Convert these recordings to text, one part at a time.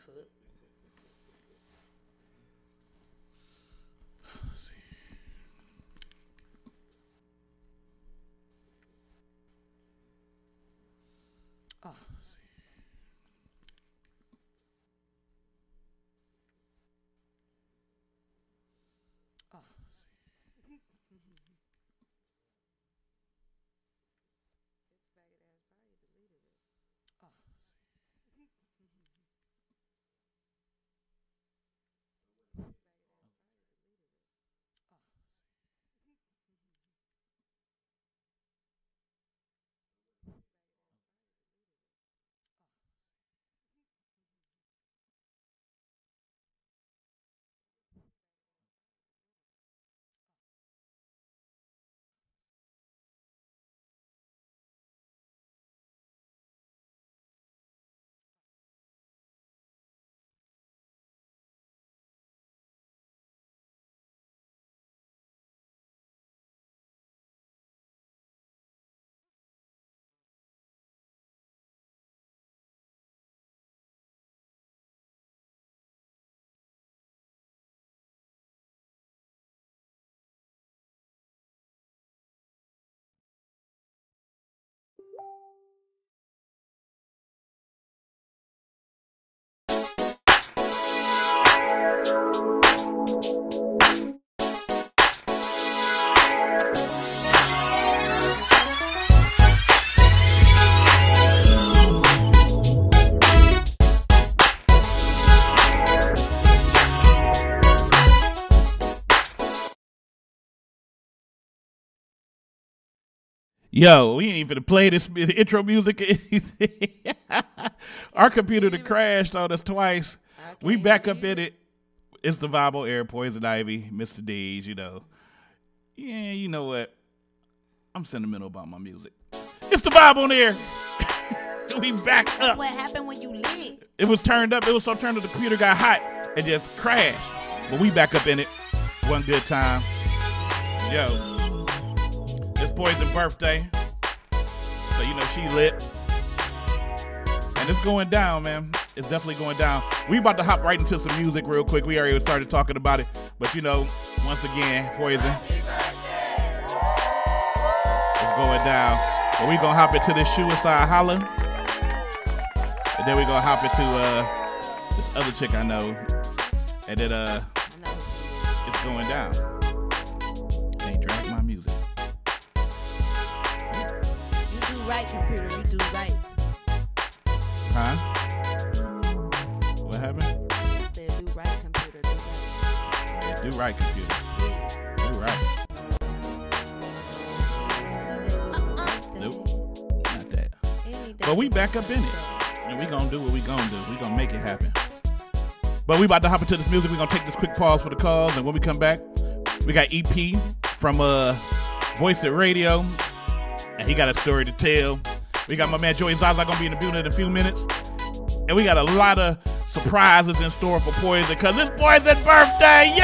cook. Oh. Oh. Yo, we ain't even play this intro music or anything. Our computer done crashed on us twice. We back up in it. It's the Vibe on Air, Poison Ivy, Mr. D's, you know. Yeah, you know what? I'm sentimental about my music. It's the Vibe on Air. We back up. What happened when you lit? It was turned up. It was so turned up the computer got hot and just crashed. But we back up in it. One good time. Yo. It's Poison's birthday. So, you know, she lit. And it's going down, man. It's definitely going down. We about to hop right into some music real quick. We already started talking about it. But, you know, once again, Poison. It's going down. But we going to hop into this Suicide Holla. And then we going to hop into this other chick I know. And then it's going down. Can't drag my music. Right, computer, you do right. Huh? What happened? I said do right, computer, do right. Yeah, do right, computer. Yeah. Do right. Nope, not that. But we back up in it. And we gonna do what we gonna do. We gonna make it happen. But we about to hop into this music. We gonna take this quick pause for the calls, and when we come back, we got EP from Voice It Radio. And he got a story to tell. We got my man Joey Zaza gonna be in the building in a few minutes. And we got a lot of surprises in store for Poison because it's Poison's birthday. Yay!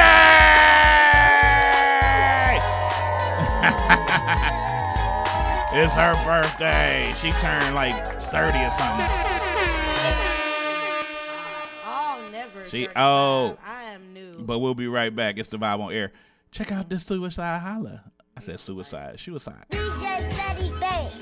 It's her birthday. She turned like 30 or something. Oh, never. I am new. But we'll be right back. It's the Vibe on Air. Check out this Suicide Holla. I said suicide. Suicide. DJ Steady Bank.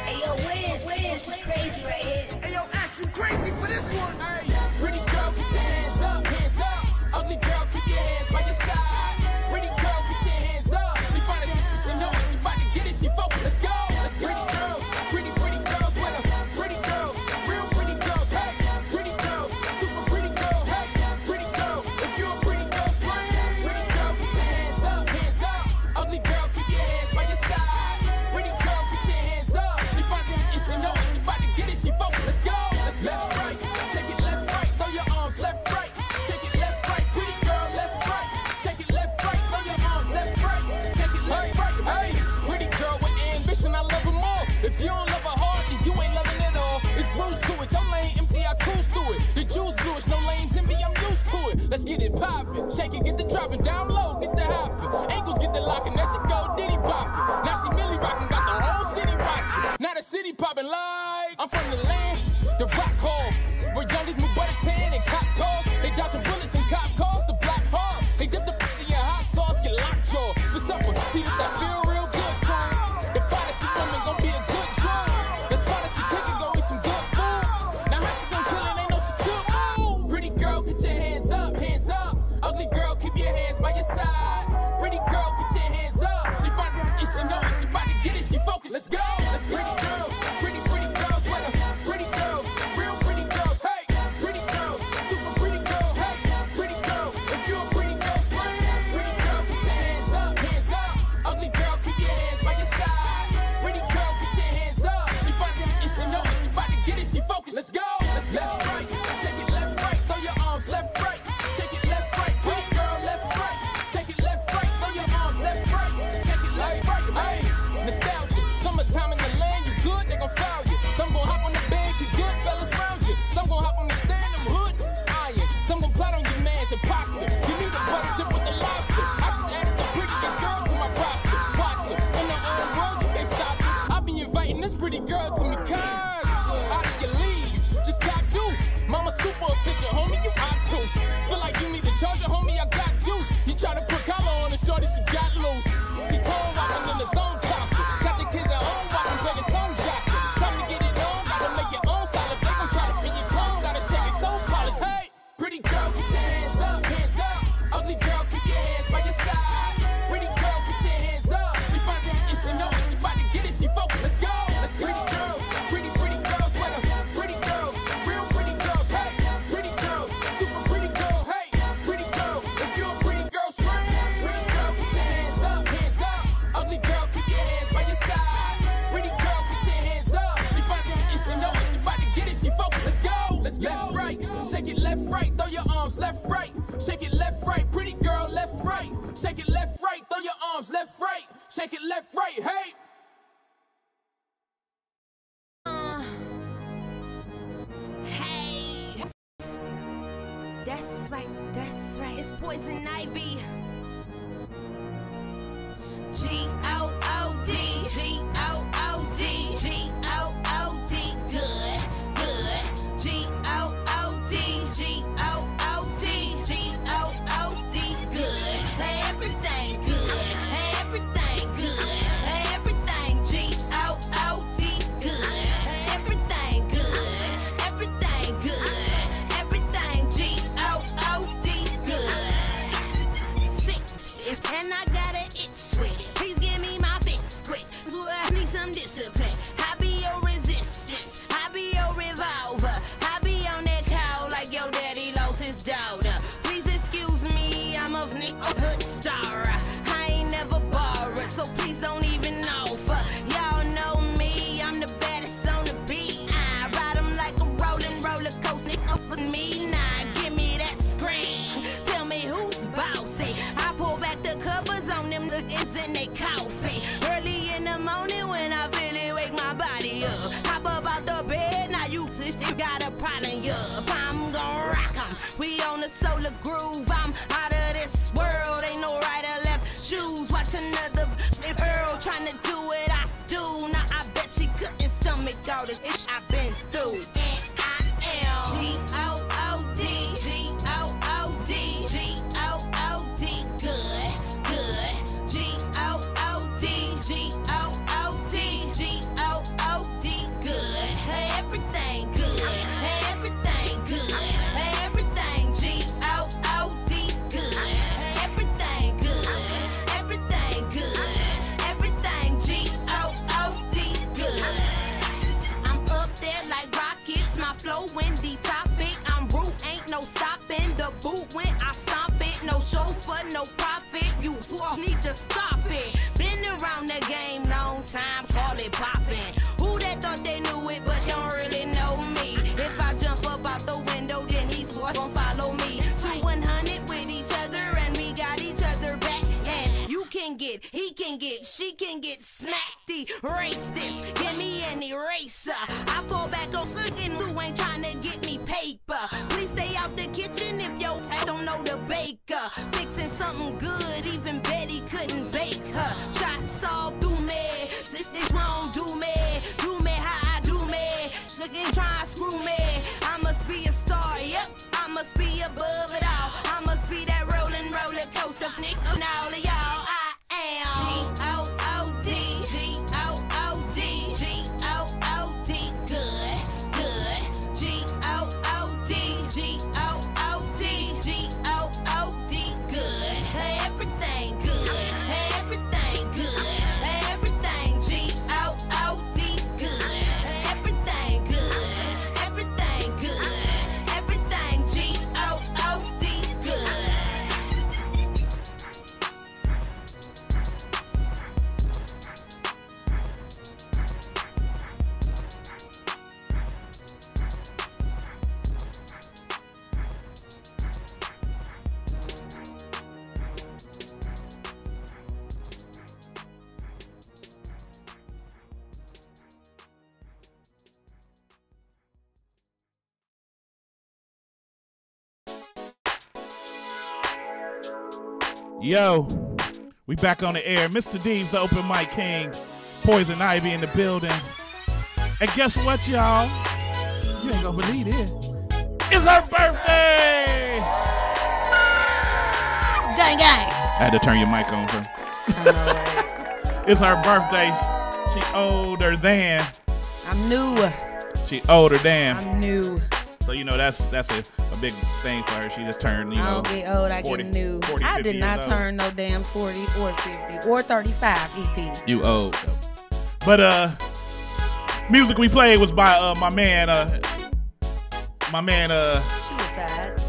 Hey, yo, Wiz, this is crazy right here. Hey, yo, Ashley, crazy for this one. Hey, pretty girl, put your hands up, hands up. Ugly girl, keep your hands by your side. Pretty girl, put your hands up. She find it, she know it, she about to get it, she focused. Let's go. Let's pretty girls with her. Pretty girls, real pretty girls, hey. Pretty girls, super pretty girls, hey. Pretty girl, if you're a pretty girl, scream. Pretty girl, put your hands up, hands up. Ugly girl, keep your hands by your side. Pretty girl, put your hands up. She find it, and she know it, she about to get it, she focused. Let's go. Let's left, right, shake it left, right. Throw your arms left, right. Shake it left, right. Pretty girl, left, right. Shake it left, right. Throw your arms left, right. Shake it left, right. Hey, pretty girl with ambition, I love them all. If you don't love her hard, then you ain't loving it all. It's rules to it. Your lane empty, I cruise through it. The juice bluish, no lanes in me, I'm used to it. Let's get it poppin'. Shake it, get the dropping. Down low, get the hopping. Ankles get the locking. There she go, diddy poppin'. Now she Millie rockin', got the whole city watching. Now the city poppin' like I'm from the land the rock hall. Where youngest move butter tan and cop cars. They dodging bullets and cop cars, the block hard. They dip the in hot sauce, get lockjaw. For supper, see this that feel real good to 'em. If fantasy women gon' be a good job, let's fantasy kick and go eat some good food. Now how she gon' kill it, ain't no she good move. Pretty girl, get your hands up, hands up. Ugly girl, keep your hands by your side. Pretty girl, get your hands up. She find it, she know it, she bout to get it, she focused. Let's go, let's pretty girls, pretty girls, with her. Pretty girls, real pretty girls, hey. Pretty girls, super pretty girls, hey. Pretty girl, if you a pretty girl, scream. Pretty girl, put your hands up, hands up. Ugly girl, keep your hands by your side. Pretty girl, put your hands up. She find it, she know it, she bout to get it, she focused. Let's go, let's left, right, shake it left, right, throw your arms left, right. Shake it left, right, pretty girl, left, right. Shake it left, right, throw your arms left, right. Shake it left, right, hey. Nostalgia, summertime in the land, you good, they gon' foul you. Some gon' hop on the bed, keep good fellas round you. Some gon' hop on the stand, them hood, iron. Some gon' plot on your man's imposter. Give me the butter dip with the lobster. I just added the prettiest girl to my roster. Watch her, in the own world, you can't stop it. I be inviting this pretty girl to me, cause out of your league, just got deuce. Mama super official, homie, you obtuse. Feel like you need to charge her, homie, I got juice. You try to put collar on her, shorty, she got loose. She told walking in the zone pocket. Got the kids at home watching, play the song jockey. Time to get it on, gotta make your own style. If they gon' try to be your clone, gotta shake it so polished. Hey, pretty girl, get your hands up, hands up. Ugly girl, keep your hands by your side. Pretty girl, get your hands up. She find it, and she know it, she bout to get it, she focused. Let's go, let's pretty girls, pretty girls, with her. Pretty girls, real pretty girls, hey. Pretty girls, super pretty girls, hey. Pretty girl, if you a pretty girl, scream. Pretty girl, get your hands up, hands up. Ugly girl, keep your hands by your side. Pretty girl, get your hands up. She find it, and she know it, she bout to get it, she focused. Let's go, let's go. Left, right, shake it left, right, throw your arms left, right. Shake it left, right, pretty girl, left, right. Shake it left, right, throw your arms left, right. Shake it left, right, hey. Hey, that's right, it's Poison Ivy. G-O-O-D, G-O-O-D, G-O-O-D, good, good. G-O-O-D, G-O-O-D, G-O-O-D, good. Everything good, everything good, everything G-O-O-D, good. Everything good, everything good, everything G-O-O-D, good. Sick, and I got an itch with it. Please give me my fix quick. I need some discipline. I be your resistance. I be your revolver. I be on that cow like your daddy lost his daughter. Please excuse me, I'm of neighborhood star. I ain't never borrowed, so please don't even offer. Y'all know me, I'm the baddest on the beat. I ride 'em like a rolling roller coaster. For me now, give me that scream. Tell me who's bossy. I pull back the covers on them niggas in they coffee. Early in the morning when I feel it, wake my body up. Hop up out the bed, now you still got a problem, yeah. I'm gon' rock 'em. We on the solar groove. I'm out of this world. Ain't no right or left shoes. Watch another Earl trying to do what I do. Now I bet she couldn't stomach all the shit I've been through. And I am G-O-O-D, G-O-O-D, G-O-O-D, good, good. G-O-O-D, G-O-O-D, G-O-O-D, good. Everything good, everything good, everything G-O-O-D, good. Everything good, everything good, everything G-O-O-D, good. I'm up there like rockets, my flow windy topic. I'm root, ain't no stopping. The boot when I stomp it, no shows for no profit. You need to stop it. Been around the game long time, call it poppin'. Who that thought they knew it but don't really know me? If I jump up out the window, then these boys gon' follow me. 2-100 with each other and we got each other back. And you can get, he can get, she can get smacked. Erase this, give me an eraser. I fall back on something who ain't trying to get me paper. Please stay out the kitchen if your don't know the baker. Fixing something good, even Betty couldn't bake her. Shots all through me, sisters wrong, do me how I do me. Looking try and screw me. I must be a star, yep. I must be above it all. I must be that rolling roller coaster, nigga, and all of y'all. I am G-O-O-D, G-O-O-D, G-O-O-D, good, good. G-O-O-D, G-O-O-D, G-O-O-D, good. Everything good, everything good, everything G-O-O-D, good. Everything good, everything good, everything G-O-O-D, good. Yo, we back on the air. Mr. D's the open mic king. Poison Ivy in the building. And guess what, y'all? You ain't gonna believe it. It's her birthday! Gang, gang. I had to turn your mic on, sir. It's her birthday. She older than. I'm new. She older than. I'm new. So, you know, that's a big thing for her. She just turned, you I know. don't get old, I 40, get new. 40, I 50 did not years old. turn no damn 40 or 50 or 35 EP. You old. But music we played was by my man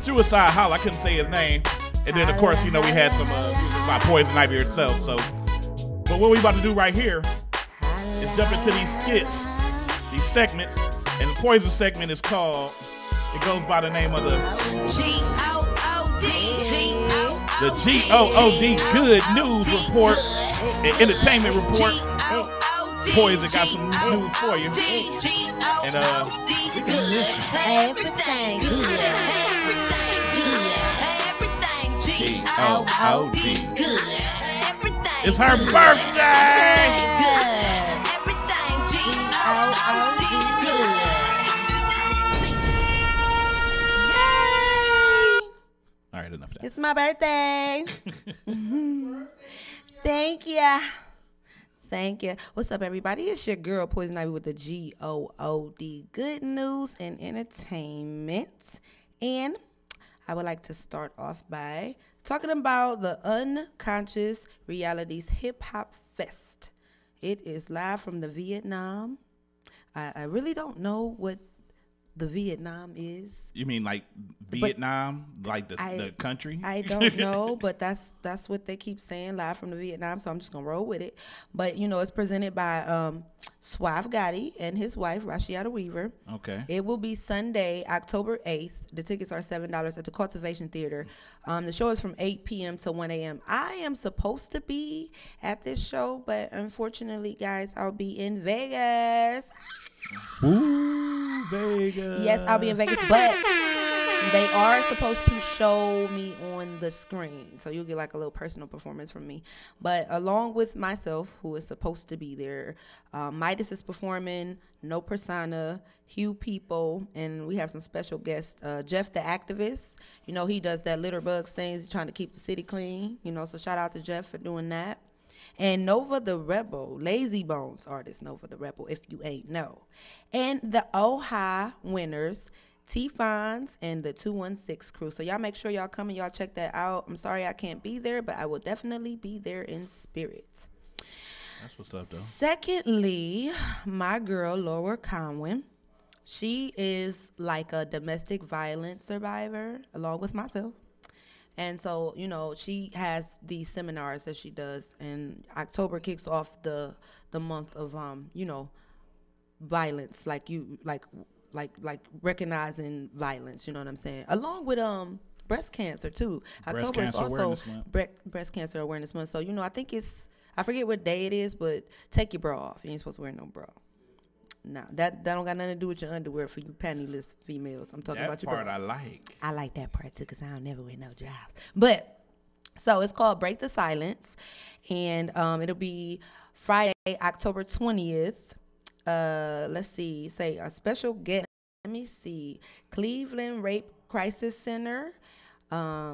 Suicide Hollow. I couldn't say his name. And then of course, you know, we had some music by Poison Ivy herself. So but what we about to do right here is jump into these skits, these segments, and the Poison segment is called, it goes by the name of the G-O-O-D Good News Report, and Entertainment Report. Poison got some news for you. And we can listen. Everything good. G-O-O-D. It's her birthday! All right, enough of that. It's my birthday. Thank you. Thank you. What's up, everybody? It's your girl, Poison Ivy, with the G-O-O-D, Good News and Entertainment. And I would like to start off by talking about the Unconscious Realities Hip Hop Fest. It is live from the Vietnam. I really don't know what the Vietnam is. You mean like Vietnam, like the country? I don't know, but that's what they keep saying, live from the Vietnam, so I'm just going to roll with it. But, you know, it's presented by Suave Gotti and his wife, Rashiata Weaver. Okay. It will be Sunday, October 8th. The tickets are $7 at the Cultivation Theater. The show is from 8 p.m. to 1 a.m. I am supposed to be at this show, but unfortunately, guys, I'll be in Vegas. Ooh, Vegas. Yes, I'll be in Vegas, but they are supposed to show me on the screen. So you'll get like a little personal performance from me. But along with myself, who is supposed to be there, Midas is performing, No Persona, Hugh People, and we have some special guests. Jeff the Activist, you know, he does that litter bugs things, trying to keep the city clean. You know, so shout out to Jeff for doing that. And Nova the Rebel, Lazy Bones artist Nova the Rebel, if you ain't know. And the OHA winners, T-Fonz and the 216 crew. So y'all make sure y'all come and y'all check that out. I'm sorry I can't be there, but I will definitely be there in spirit. That's what's up, though. Secondly, my girl, Laura Conwin. She is like a domestic violence survivor, along with myself. And so, you know, she has these seminars that she does, and October kicks off the month of you know, violence, like recognizing violence, you know what I'm saying? Along with breast cancer too. October is also breast cancer awareness month. So, you know, I think I forget what day it is, but take your bra off. You ain't supposed to wear no bra. No, that don't got nothing to do with your underwear for you pantyless females. I'm talking about your bras. That part I like. I like that part too, because I don't never wear no drawers. But so it's called Break the Silence, and it'll be Friday, October 20th. Let's see, say a special guest Let me see. Cleveland Rape Crisis Center,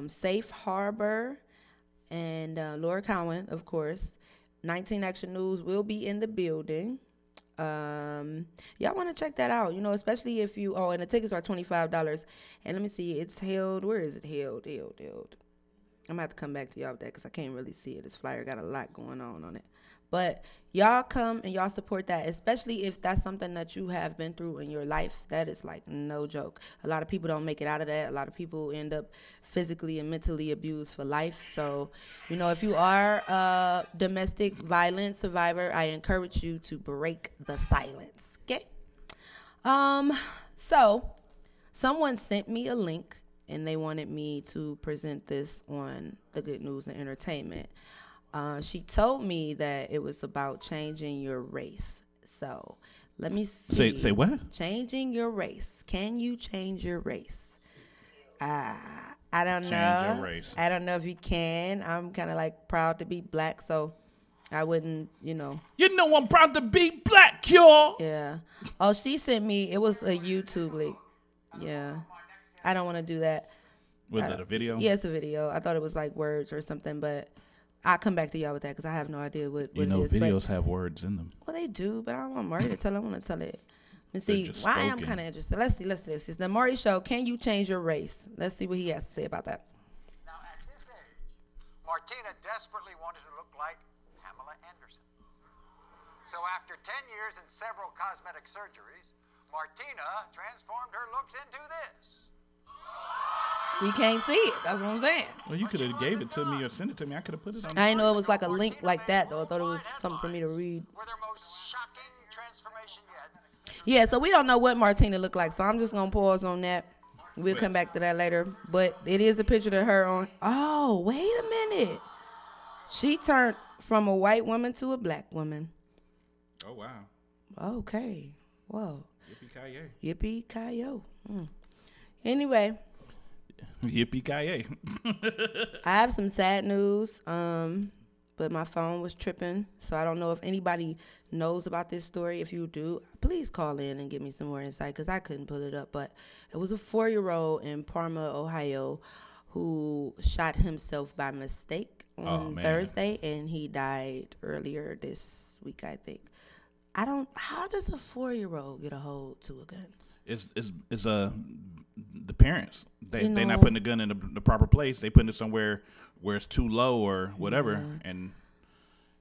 Safe Harbor, and Laura Cowan, of course. 19 Action News will be in the building. Y'all want to check that out, you know, especially if you, and the tickets are $25. And let me see, it's held, where is it held? I'm going to have to come back to y'all with that because I can't really see it. This flyer got a lot going on it. But y'all come and y'all support that, especially if that's something that you have been through in your life. That is like no joke. A lot of people don't make it out of that. A lot of people end up physically and mentally abused for life. So, you know, if you are a domestic violence survivor, I encourage you to break the silence. Okay? So someone sent me a link and they wanted me to present this on the Good News and Entertainment. She told me that it was about changing your race. So let me see. Say what? Changing your race. Can you change your race? I don't know. Change your race. I don't know if you can. I'm kind of like proud to be black, so I wouldn't, you know. You know I'm proud to be black, y'all. Yeah. Oh, she sent me. It was a YouTube link. Yeah. I don't want to do that. Was it a video? Yeah, it's a video. I thought it was like words or something, but I'll come back to y'all with that because I have no idea what you know, it is. Videos have words in them. Well, they do, but I don't want Maury to tell it. I want to tell it. Let's see why I'm kind of interested. Let's see this. It's the Maury Show. Can you change your race? Let's see what he has to say about that. Now, at this age, Martina desperately wanted to look like Pamela Anderson. So after 10 years and several cosmetic surgeries, Martina transformed her looks into this. We can't see it. That's what I'm saying. Well, you could have gave it to me or sent it to me. I could have put it on. I didn't know it was like a link like that, though. I thought it was something for me to read. Were their most shocking transformation yet? Yeah, so we don't know what Martina looked like, so I'm just going to pause on that. We'll come back to that later. But it is a picture of her on. Oh, wait a minute. She turned from a white woman to a black woman. Oh, wow. Okay. Whoa. Yippee-ki-yay. Yippee-ki-yo. Anyway. Yippee-ki-yay. I have some sad news, but my phone was tripping, so I don't know if anybody knows about this story. If you do, please call in and give me some more insight because I couldn't pull it up. But it was a 4-year-old in Parma, Ohio, who shot himself by mistake on Thursday, and he died earlier this week, I think. How does a 4-year-old get a hold to a gun? It's the parents. They not putting the gun in the proper place. They putting it somewhere where it's too low or whatever, and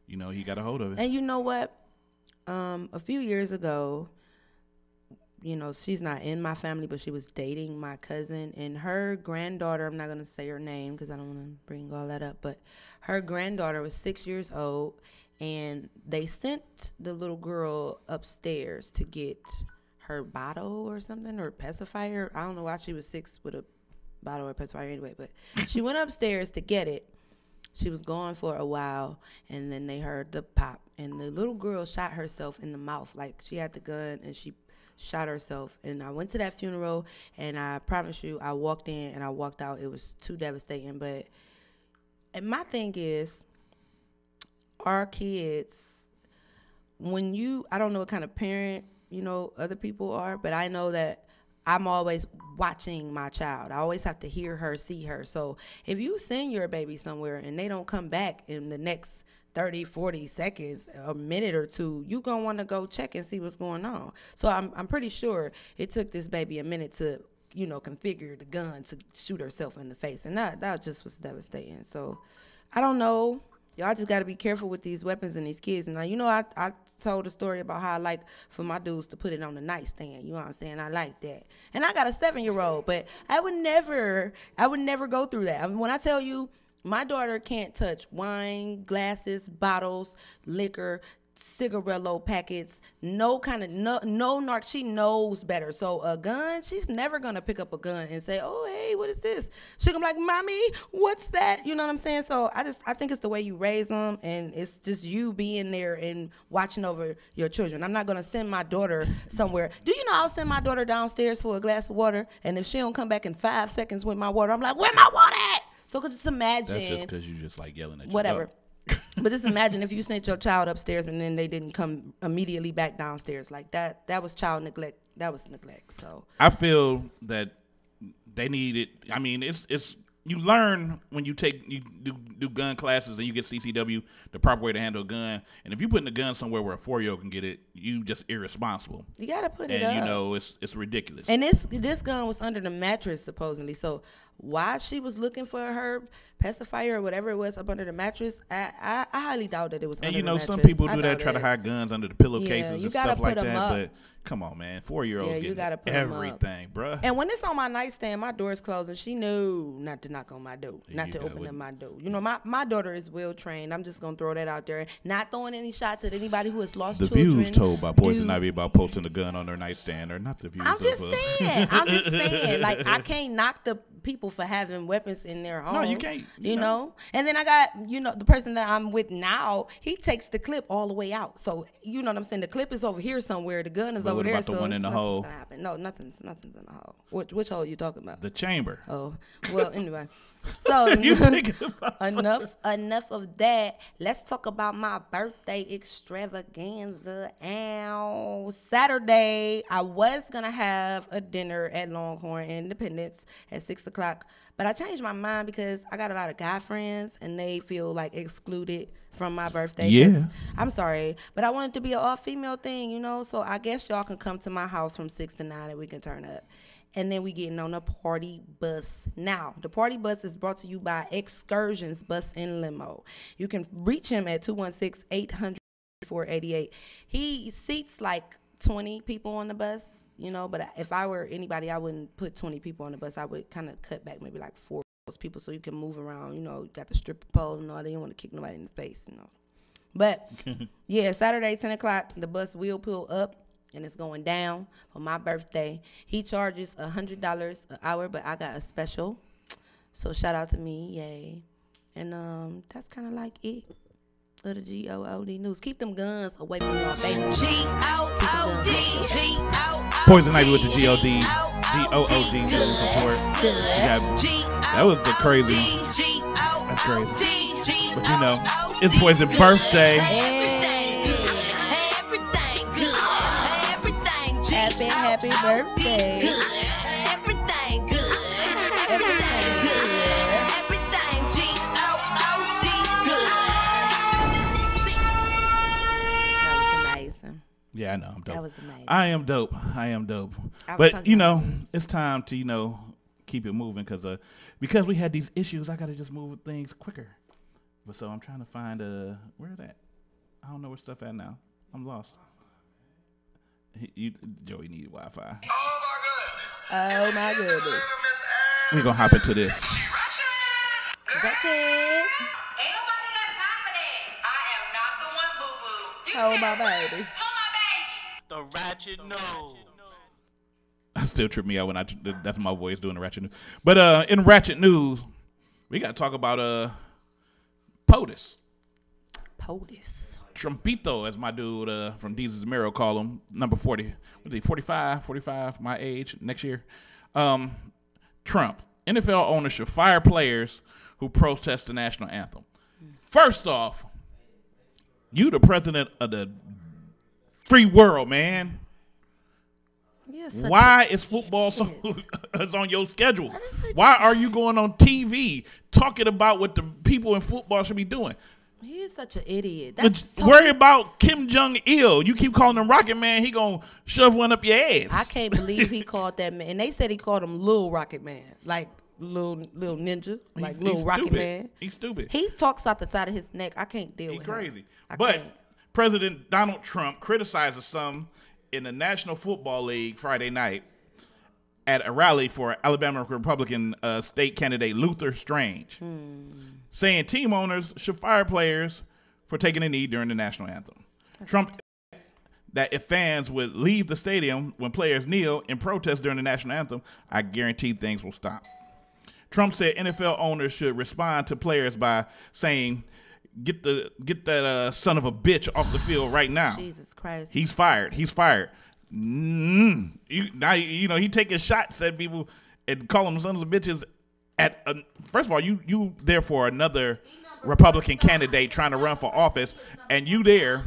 you know he got a hold of it. And you know what? A few years ago, you know, she's not in my family, but she was dating my cousin, and her granddaughter. I'm not gonna say her name because I don't want to bring all that up, but her granddaughter was 6 years old, and they sent the little girl upstairs to get her bottle or something, or pacifier. I don't know why she was 6 with a bottle or pacifier anyway, but she went upstairs to get it. She was gone for a while, and then they heard the pop, and the little girl shot herself in the mouth. Like, she had the gun, and she shot herself. And I went to that funeral, and I promise you, I walked in and I walked out. It was too devastating. And my thing is, our kids, I don't know what kind of parent, you know, other people are, but I know that I'm always watching my child. I always have to hear her, see her. So if you send your baby somewhere and they don't come back in the next 30, 40 seconds, a minute or two, you gonna want to go check and see what's going on. So I'm pretty sure it took this baby a minute to, you know, configure the gun to shoot herself in the face. And that just was devastating. So I don't know. Y'all just got to be careful with these weapons and these kids. And, you know, I told a story about how I like for my dudes to put it on the nightstand. You know what I'm saying? I like that. And I got a 7-year-old, but I would never go through that. I mean, when I tell you, my daughter can't touch wine, glasses, bottles, liquor, cigarello packets, no narc. She knows better. So a gun, she's never gonna pick up a gun and say, "Oh, hey, what is this?" She gonna be like, "Mommy, what's that?" You know what I'm saying? So I think it's the way you raise them, and it's just you being there and watching over your children. I'm not gonna send my daughter somewhere. Do you know I'll send my daughter downstairs for a glass of water, and if she don't come back in 5 seconds with my water, I'm like, "Where my water at?" So just imagine. That's just because you just like yelling at your whatever. dog. But just imagine if you sent your child upstairs and then they didn't come immediately back downstairs. Like that was child neglect that was neglect. So I feel that they need it. I mean, it's you learn when you do gun classes and you get CCW the proper way to handle a gun. And if you putting a gun somewhere where a 4-year-old can get it, you just irresponsible. You gotta put it up. And you know it's ridiculous. And this gun was under the mattress supposedly. So why she was looking for her pacifier or whatever it was up under the mattress, I highly doubt that it was. And under you know the some mattress. people do that, try to hide guns under the pillowcases you and gotta stuff like put 'em that. up. But come on, man, 4-year-olds you get gotta put 'em up. everything, bruh. And when it's on my nightstand, my door is closed, and she knew not to knock on my door, not you to got open what- up my door. You know, my daughter is well trained. I'm just gonna throw that out there. Not throwing any shots at anybody who has lost The children. views told by Poison Do- Ivy about posting a gun on their nightstand are not the views. I'm just of, saying. I'm just saying. Like, I can't knock the people for having weapons in their home. No, you can't. You know? And then I got, the person that I'm with now, he takes the clip all the way out. So, you know what I'm saying? The clip is over here somewhere. The gun is But over what there. about the so one in the nothing's hole? gonna happen. No, nothing's in the hole. Which hole you talking about? The chamber. Oh, well, anyway. So You thinking about enough of that. Let's talk about my birthday extravaganza. Ow. Saturday, I was gonna have a dinner at Longhorn Independence at 6:00, but I changed my mind because I got a lot of guy friends and they feel like excluded from my birthday. 'Cause Yeah. I'm sorry, but I want it to be an all-female thing, so I guess y'all can come to my house from 6 to 9 and we can turn up. And then we getting on a party bus. Now, the party bus is brought to you by Excursions Bus and Limo. You can reach him at 216-800-488. He seats like 20 people on the bus, but if I were anybody, I wouldn't put 20 people on the bus. I would kind of cut back maybe like 4 of those people so you can move around. You got the stripper pole and all. They don't want to kick nobody in the face, But, yeah, Saturday, 10 o'clock, the bus will pull up. And it's going down for my birthday. He charges $100 an hour, but I got a special. So shout out to me, yay. And that's kind of like it of the GOOD news. Keep them guns away from y'all, baby. Poison Ivy with the GOD news report. That was a crazy. That's crazy. But it's Poison's birthday. Happy birthday. Everything good. Everything good. Everything G-O-O-D good. That was amazing. Yeah, I know. I'm dope. That was amazing. I am dope. I was But talking about it's time to keep it moving because we had these issues. I gotta just move things quicker. But so I'm trying to find where's that? I don't know where stuff at now. I'm lost. Joey needed Wi-Fi. Oh my goodness. We're gonna hop into this. Ratchet. Ain't nobody got time for that. I am not the one, boo-boo. You Oh, my can't- baby. Oh, my baby. The ratchet nose. I still trip me out when that's my voice doing the ratchet news. But in ratchet news, we gotta talk about POTUS. Trumpito, as my dude from Deezus Mero call him, number 40. What is he, 45, my age, next year. Trump. NFL owners should fire players who protest the national anthem. First off, you the president of the free world, man. Why is football is on your schedule? Why are you going on TV talking about what the people in football should be doing? He is such an idiot. Worry about Kim Jong-il. You keep calling him Rocket Man, he gonna shove one up your ass. I can't believe he called that man. And they said he called him Lil Rocket Man, like little ninja, like Lil Rocket stupid. Man. He's stupid. He talks out the side of his neck. I can't deal He's with crazy. him. I But can't. President Donald Trump criticizes some in the National Football League Friday night at a rally for Alabama Republican state candidate Luther Strange, saying team owners should fire players for taking a knee during the national anthem. Trump that if fans would leave the stadium when players kneel in protest during the national anthem, I guarantee things will stop. Trump said NFL owners should respond to players by saying, get that son of a bitch off the field right now. Jesus Christ. He's fired. He taking shots at people and calling them sons of bitches. First of all, you there for another Republican candidate trying to run for office, and you there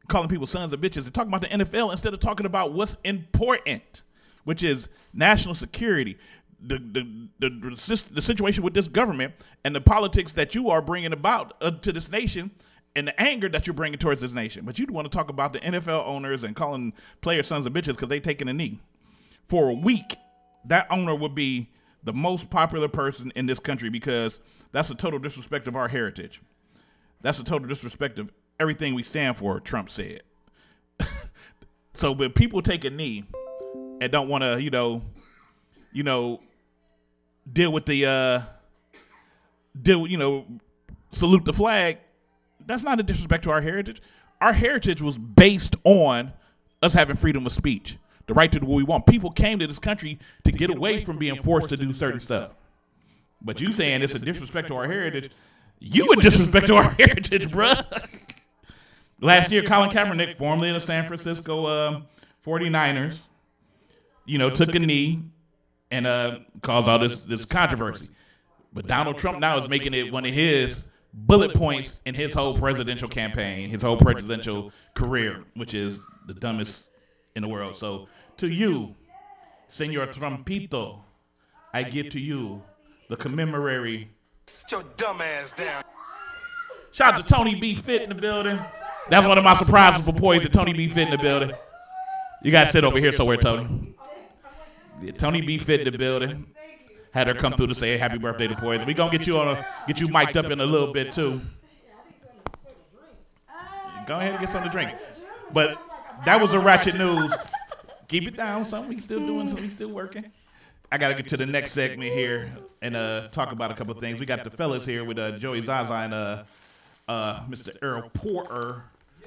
calling people sons of bitches and talking about the NFL instead of talking about what's important, which is national security, the situation with this government and the politics that you are bringing about to this nation and the anger that you're bringing towards this nation. But you want to talk about the NFL owners and calling players sons of bitches because they taking a knee. For a week, that owner would be the most popular person in this country because that's a total disrespect of our heritage. That's a total disrespect of everything we stand for, Trump said. So when people take a knee and don't want to, deal with the, salute the flag, that's not a disrespect to our heritage. Our heritage was based on us having freedom of speech, the right to do what we want. People came to this country to get away from being forced to do certain stuff. But you saying it's a disrespect to our heritage, you a disrespect to our heritage, bruh. Last year, Colin Kaepernick, formerly of the San Francisco 49ers, took a knee and caused all this controversy. But Donald Trump now is making it one of his bullet points in his whole presidential campaign, his whole presidential career, which is the dumbest in the world. So to you, Senor Trumpito, I give to you the commemorary. Sit your dumb ass down. Shout out to Tony B. Fit in the building. That's one of my surprises for Poison. Tony B. Fit in the building. You guys sit over here somewhere, Tony. Yeah, Tony B. Fit in the building. Had her come through to say happy birthday to Poison. We gonna get you mic'd up in a little bit too. Go ahead and get something to drink. But that was a ratchet news. Keep it down, son. We still doing something. We still working. I gotta get to the next segment here and talk about a couple of things. We got the fellas here with Joey Zaza and Mr. Earl Porter.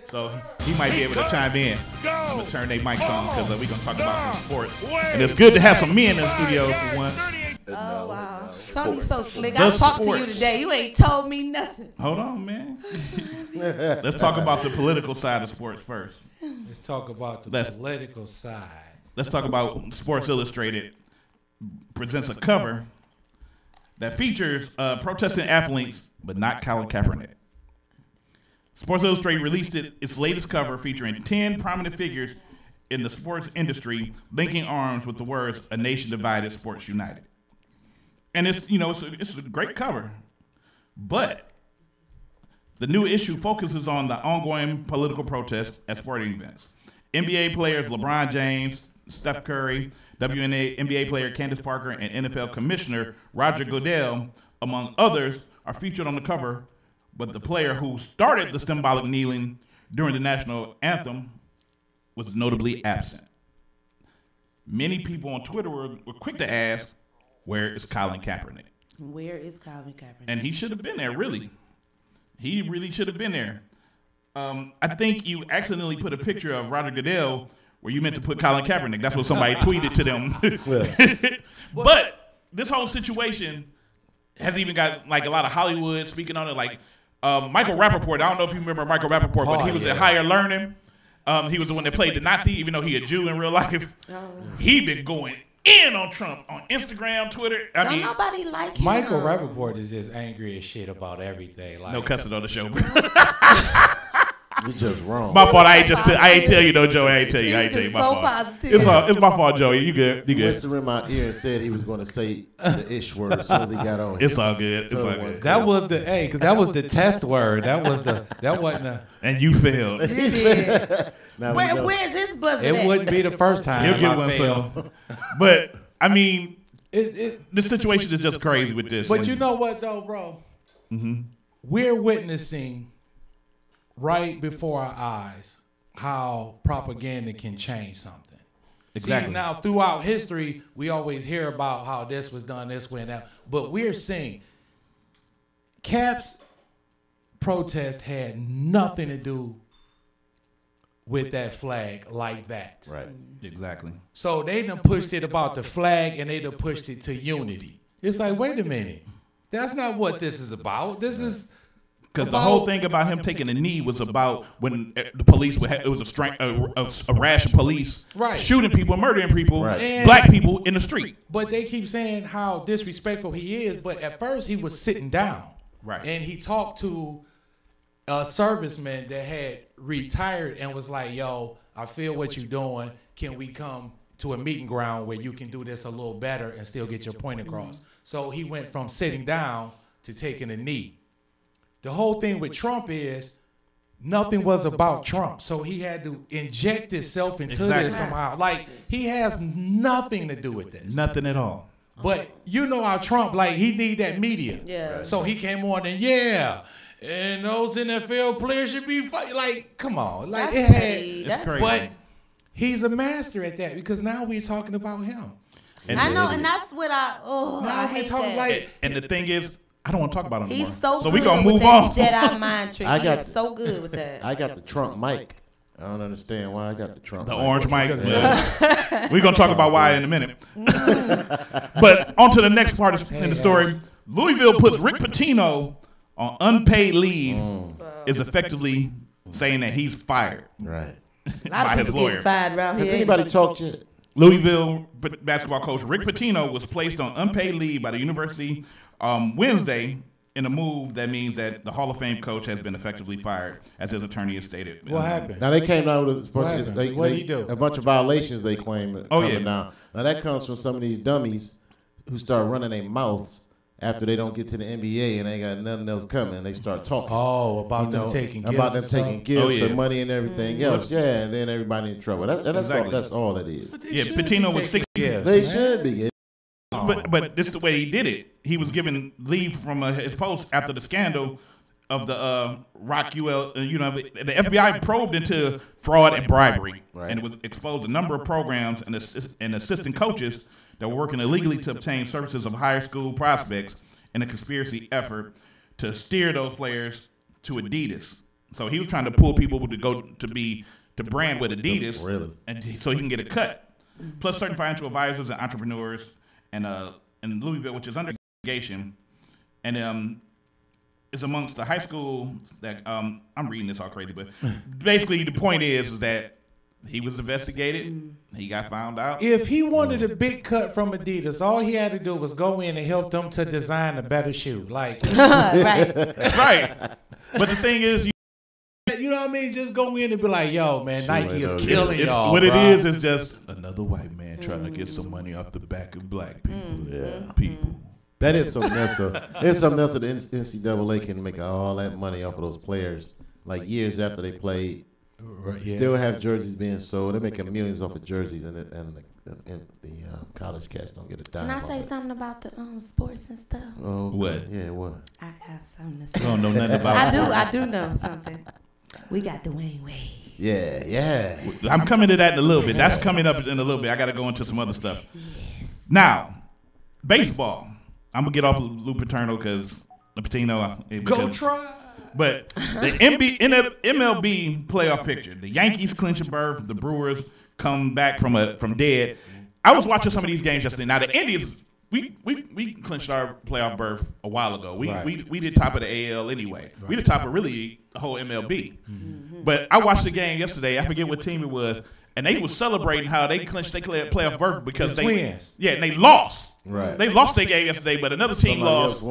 So he might be able to chime in. I'm gonna turn their mics on because we're gonna talk about some sports. And it's good to have some men in the studio for once. Oh, wow. Tony's so slick. I talked to you today. You ain't told me nothing. Hold on, man. Let's talk about the political side of sports first. Let's talk about the political side. Let's talk about Sports Illustrated presents a cover that features protesting athletes, but not Colin Kaepernick. Sports Illustrated released its latest cover featuring 10 prominent figures in the sports industry linking arms with the words, "A nation divided, sports united." And it's a great cover. But the new issue focuses on the ongoing political protests at sporting events. NBA players LeBron James, Steph Curry, WNBA NBA player Candace Parker, and NFL Commissioner Roger Goodell, among others, are featured on the cover, but the player who started the symbolic kneeling during the national anthem was notably absent. Many people on Twitter were quick to ask, where is Colin Kaepernick? Where is Colin Kaepernick? And he should have been there, really. He really should have been there. I think you accidentally put a picture of Roger Goodell where you meant to put Colin Kaepernick. That's what somebody tweeted to them. But this whole situation has even got like a lot of Hollywood speaking on it. Like Michael Rappaport. I don't know if you remember Michael Rappaport, but he was at Higher Learning. He was the one that played the Nazi, even though he a Jew in real life. He been going in on Trump on Instagram, Twitter. I mean, nobody like him. Michael Rappaport is just angry as shit about everything. Like, no cussing on the show. You're just wrong. My fault. I ain't tell you though, Joey. I ain't tell you. My fault. Positive. It's my fault, Joey. You good? You He good? whispered in my ear and said he was going to say the ish word as soon as he got on. It's all good. It's all good. That was because that was the test word. That wasn't the. And you failed. You did. Now Where's his buzzer? It wouldn't be the first time. He'll get I one. failed. So, but I mean, the situation is just crazy with this. But you know what though, bro? Mm-hmm. We're witnessing right before our eyes how propaganda can change something. Exactly. See, now throughout history, we always hear about how this was done this way and that, but we're seeing Cap's protest had nothing to do with that flag like that. Right. Exactly. So they done pushed it about the flag and they done pushed it to unity. It's like, wait a minute. That's not what this is about. This is because the whole thing about him taking a knee was about when the police it was a rash of police shooting people, murdering people, black people in the street. But they keep saying how disrespectful he is. But at first he was sitting down, right, and he talked to a serviceman that had retired and was like, yo, I feel what you're doing. Can we come to a meeting ground where you can do this a little better and still get your point across? So he went from sitting down to taking a knee. The whole thing with Trump is nothing was about Trump. So he had to inject himself into this somehow. Like, he has nothing to do with this. Nothing at all. But you know how Trump, like, he need that media. Yeah. So he came on and, and those NFL players should be fighting. Like, come on. Like, it's crazy. But he's a master at that because now we're talking about him. And I know, and that's what I hate that. Like, and the thing is, I don't want to talk about him anymore. He's so good we gonna move with on. that Jedi mind trick. He's so good with that. I got the Trump mic. I don't understand why I got the Trump The mic. orange mic. We're going to talk about why in a minute. But on to the next part in the story. Louisville puts Rick Pitino on unpaid leave is effectively saying that he's fired. Right. A lot of people getting fired around here. Has anybody talked yet? Louisville basketball coach Rick Pitino was placed on unpaid leave by the university Wednesday in a move that means that the Hall of Fame coach has been effectively fired, as his attorney has stated. What happened? Now, they came out with What did he do? a bunch of violations they claim coming yeah. down. Now, that comes from some of these dummies who start running their mouths after they don't get to the NBA and they ain't got nothing else coming. They start talking. Oh, about them taking gifts. About them taking gifts yeah. and money and everything else. Yeah, and then everybody in trouble. That's all that is. Yeah, Pitino was 60. They should be. But this is the way he did it. He was given leave from his post after the scandal of the Rock UL. The FBI probed into fraud and bribery, and it was exposed a number of programs and assistant coaches that were working illegally to obtain services of higher school prospects in a conspiracy effort to steer those players to Adidas. So he was trying to pull people to go to brand with Adidas, and so he can get a cut. Plus, certain financial advisors and entrepreneurs. In Louisville, which is under investigation, and is amongst the high school that I'm reading this all crazy, but basically the point is that he was investigated, he got found out. If he wanted a big cut from Adidas, all he had to do was go in and help them to design a better shoe. Like, right. That's right. But the thing is, you know what I mean? Just go in and be like, yo, man, Nike is killing y'all. What bro. it is just another white man trying to get some money off the back of black people. Yeah. People. That is something else. It's something else that the NCAA can make all that money off of those players. Like years after they played, still have jerseys being sold. They're making millions off of jerseys, and the college cats don't get a dime. Can I say something about the sports and stuff? Oh, what? Yeah, what? I got something to say. I don't know nothing about I do know something. We got Dwayne Wade. Yeah. I'm coming to that in a little bit. That's coming up in a little bit. I got to go into some other stuff. Yes. Now, baseball. I'm going to get off of Lou Paterno because Pitino. Go try. But the MLB playoff picture. The Yankees clinch a berth. The Brewers come back from dead. I was watching some of these games yesterday. Now, the Indians, we clinched our playoff berth a while ago. We did top of the AL anyway. Right. We did top of really the whole MLB. Mm-hmm. But I watched the game yesterday. I forget what team it was. And they was celebrating how they clinched their playoff berth because Twins. And they lost. Right. They lost their game yesterday, but another team lost.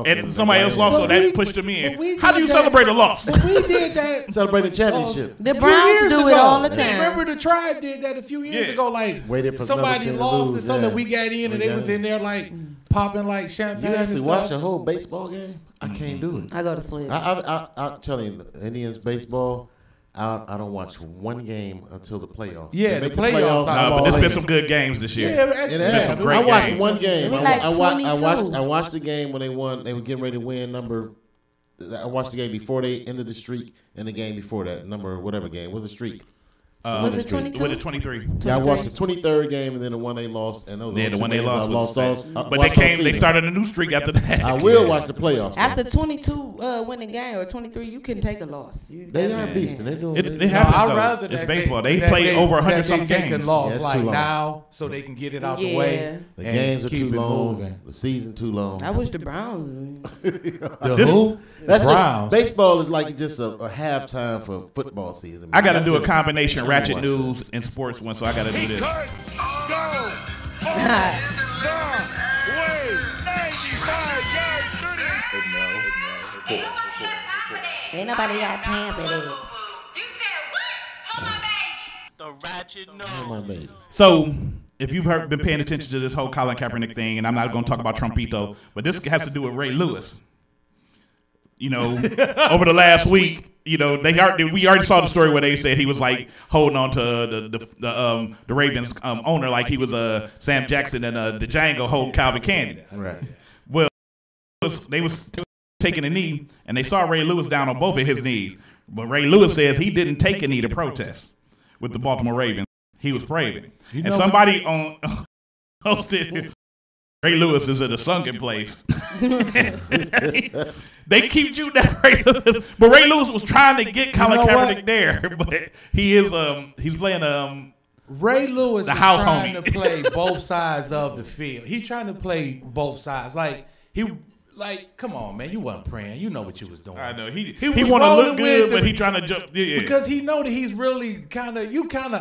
And somebody else lost, so that pushed them in. How do you celebrate a loss? But we did that. Celebrate the championship. The Browns do it all the time. Remember the Tribe did that a few years ago. Like, waited for somebody lost or something. Yeah. We got in and they was in there like popping like champagne. You actually and watch stuff. a whole baseball game? I can't do it. I go to sleep. I'm telling you, Indians baseball, I don't watch one game until the playoffs. Yeah, the playoffs. But there's been some good games this year. Yeah, actually, There's some great I watched games. one game. Like I watched the game when they won. They were getting ready to win I watched the game before they ended the streak and the game before that whatever game was the streak. Was it 22? With the 23. Yeah, I watched the 23rd game and then the one they lost. And The one they lost was but they started a new streak after that. I will watch the playoffs. After 22 winning game or 23, you can take a loss. They are beasting. They're doing it. It happens, I'd though. rather It's that baseball. They play over 100 some games. Loss it's like too long. now, so they can get it out the way. The games are keep too it long. moving. The season too long. I wish the Browns. Who? That's Browns. Baseball is like just a halftime for football season. I got to do a combination Ratchet News and sports one, so I got to do this. Ain't nobody got time for that. You said what? Hold my baby. The ratchet Oh, my baby. So, if you've been paying attention to this whole Colin Kaepernick thing, and I'm not going to talk about Trumpito, but this has to do with Ray Lewis. You know, over the last week, you know, we already saw the story where they said he was like holding on to the Ravens owner like he was Sam Jackson and the Django holding Calvin Candy. Right. Well, they was taking a knee, and they saw Ray Lewis down on both of his knees. But Ray Lewis says he didn't take a knee to protest with the Baltimore Ravens. He was praying. And somebody hosted Ray Lewis is at a sunken place. They keep shooting at Ray Lewis, but Ray Lewis was trying to get Colin Kaepernick there. But he's playing Ray Lewis the is house trying homie. to play both sides of the field. He's trying to play both sides. Come on, man. You wasn't praying. You know what you was doing. I know he was want to rolling look good, with but the- he trying to jump. Yeah. Because he know that he's really kind of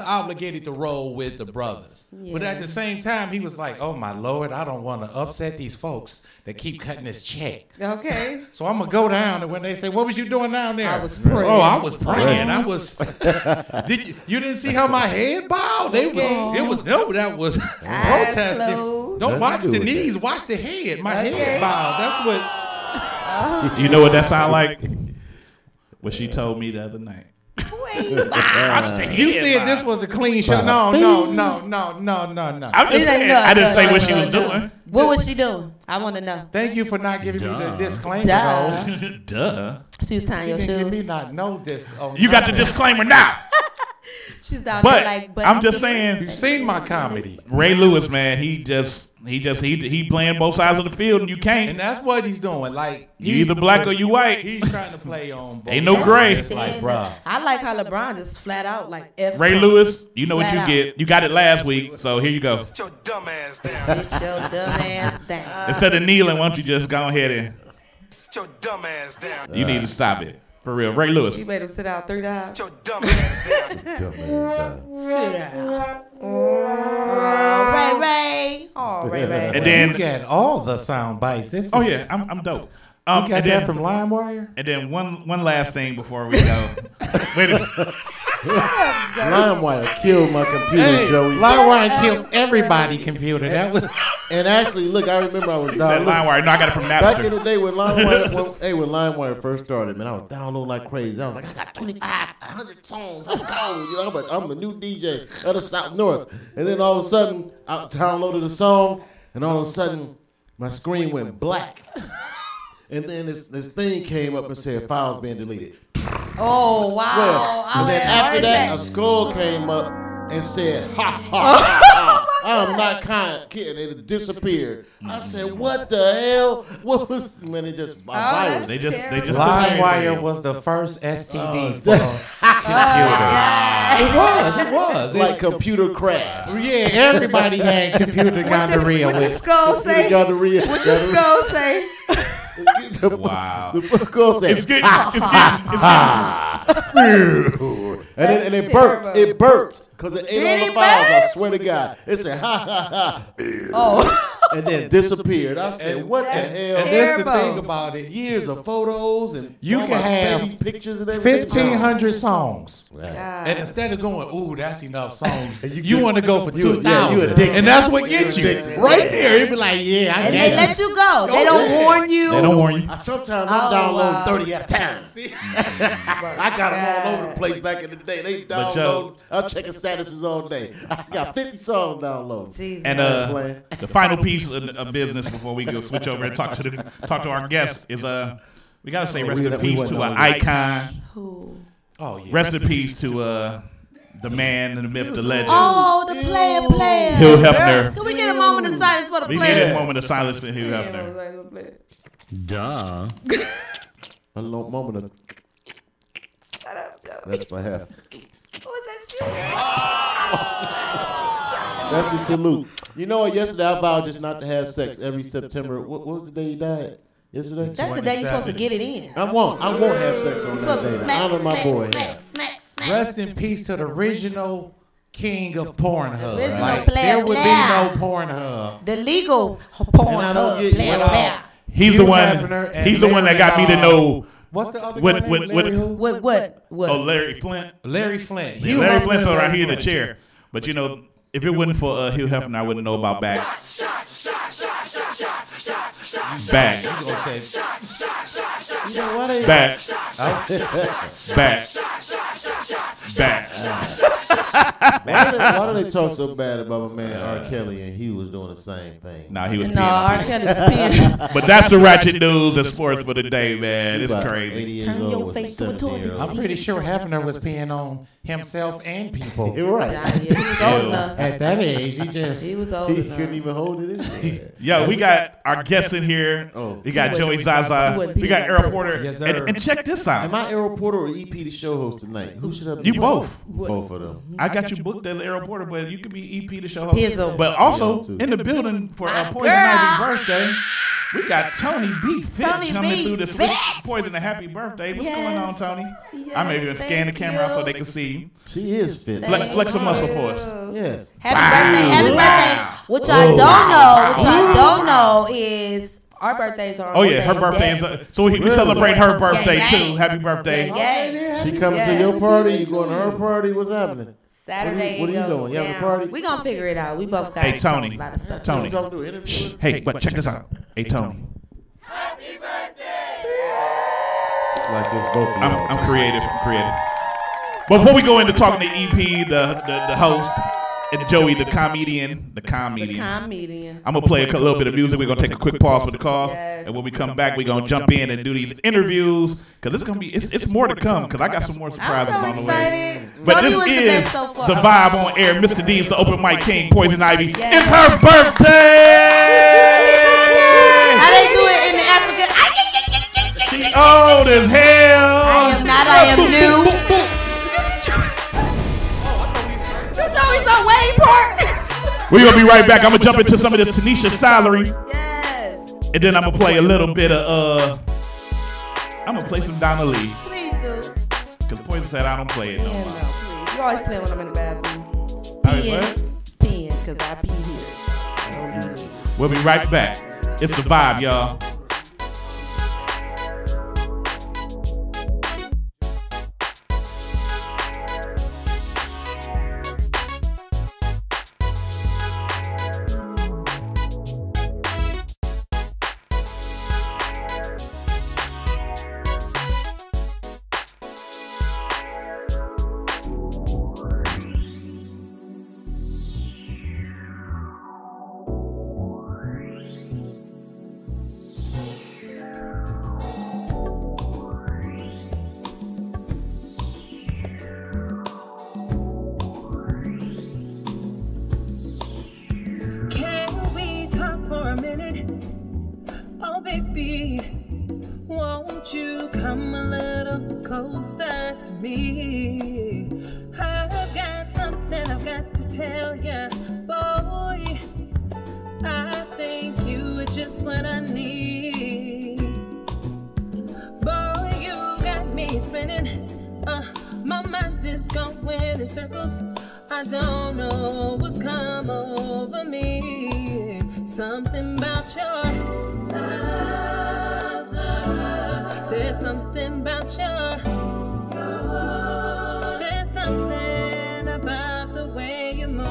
obligated to roll with the brothers. But at the same time, he was like, oh, my Lord, I don't want to upset these folks that keep cutting this check. Okay. So I'm going to go down, and when they say, what was you doing down there? I was praying. Oh, I was praying. I was. You didn't see how my head bowed? That was protesting. closed. Don't watch do the with knees, watch the head. My head bowed. That's what. You know what that sound like? What she told me the other night. You said this was a clean show. No. I'm just saying. I didn't say what she was no. doing. What was she doing? I want to know. Thank you for not giving me the disclaimer. Duh. though. Duh. She was tying your You didn't give me shoes. not no disc. You got the disclaimer now. She's down But there like. I'm just saying, You've seen my comedy, Ray Lewis, man, he playing both sides of the field, and you and can't. that's what he's doing. Like You either black or you white. He's trying to play on both. Ain't no sides. gray. It's like, bruh. I like how LeBron just flat out like F. Ray Lewis, you know what Flat you out. get. You got it last week, so here you go. Sit your dumb ass down. Sit your dumb ass down. Instead of kneeling, why don't you just go ahead and Sit your dumb ass down. you need to stop it for real, Ray Lewis. You made him sit out 3 times. Sit your dumb ass down. Sit down. Ray. Oh, Ray. And then, You got all the sound bites. This is, oh yeah, I'm dope. You got And that then, from LimeWire? and then one last thing before we go. Wait a minute. LimeWire killed my computer, Hey, Joey. LimeWire killed everybody's computer. That was. And actually, look, I remember I was He said downloading. LimeWire. No, I got it from Back in Napster. the day when LimeWire first started, man, I was downloading like crazy. I was like, I got 2,500 songs. I'm cold, you know. I'm the new DJ of the South North. And then all of a sudden, I downloaded a song, and all of a sudden, my screen went black. And then this thing came up and said files being deleted. Oh, wow. And then I after heard that, a skull came up and said, ha, ha, ha, ha. I'm not kidding. It disappeared. I said, what the hell? What was, man, it just, virus. They just LimeWire was the first STD for It was. Like computer crash. Yeah, everybody had computer gonorrhea What the with. skull say? Gonorrhea. What the skull say? Wow. The skull said, It's getting. and it burped. It burped. Because it ate Did all he the files, I burp? swear to God. It said, ha, ha, ha. Oh. And then disappeared. I said, what the hell? And that's the Terrible. thing about it. Years of photos and You all can my have baby's pictures and everything. 1,500 songs. God. And instead of going, ooh, that's enough songs, And you want to go for you 2,000. addicted. And that's what gets you. addicted. Right there. It'd be like, yeah, I And got they you. let you go. They don't yeah. warn you. They don't warn you. Sometimes Oh, I'm downloading wow. 30 at a time. I got them all over the place back in the day. They But Joe- download. I'm checking statuses all day. I got 50 songs downloaded. Jesus. And the final piece of business before we go switch over and talk to our guest is we gotta say rest in peace to an icon. Who? Oh, yeah. Rest in peace to the man, the myth, the legend, Oh, the player. Hugh Hefner. Can we get a moment of silence for the We get player? a moment of silence for Hugh Hefner. Duh. A long moment of. Shut up, Joe. That's for half. Who is that That's the salute. You know what? Yesterday I vowed just not to have sex every September. What was the day he died? Yesterday? That's the day you're supposed to get it in. I won't have sex on You're that supposed day. to To smack, honor my smack, boy. smack. Rest in peace to the original king of Pornhub. Original Like, player, there would be player. no Pornhub. The legal porn And I don't hub get- player. He's Hugh the one. Hefner and He's the one that got me to Mary know What's the other What- guy name? what- Larry who? What? Oh, Larry Flint. Larry Flint. Yeah, Larry Flint's around here in the chair. But you know, if it wasn't for Hugh Hefner, I wouldn't know about back. Back. You gonna say Back. Back. Back. Why do they talk so bad about my man R. Kelly and he was doing the same thing? Nah, he was No, peeing. R. Kelly's peeing. But that's the ratchet news as sports for the day, man. It's About crazy. 80 years Turn old your with face to a 17-year-old. I'm pretty sure Hefner was peeing on himself and people. You're right. Yeah, he was old enough. At that age, he just He was old He enough. couldn't even hold it in. Yo, we got our guests in here. Oh. We got Joey Zaza. wouldn't We got peeing Errol on Porter. Yes, sir. And check this Am out. I Errol Porter or EP the show host tonight? Who should I be? You both. Both of them. I got you booked as Errol Porter, but you could be EP the show host. Pizzle. But also Yeah, too. in the building for My Poison girl. Ivy's birthday, we got Tony B. Fitch Tony coming B. through this Fitch. Poison and happy birthday. What's Yes. going on, Tony? I may even scan the thank camera out so you. they can see you. She is fit. Flex a muscle for us. Yes. Happy birthday. Happy Wow. birthday. What y'all don't know is our birthdays are on Oh the yeah, her same birthday day. is so we celebrate her birthday Gang, too. gang. Happy birthday. Yeah. She coming to your party? You going to her party? What's happening? Saturday. What are you goes doing? You having a down. party? We gonna figure it out. We both got Hey Tony, a lot of stuff. Tony. Talking to an interview? Hey, but check this out. Hey Tony, It's like it's both of y'all. I'm creative. I'm creative. Before we go into talking to EP, the host, and Joey, the comedian. Comedian. I'm gonna play a little bit of music. We're gonna take a quick pause for the call, Yes. and when we come back, we're gonna jump in and do these interviews because it's gonna be it's more to come because I got some more surprises I'm so on the way. excited. But Tony this was the is best so far. the vibe on air. Mr. D's the open mic king, Poison Ivy. Yes. It's her birthday. How they do it in the African? She old as hell. I am not. I am new. You know he's on Wayne Park. We're gonna be right back. I'm gonna jump into some of this Tanisha salary, Yes. and then I'm gonna play a little bit of I'm gonna play some Donna Lee Please do. because Poison said I don't play it no Yeah, more. no, please. You always play when I'm in the bathroom. All right, what? Peeing, because I pee here. I don't do this. We'll be right back. It's the vibe, y'all. Can we talk for a minute? Oh, baby, won't you come a little closer to me? I've got something I've got to tell ya, boy. I think you are just what I need. Boy, you got me spinning. My mind is going in circles. I don't know what's come over me. Something about your love. There's something about your. There's something about the way you move.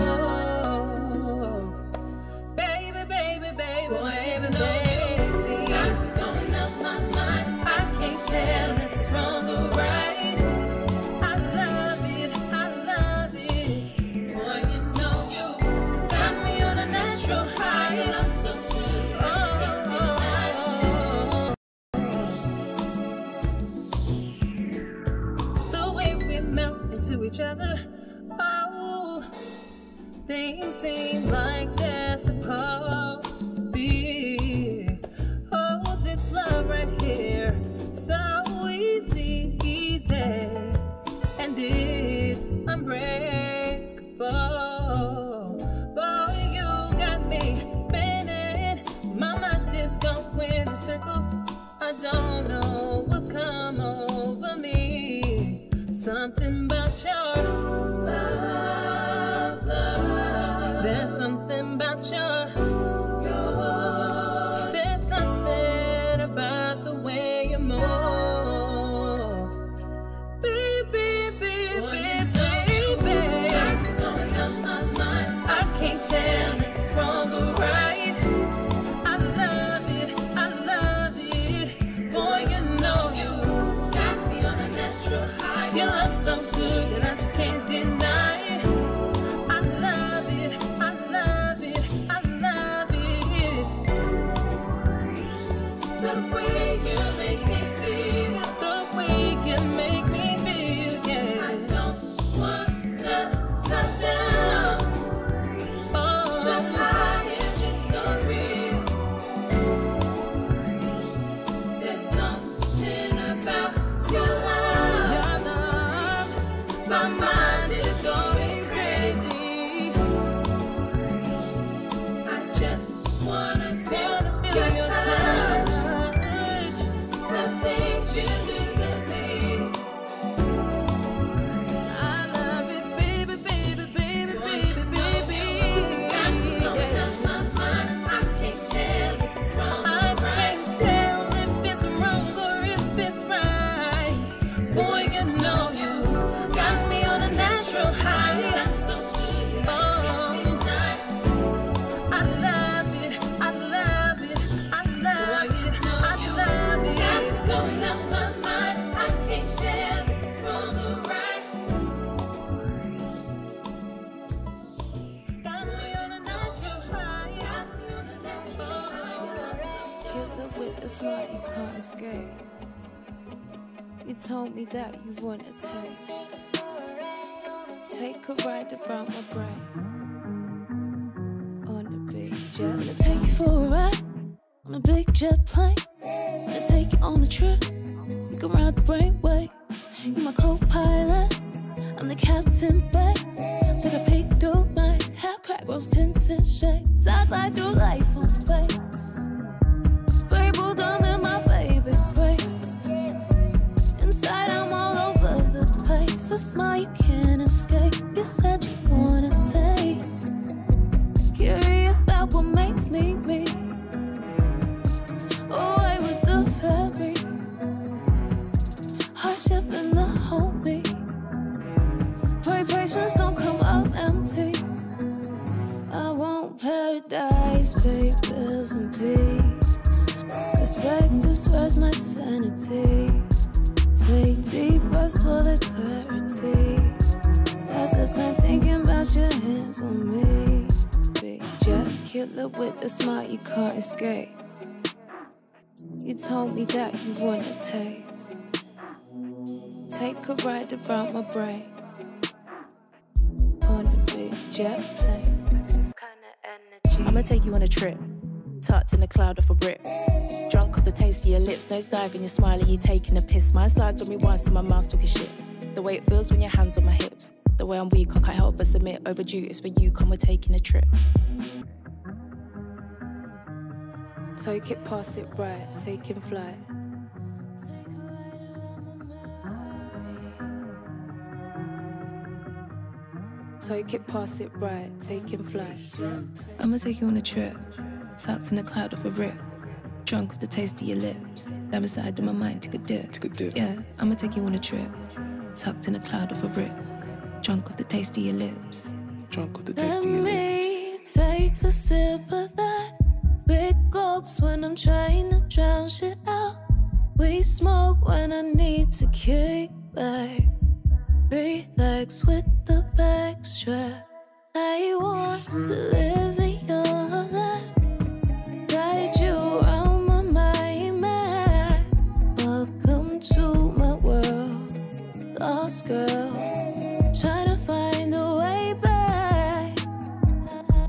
Baby, baby, baby, baby, baby. Got me going up my mind. I can't tell if it's wrong or right. I love it. Boy, you know you got me on a natural high. I'm so good. The way we melt into each other. Oh, things seem like they're supposed to be. Oh, this love right here, so easy, and it's unbreakable. Boy, you got me spinning. My mind is going in circles. I don't know what's come over me. Something about your love. There's something about your. There's something about the way you move. the smile you can't escape. You told me that you want a taste. Take a ride around my brain. On a big jet. I'm gonna take you for a ride on a big jet plane. I'm gonna take you on a trip. You can ride the brain waves. You're my co-pilot. I'm the captain, babe. Take a peek through my hair crack, rose tinted shades. I glide through life on faith. Babe, dumb in my baby brain. Inside I'm all over the place. A smile you can't escape. You said you wanna take. Curious about what makes me me. Away with the ferry. Hardship in the homie. Vibrations don't come up empty. I want paradise, pay bills and peace. Perspectives, where's my sanity? Take deep breaths for the clarity. At the time thinking about your hands on me. Big jet killer with a smile you can't escape. You told me that you want a taste. Take a ride around my brain. On a big jet plane. I'ma take you on a trip. Tucked in a cloud of a rip. Drunk off the taste of your lips. Nose diving, you're smiling, you taking a piss. My sides on me once and my mouth's talking shit. The way it feels when your hands on my hips. The way I'm weak, I can't help but submit. Overdue, it's for you, come we're taking a trip. Take it, pass it right, taking flight. Take it, pass it right, taking flight. I'ma take you on a trip. Tucked in a cloud of a rip. Drunk with the taste of your lips. Down beside in my mind, take a dip. Yeah, I'ma take you on a trip. Tucked in a cloud of a rip. Drunk with the taste of your lips. Drunk with the taste of your lips. Let me take a sip of that. Big gulps when I'm trying to drown shit out. We smoke when I need to kick back. Relax with the back strap. I want to live in your lap. Guide you around my mind map. Welcome to my world. Lost girl, trying to find a way back.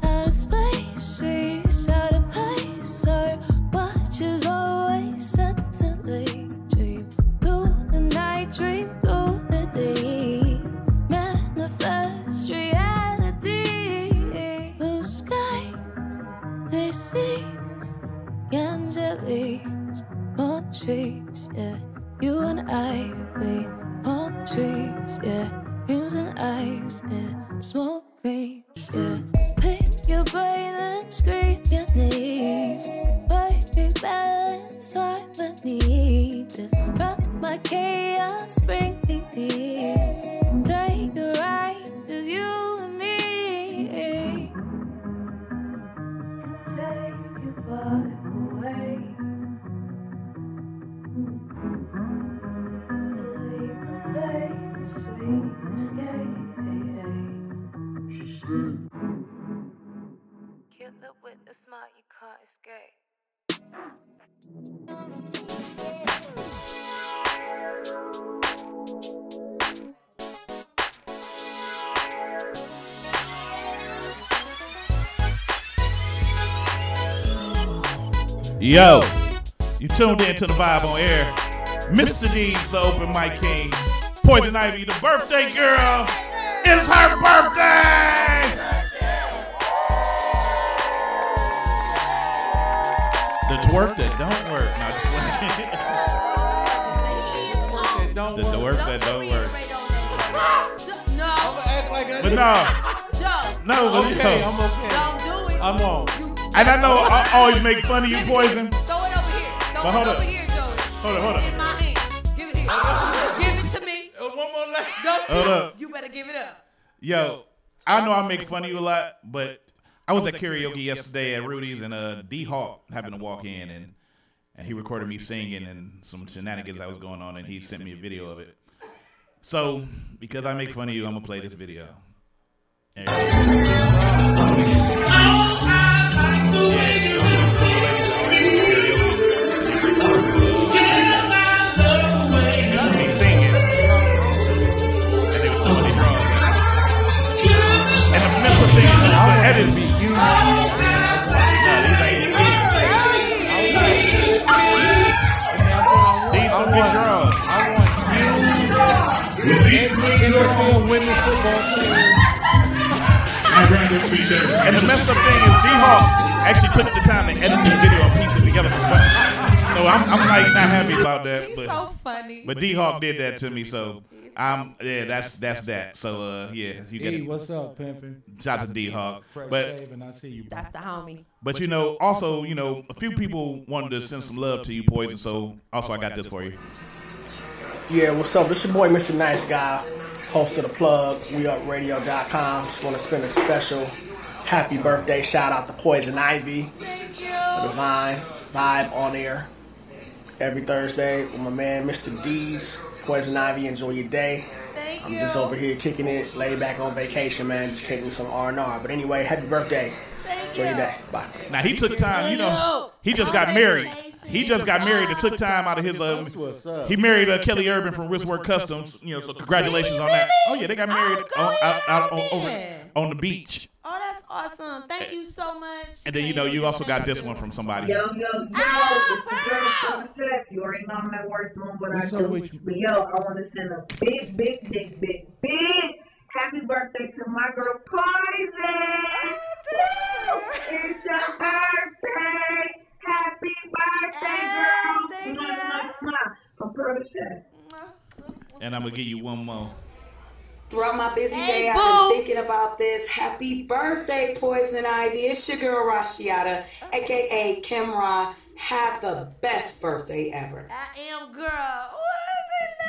Out of space, she's out of place. Her watch is always set to late. Dream through the night, dream through the day. Manifest reality. Blue skies, clear seas, angeliques, more trees, yeah. You and I, we more trees, yeah. Creams and ice, yeah. Smoke greens, yeah. Pick your brain and scream your name. Perfect balance, harmony. Just rock my chaos, bring me peace. Take a ride, just you and me. Take you far away. Leave the face, sweet escape. She said, killer with a smile you can't escape. Yo, you tuned in to the Vibe on Air. Mr. D's the open mic king. Poison Ivy, the birthday girl. It's her birthday. The twerk that don't work. No, just the twerk that don't work. No. I'm gonna act like I But no, but okay, I'm okay. Don't do it. I'm on. And I know I always make fun of you, Poison. Throw it over here. Throw it over here, Joey. Hold on. In my hand. Give it here. Give it to me. One more left. Don't you? You better give it up. Yo, I know I make fun of you a lot, but I was at karaoke yesterday at Rudy's, and D Hawk happened to walk in, and he recorded me singing and some shenanigans that was going on, and he sent me a video of it. So, because I make fun of you, I'm gonna play this video. And the messed up thing is D-Hawk actually took the time to edit this video and piece it together. So I'm like not happy about that. He's so funny. But D-Hawk did that to me, so that's that. So yeah, you get Hey, it. what's up, pimpin'? Shout out to D-Hawk. Fresh But shaven, I see you, bro. That's the homie. but you know, also, you know, a few people wanted to send some love to you, Poison. So also I got this for you. Yeah, what's up? This your boy, Mr. Nice Guy, host of The Plug, WeUpRadio.com. Just want to spend a special happy birthday shout out to Poison Ivy. Thank you. The Divine Vibe on air every Thursday with my man, Mr. Deeds. Poison Ivy, enjoy your day. Thank I'm you. just over here kicking it, laid back on vacation, man. Just kicking some R&R. But anyway, happy birthday. Enjoy your day. Bye. Now he took time, you know, he just got married. He just got married and took time out of his he married Kelly Urban from Wristwork Customs, you know, so congratulations on that. Oh yeah, they got married on the beach. Oh, that's awesome. Thank you so much. And then, you know, you also got this one from somebody. Yo, it's the girl from Chef. You already know I'm at work doing what I do. But yo, I want to send a big happy birthday to my girl Poison. It's your birthday. Happy birthday, girl. From Girl to Chef. And I'm going to give you one more. Throughout my busy day, I've been thinking about this. Happy birthday, Poison Ivy. It's your girl, Rashiata, a.k.a. Kimra. Have the best birthday ever. I am, girl.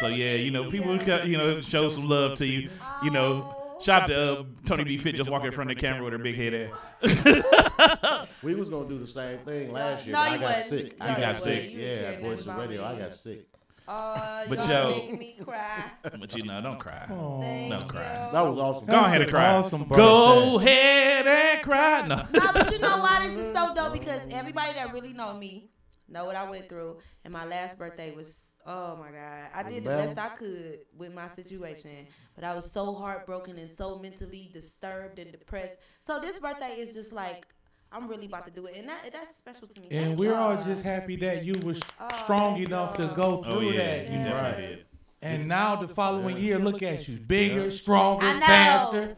So, yeah, you know, people, you know, show some love to you. You know, shout out to Tony B. Fit just walking in front of the camera with her big head ass. We was going to do the same thing last year, No, but I you got wasn't. sick. You got sick. Yeah, at Voice of Radio, I got sick. But y'all yo, making me cry. but you know, don't cry. Thank Don't cry. That was awesome. Go ahead and cry. Awesome Go ahead and cry. No. No, but you know why this is so dope? Because everybody that really know me know what I went through. And my last birthday was, oh my God. I did the best I could with my situation. But I was so heartbroken and so mentally disturbed and depressed. So this birthday is just like, I'm really about to do it. And that's special to me. And we're all just happy that you were strong enough to go through that. You definitely did. And now the following year, look at you. Bigger, stronger, I know. faster.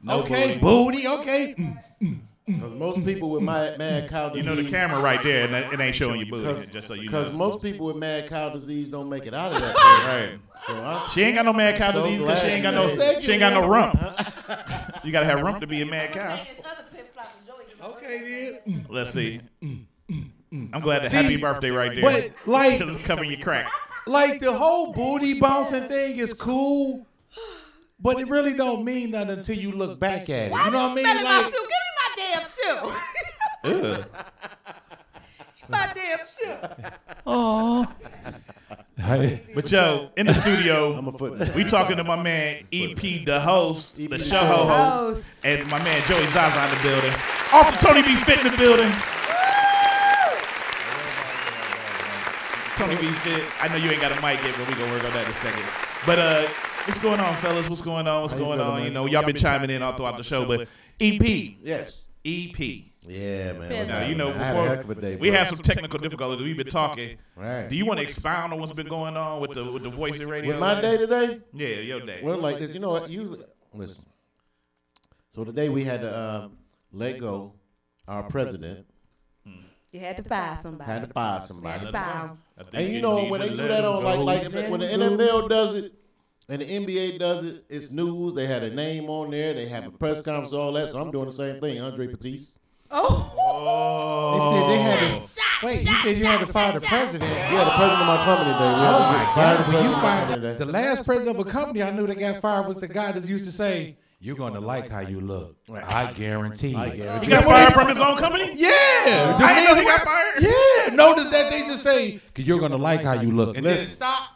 Okay, booty. Okay. Because most people with mad cow disease, you know the camera right there, and it ain't showing your booty. Just so you know. Because most people with mad cow disease don't make it out of that thing. Right. So she ain't got no mad cow disease because she ain't got no rump. You gotta have rump to be a mad cow. Okay, then. Let's see. I'm glad the happy birthday right there. But like, because it's covering your crack. Like the whole booty bouncing thing is cool, but it really don't mean nothing until you look back at it. Why you know what I mean? smelling my shoe? Give me my damn shoe. Ugh. My damn shoe. Oh. But yo, in the studio, we talking to my man EP, the host, the show host, and my man Joey Zaza in the building. Also Tony B. Fit in the building. Tony B. Fit. I know you ain't got a mic yet, but we gonna work on that in a second. But what's going on, fellas? What's going on? What's going on? You know, y'all been chiming in all throughout the show, but EP. Yes. EP. Yeah, man. Now, you know, before we had some technical difficulties. We've been talking. Right. Do you want to expound on what's been going on with the voice and radio? With my day today? Yeah, your day. Well, like this, you know what? Listen. So today we had to let go our president. You had to fire somebody. Had to fire somebody. Had to fire him. And you know when they do that on like when the NFL does it and the NBA does it, it's news. They had a name on there. They have a press conference, all that. So I'm doing the same thing. Andre Pettis. They said they had to. Wait, you said you had to fire the president. Yeah, the president of my company today. Oh my God! When you fired the last president of a company, I knew that got fired was the guy that used to say, "You're gonna like how you look." I guarantee. He got fired from his own company? Yeah. I didn't know he got fired. Yeah. Notice that they just say, "Cause you're gonna like how you look," and then stop.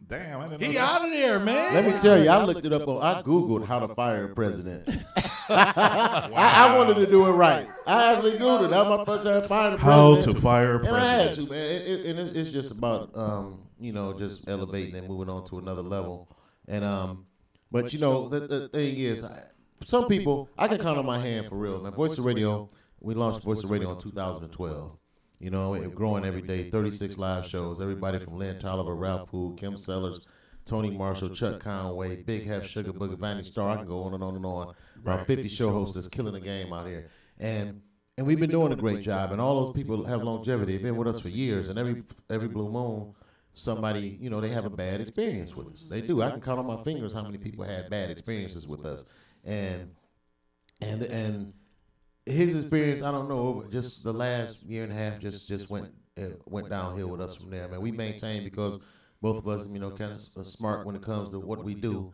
Damn, I didn't know He that. out of there, man. Let me tell you, I looked it up I Googled how to fire a president. I wanted to do it right. I actually Googled it. That was my first time firing a president. How to fire a And I had president. to, man. And it's just about, just elevating and moving on to another level. And, but you know, the thing is, some people, I can count on my hand for real. Now, Voice of Radio, we launched Voice of Radio in 2012. You know, it growing every day, 36 live shows. Everybody from Lynn Tolliver, Ralph Poole, Kim Sellers, Tony Marshall, Chuck Conway, Big Hef, Sugar Booger, Vanity Star. I can go on and on and on. About 50 show hosts that's killing the game out here. And we've been doing a great job. And all those people have longevity. They've been with us for years. And every blue moon, somebody, they have a bad experience with us. They do. I can count on my fingers how many people had bad experiences with us. And his experience, I don't know, over just the last year and a half just went downhill with us from there. Man, we maintained because both of us, kind of smart when it comes to what we do.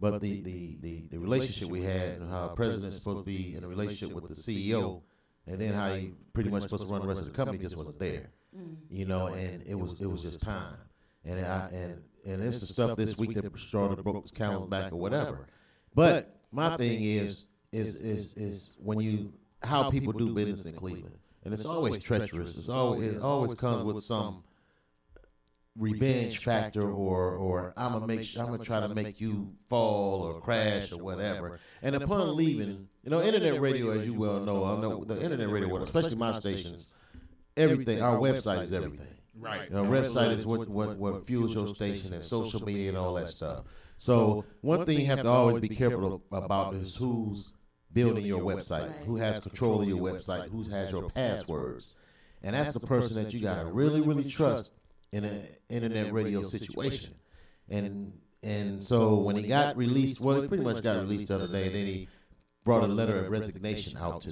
But the relationship we had and how a president's supposed to be in a relationship with the CEO, and then how he pretty much supposed to run the rest of the company just wasn't there. And it was just time. And it's the stuff this week that broke his calendar back or whatever. But my thing is when how people do business in Cleveland, and it's always treacherous. It always comes with some revenge factor, or I'm gonna try to make you fall or crash or whatever. And upon leaving, internet radio, as you well know, I know the internet radio world, especially my stations, everything. Our website is everything. Right. Our website is what fuels your station, and social media and all that stuff. So one thing you have to always be careful about is who's building your website, who has control of your website, who has your passwords. And that's the person that you got to really, really trust in an internet radio situation. And so when he got released, well, he pretty much got released the other day, then he brought a letter of resignation out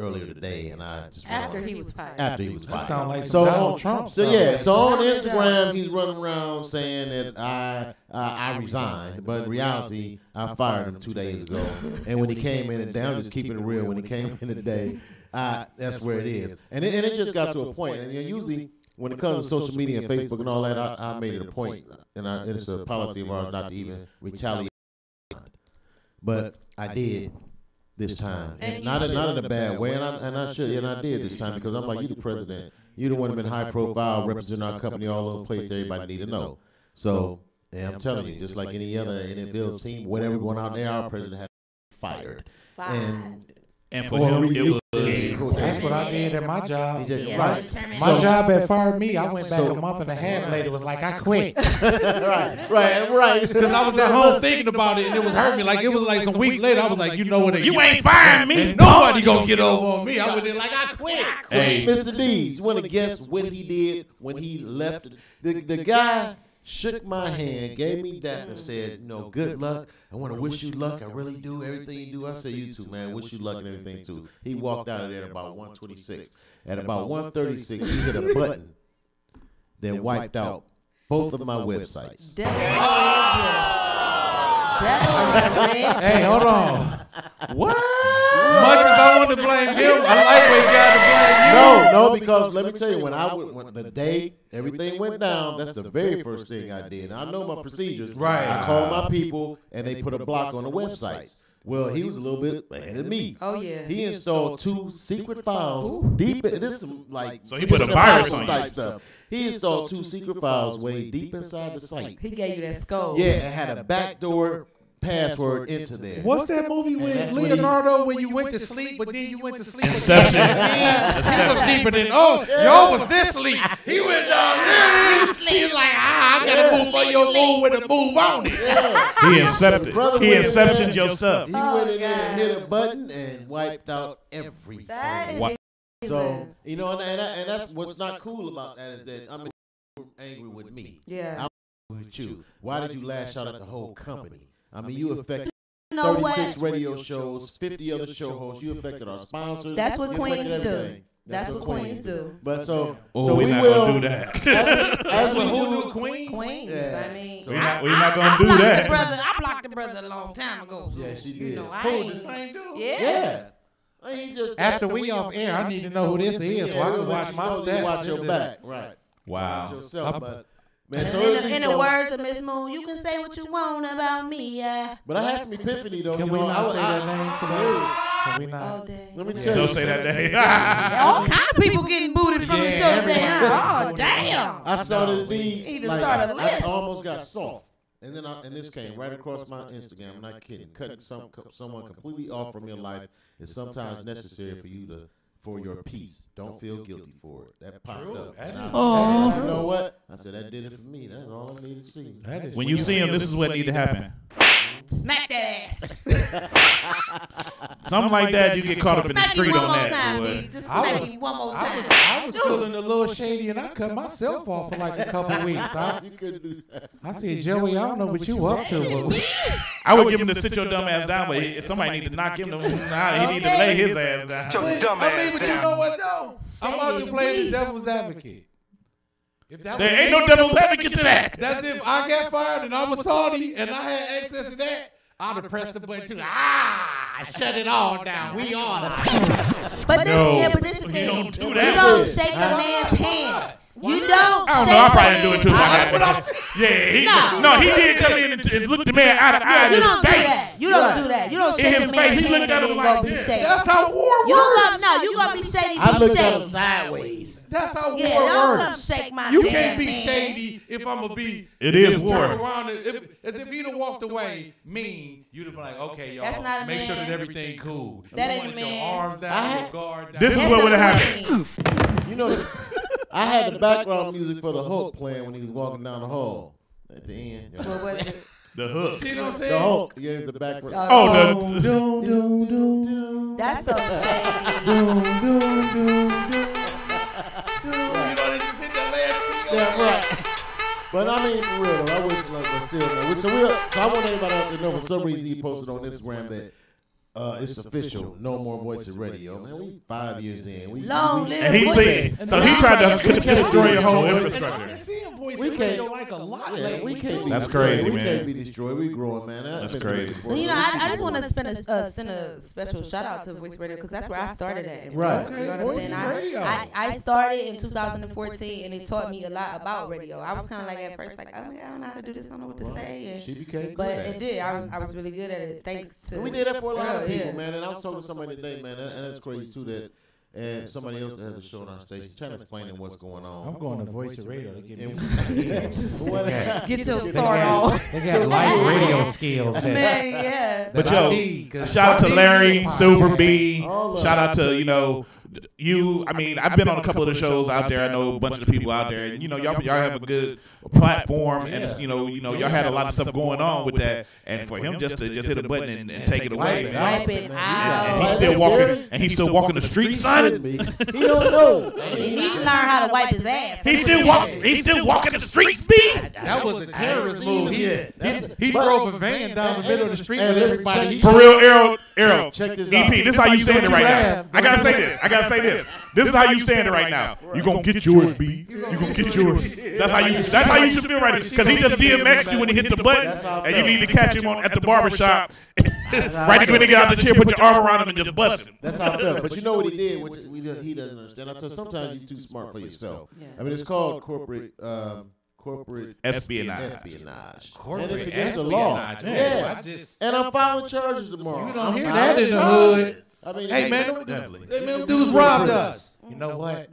earlier today, and I just after he was fired. After he was fired. That sounds like some Donald Trump. So on Instagram he's running around saying that I resigned, but in reality I fired him 2 days ago. And when he came in today, I'm just keeping it real. When he came in today, that's where it is. And it just got to a point. And usually when it comes to social media and Facebook and all that, I made it a point, and it's a policy of ours not to even retaliate. But I did. This time, and not in a bad way, and I did this time because I'm like, you the president, you the one who been high profile, representing our company all over the place. Everybody need to know. So, I'm telling you, just like any other NFL team, whatever going out there, our president has fired. And for him, it was. That's what I did at my job. Right. My job had fired me. I went back a month and a half later. Was like, I quit. right. Because I was at home thinking about it, and it was hurting me. Like it was like some weeks later. I was like, you know what? You ain't firing me. And nobody gonna get over on me. I went in like, I quit. Hey, Mr. Dees, you want to guess what he did when he left? The guy shook my hand, gave me that, and said, good luck. I want to wish you luck. I really do. Everything you do, I say you too, man. Wish you luck and everything too. He walked out of there at about 1:26. At about 1:36, he hit a button that wiped out both of my websites. Hey, hold on. What? Much as I want to blame him, I like when you got to blame you. No, because let me tell you, when the day everything went down, that's the very first thing I did. I know my procedures. Right. I called my people, and they put a block on the websites. Well, he was a little bit ahead of me. Oh yeah. He installed 2 secret files deep. This is like so he put a virus on type stuff. He installed 2 secret files way deep inside the site. He gave you that skull. Yeah, it had a backdoor password into there. What's that movie with Leonardo when you went to sleep, but then you went to sleep Inception. He was deeper than y'all was this sleep. He went down there. He's like, I gotta move on your move with a move on it. Yeah. He inceptioned your stuff. He went in there and hit a button and wiped out everything. So and that's what's not cool about that is that I'm angry with me. Yeah. I'm angry with you. Why did you lash out at the whole company? I mean, you affected 36 radio shows, 50 other show hosts. You affected our sponsors. That's what queens do. That's what queens do. But so we not gonna do that. As we do queens. Yeah. I mean, we're not gonna do that. I blocked the brother a long time ago. Yeah, she did. I ain't the same dude. Yeah. After we off air, I need to know who this is so I can watch my stats. Watch your back. Right. Wow. Watch yourself, but. Man, in the words of Miss Moon, you can say what you want about me, yeah. But I had some epiphany though. Can we not say that name today? Can we not? Let me tell you. Don't say that name. All kind of people getting booted from the show today. Oh damn! I started these. He just started a list. I almost got soft, and then this came right across my Instagram. I'm not kidding. Cutting someone completely off from your life is sometimes necessary for you to for your peace. Don't feel guilty for it. That popped up. That's And Aww. you know what? I said that did it for me. That's all I need to see. When you see him, this is what need to happen. Smack that ass. Something like that, you get caught up in the Smack street me one on more that. time, boy. D. Just smack me one more time. I was feeling a little shady, and I cut myself off for like a couple weeks. You couldn't do that. I said, Joey, I don't know what you up to. But I would give him to sit your dumb ass down, but if somebody need to knock him, he need to lay his ass down. Sit your dumb ass but you down. know what, though? I'm about to play the devil's advocate. If that There ain't no devil's advocate to that. That's if I got fired and I was salty and I had access to that, I'd have pressed the button too. Shut it all down. We on it. But this is the thing. You don't shake a man's hand. You don't. I don't know. I probably do it too. He did come in and look the man out of the eye in You his don't do that. face. You don't do that. You don't shake a man's hand and then go be shady. That's how war You works. gonna be shady. I looked at him shady. sideways. That's how war Yeah, don't works. come shake my You damn can't be hand. shady if I'm gonna be. It is just war. Turn around as if he'd have walked away mean, you'd have been like, okay, y'all, That's not a make sure man. that everything cool. That You ain't want a your man. arms down, your guard down. This is what would have happened. You know, I had the background music for the Hulk playing when he was walking down the hall at the end. What was it? The hook. See what I'm saying? The Hulk. Yeah, the background. That's so shady. Yeah, right. But I mean, for real though, I wish like, but still, man. So I want everybody out to know for some reason he posted on Instagram that it's official. No more voice of radio. Man, we 5 years in. Long live And he voices. so he tried to destroy your whole infrastructure. We can't like a lot. Yeah, we can't be That's destroyed. crazy, We man. can't be destroyed. We growing, man. That's crazy. You know, I just want to send a special shout out to Voice Radio because that's where I started at. Right. You know what I'm saying? I started in 2014 and it taught me a lot about radio. I was kind of like at first like, oh my God, I don't know how to do this. I don't know what to say. And, She became but good at it did. I was really good at it. Thanks to. We did that for a lot of people, yeah. man. And I was talking to somebody today, man, and that's crazy too. That and somebody else that has a show on our station trying to explain them what's going on. I'm going to Voice of Radio to get me Get your sword on. They got light radio skills. Man, yeah. But yo, shout out to Larry, Silver B. Shout out to you. I mean, I've been on a couple of the shows out there. I know a bunch of the people out there, and y'all have a good platform, and it's, y'all had a lot of stuff going on with that. And for him just to hit a button and take it away, Wipe it out. and he's still walking the streets, son. He don't know. He needs to learn how to wipe his ass. He's still walking the streets, B. That was a terrorist move. He drove a van down the middle of the street with everybody. For real, Errol. Check this EP, out. this is how you standing right now. I gotta say this. This is how you standing right now. You gonna get yours, B. You gonna get yours. That's how you should feel right now. Because he just DMX'd you when he hit the button, and you need to catch him at the barbershop. Right when he get out the chair, put your arm around him and just bust him. That's how I felt. But you know what he did, which he doesn't understand. I tell sometimes you're too smart for yourself. I mean, it's called corporate espionage. And it's against the law. Yeah. And I'm filing charges tomorrow. You don't hear that in the hood. I mean, hey man, them dudes robbed us. You know what?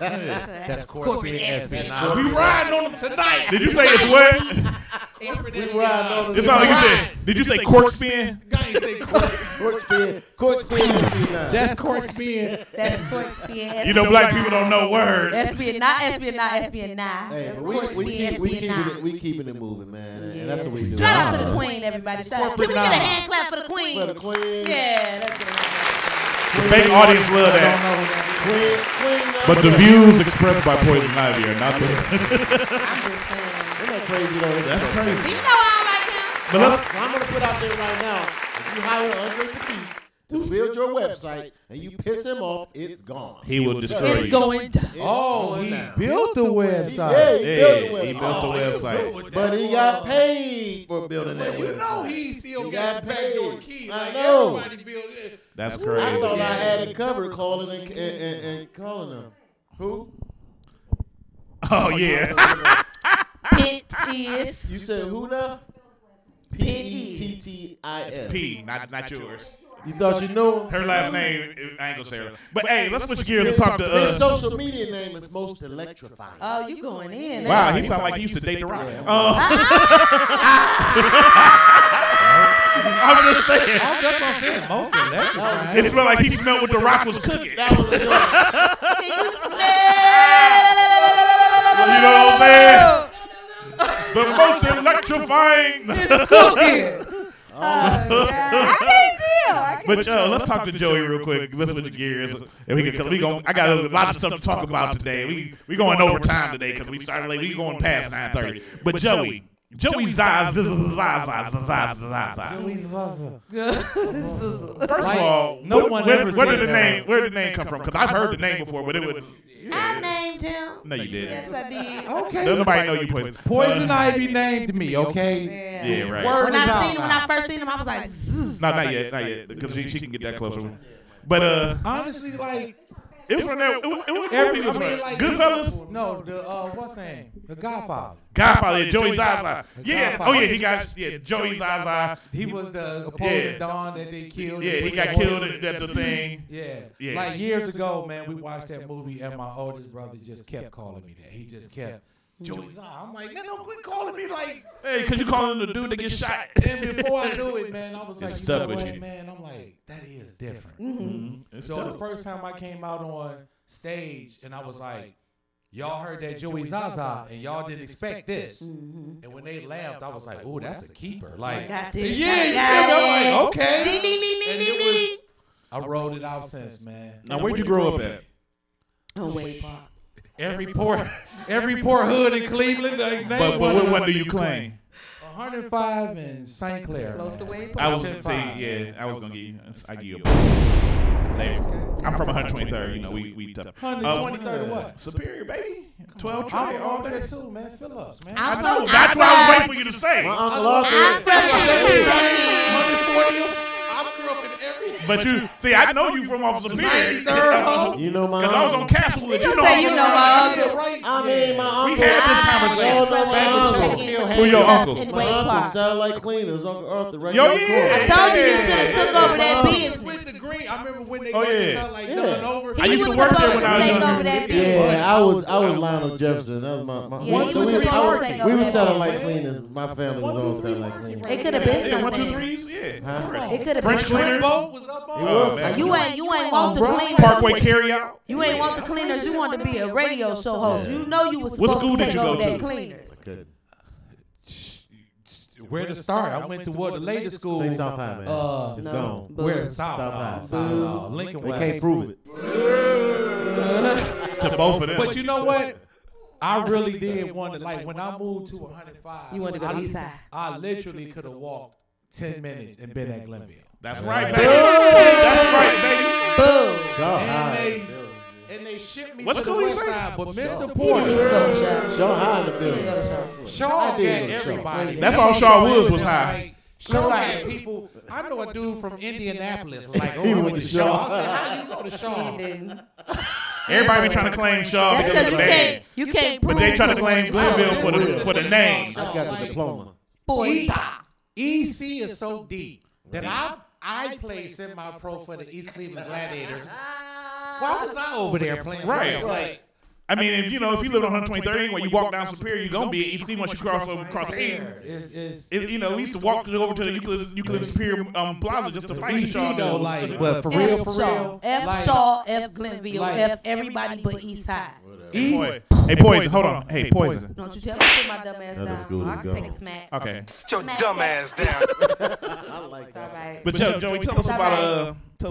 That's corporate espionage. We riding on them tonight. Did you say it's what? We riding on them. It's all you said. Did you say cork spin? Cork spin espionage. That's cork spin. That's cork spin. Black people don't know words. Espionage. Hey, we keeping it moving, man. And that's what we do. Shout out to the queen, everybody. Shout out. Can we get a hand clap for the queen? For the queen. Yeah, let's get a hand clap. The fake audience love that. But the views expressed by Poison Ivy are not the. I'm just saying. Isn't that crazy though? That's crazy. Do you know I don't like him? But I'm going to put out there right now, if you hire Andre Batiste to build your website and you piss him off, it's gone. He will destroy you. It's going down. He built the website. He built the website. But he got paid for building that website. You know he still got paid. I know. Everybody built it. That's crazy. I thought I had it covered calling and calling them. Who? Oh, yeah. Pit is. You said who now? Pettis. P, not yours. You thought you knew him? Her last name, I ain't gonna say her. But hey, let's switch gears and talk to His social media name is Most Electrifying. Oh, you going in. Wow, he sound like he used to date The Rock. I'm just saying. I'm just gonna say most electrifying. It smelled like he smelled what the Rock was cooking. That was a good one. Can you smell? Well, you know what I'm saying? The most electrifying. It's cooking. I can't deal. But let's talk to Joey real quick. Let's switch gears. And I got a lot of stuff to talk about today. We going overtime today because we started late. We going past 9:30. But Joey Zaz. First of all, where did the name come from? Because I've heard the name before, but it was. I named him. No, you didn't. Yes, I did. Okay. Nobody know you Poison. Poison Ivy named me, okay? Yeah, right. When I first seen him, I was like, zzz. No, not yet, because she can get that closer. But honestly, like. It was from that. It was like Goodfellas. No, the what's his name? The Godfather. Godfather, yeah, Joey Zaza. Yeah. Oh yeah, he got Joey Zaza. He was the opposing Don that they killed. Yeah, he got killed at the thing. Yeah. Like years ago, man, we watched that movie, and my oldest brother just kept calling me that. He just kept. Joey Zaza. I'm like, man, don't quit calling me like. Hey, because you calling the dude that gets shot. And before I knew it, man, I was like, you know what, man? I'm like, that is different. Mm-hmm. So the first time I came out on stage, and I was like, y'all heard that Joey Zaza, and y'all didn't expect this. Mm-hmm. And when they laughed, I was like, oh, that's a keeper. Like, got this. Yeah, I'm like, okay. And it was, I rolled it out since, man. Now, where'd you grow up at? Oh, Wade Park. Every poor hood in Cleveland. But what one do you claim? 105 in St. Clair. Close to Wade Park. I was gonna give you. I give you a. I'm from 123rd. You know, we tough. 123rd what? Superior, baby. 12 tray I'm all all there day. too, man. Fill us, man. I know. That's what I was waiting for you to say. My uncle also. I'm from 140. I grew up in every. But you see, I know you from off Superior. 93rd. You know my Because I was on Castlewood. You say you know my uncle. I mean, my uncle. We had this conversation. Who your uncle? My uncle Satellite Cleaners, Uncle Arthur, right Yo, there. yeah. I told you should have took over that business. With the green, I remember when they Oh, got yeah. the Satellite done over. I used to work there when I was younger. Yeah, I was Lionel Jefferson. That was my Yeah, he was supposed to take we over were that Satellite Cleaners. My family was on Satellite Cleaners. It could have been Yeah, 1, 2, something. 3s. Yeah. Huh? It could have French been. cleaners. Was up on. Man. You ain't want the cleaners. Parkway carryout. You ain't want the cleaners. You wanted to be a radio show host. You know you was What supposed school to did take you go over to? that cleaners. Where to start? I went to the latest school. Say South High, man. It's gone. Where? South High. Lincoln They West. can't prove it. To both of them. But you know what? I really did want to, like, when I moved to 105. You wanted to go to East Side. I literally could have walked 10 minutes and been at Glenville. That's right, baby. That's right, baby. Boom. And they shipped me What to the school you west say? side, but Mr. He didn't even Porter, go to Shaw. Shaw High in the building. Shaw I got did go to everybody. That's all Shaw Woods was high. Like, Shaw Right. had people. I know a dude from Indianapolis. Like, He I went went to to Shaw. Shaw. I said, how you go to Shaw? He didn't. Everybody be trying to claim Shaw That's because because of the name. you can't prove. But they try to claim Glenville for the name. I got the diploma. EC is so deep that I played semi-pro for the East Cleveland Gladiators. Why was I over there playing? Right. Like, I mean, if you live on 123rd, when you walk down Superior, you're gonna be at East Cleveland once you cross 8. We used to walk over to the Euclid Superior Plaza just to fight Shaw. though, like, but for real, F Shaw, F Glenville, F everybody but East Side. Hey, Poison, hold on. Hey, Poison. Don't you tell me to sit my dumb ass Other down. school I is can take gone. a smack. Okay. Sit your dumb ass down. I like that. Alright. But Joey, tell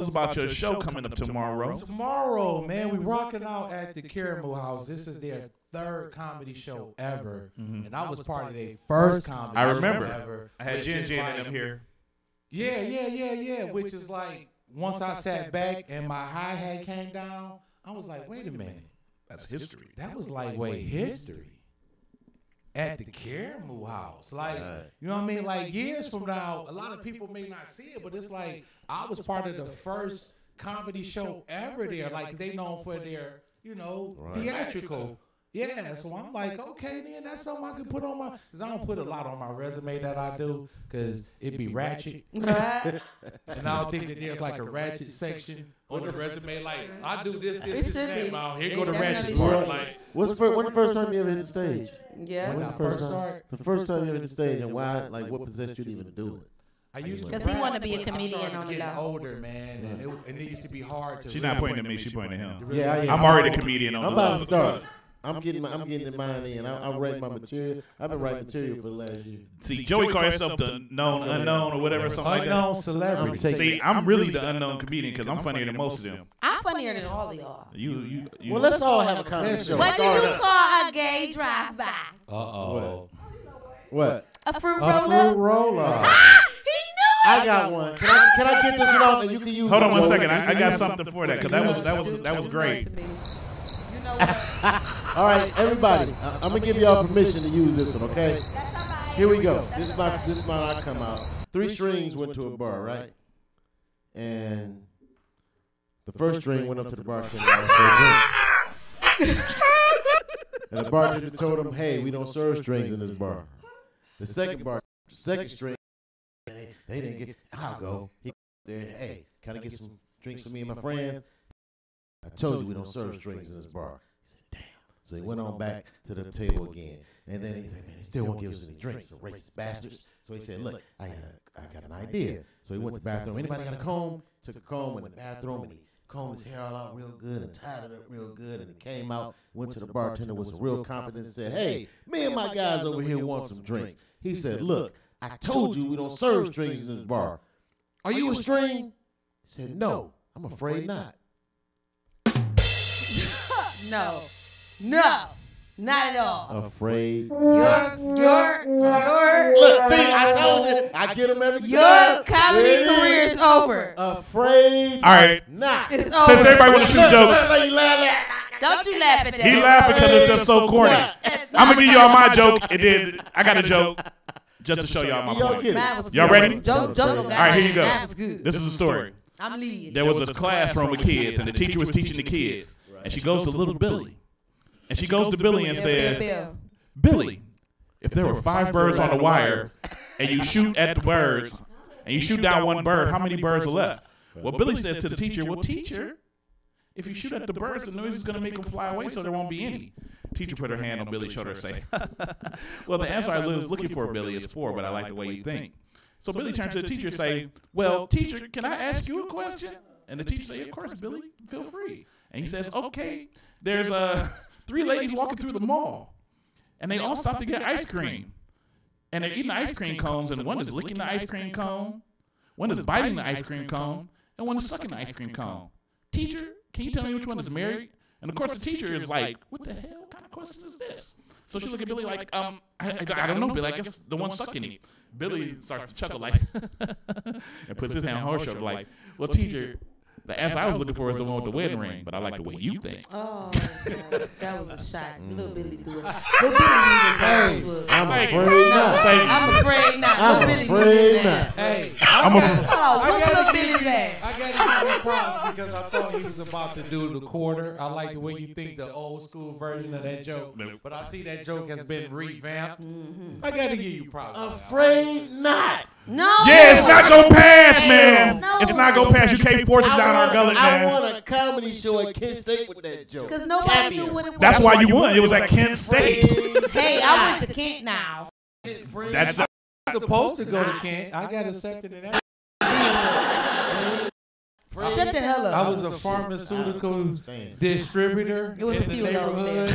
us about your show coming up tomorrow. Tomorrow, man, we rocking out at the Caribou House. This is their third comedy show ever, and I was part of their first comedy I show remember. ever. I had which Jen is and like- them here. Yeah. Which is like, once I sat back and my hi-hat came down, I was like, wait a minute. That's history. That was like, wait, history. At the Caribou House. Like, you know what I mean? Like, years from now, a lot of people may not see it, but it's like, I was part of the first comedy show ever there. Like, they known for their, theatrical. Yeah, so I'm like, okay, then that's something I could put on my, because I don't put a lot on my resume that I do, because it be ratchet. And I don't think that there's like a ratchet section on the resume. Like, I do this, and that. Out here go the ratchet part. Like, when the first time you ever hit the stage? Yeah. When I first started? The first time you ever hit the stage, and why? Like, what possessed you to even do it? I used to. Because he wanted to be a comedian I started on the getting low. older, man, and it used to be hard to. She's not pointing at me. She's pointing at him. Yeah, I'm already a comedian on I'm the about low. to start. I'm getting mine in. I'm writing my material. I've been writing material for the last year. See, Joey called himself the known unknown or whatever, something like that. Unknown celebrity. See, I'm really the unknown comedian because I'm funnier than most of them. I'm funnier than all of y'all. You. Well, let's all have a comedy show. What do you call a gay drive-by? Uh-oh. What? A fruit A roller? fruit roller. I got one. Can I get this one off and you can use? Hold on it, one Joey? second. I got something for that because that was great. All right, everybody. I'm gonna give y'all permission to use this one, okay? Here we go. This is mine. I come out. 3 strings went to a bar, right? And the first string went up to the bartender and asked for a drink. And the bartender told him, "Hey, we don't serve strings in this bar." The second string, they didn't get. I'll go. He there. Hey, can I get some drinks for me and my friends? I told you we don't serve strings in this bar. He said, damn. So he went on back to the table again. And then he said, man, he still won't give us any drinks, the racist bastards. So he said, look, I got an idea. So he went to the bathroom. Anybody got a comb? Took a comb, went to the bathroom, and he combed his hair all out real good and tied it up real good. And he came out, went to the bartender with some real confidence and said, hey, me and my guys over here want some drinks. He said, look, I told you we don't serve strings in this bar. Are you a string? He said, no, I'm afraid not. No, not at all. Afraid. Your Look, see, I told you. I get them every time. Your comedy career is over. Afraid. All right. Not. It's Since over. everybody want to shoot jokes, Don't you laugh at that. he laughing because it's just so corny. I'm gonna give y'all my joke, and then I got a joke just to show y'all my point. Y'all ready? Joke. All right, here you go. That was good. This is a story. I'm leading. There was a classroom with kids, and the teacher was teaching the kids. And she goes to little Billy. And she goes to Billy and says, Billy, if there were 5 birds on the wire, and you shoot at the birds, and you shoot down one bird, how many birds are left? Well, Billy says to the teacher, well, teacher, if you shoot at the birds, the noise is going to make them fly away, so there won't be any. Teacher put her hand on Billy's shoulder and say, well, the answer I was looking for, Billy, is 4, but I like the way you think. So Billy turned to the teacher and say, well, teacher, can I ask you a question? And the teacher said, of course, Billy, feel free. And he says, okay, there's 3 ladies walking through the mall, and they all stop to get ice cream. And they're eating the ice cream cones, and one is licking the ice cream cone, one is biting the ice cream cone, and one is sucking the ice cream cone. Teacher, can you tell me which one is married? And of course, the teacher is like, what the hell kind of question is this? So she look at Billy like, I don't know, Billy, I guess the one sucking it. Billy starts to chuckle like, and puts his hand on her shoulder like, well, teacher, the answer I was looking for is the one with the wedding ring, but I like the way you think. Oh, that was a shot. Little Billy threw it. Little Billy knew his ass was. I'm afraid not. I'm afraid not. I'm Little Billy knew afraid his not. ass. Hey, What's Little Billy's ass? I got to give him props because I thought he was about to do the quarter. I like the way you think the old school version of that joke, but I see that joke has been revamped. I got to give you props. Afraid not. No. Yeah, it's not going to pass, man. No. It's not going to pass. You can't force it down our gullet, I man. won a comedy show at Kent State with that joke. Because nobody knew what it was. That's why you won. It was at Kent State. Hey, I went to Kent now. That's supposed to go to Kent. I got accepted in that. Shut the hell up. I was a pharmaceutical distributor. It was a few of those there.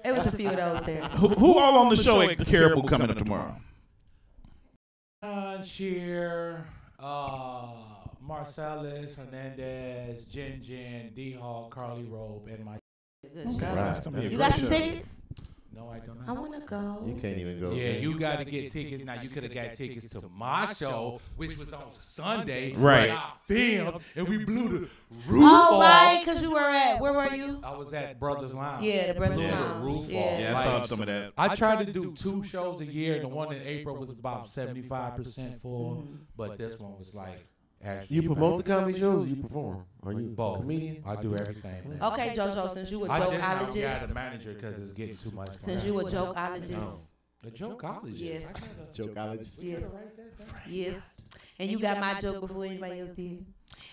It was a few of those there. Who all on the show at the Caribou coming up tomorrow? Cheer, Marcellus, Hernandez, Jen, D-Hawk, Carly Robe, and my. Right. You got some tickets? No, I don't. I want to go. You can't even go. Yeah, you got to get tickets. Now, you could have got tickets to my show, which was on Sunday. Right. I filmed, and we blew the roof off. Oh, right, because you were at, where were you? I was at Brothers Lounge. Yeah, the Brothers Blew the Lounge. roof Yeah. off. Yeah, I saw some of that. I tried to do 2 shows a year. The one in April was about 75% full, but this one was like. You promote the comedy shows or you perform? Are you both? Comedian? I do everything. Man. Okay, JoJo, since you a I just jokeologist. got a manager because it's getting too much. Since you a jokeologist. A jokeologist? Yes. Jokeologist. Yes. Yes. And you got my joke before anybody else did.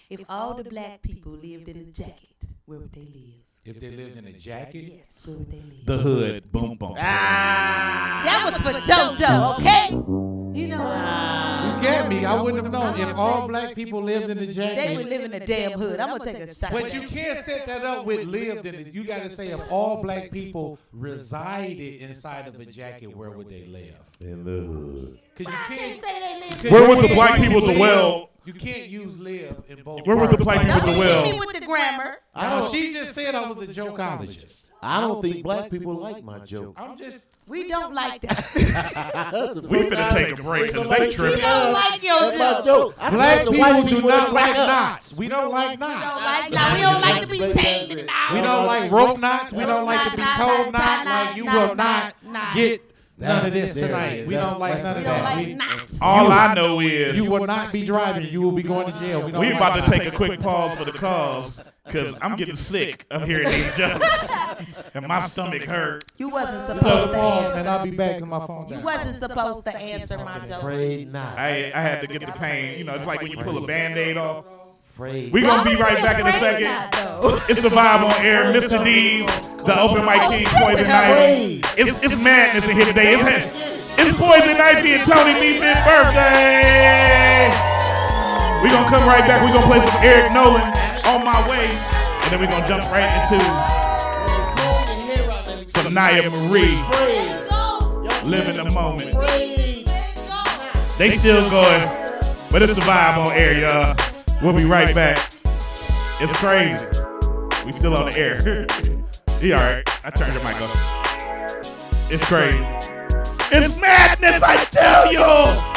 If all the black people lived in a jacket, where would they live? If they lived in a jacket? Yes, where would they live? The hood. Boom, boom. That was for JoJo, okay? You know what? me. I wouldn't have known. If all black people lived in the jacket. They would live in the damn hood. I'm going to take a shot. But you can't set that up with lived in it. You got to say if all black people resided inside of a jacket, where would they live? In the hood. Because you can't say they live. Where would the black people dwell? You can't use live in both. Where would the black people Don't dwell? hit me with the grammar. I know. She just said I was a jokeologist. I don't think black people like my joke. I'm just. We don't like that. We finna take a break because they tripping. We don't like your joke. Black people do not like knots. We don't like knots. We don't like to be chained in the mouth. We don't like rope knots. We don't like to be told knot. Like you will not get none of this tonight. We don't like none of that. All I know is you will not be driving. You will be going to jail. We about to take a quick pause for the calls because I'm getting sick of hearing these jokes and my stomach hurt. You wasn't supposed to answer. And I'll be back to my phone. You wasn't supposed to answer my joke. Afraid not. I had to get the pain. You know, it's like when you pull a Band-Aid off. Afraid. We're going to be right back in a second. It's the Vibe on Air. Mr. D's, the Open Mic King, Poison Ivy. It's madness in here today. It's Poison Ivy and Tony B. Big birthday. We're going to come right back. We're going to play some Eric Nolan, On My Way. And then we're going to jump right into some Naya Marie. Live in the moment. They still going, but it's the Vibe on Air, y'all. We'll be right back. It's crazy. We still on the air. He all right. I turned the mic off. It's crazy. It's madness, I tell you.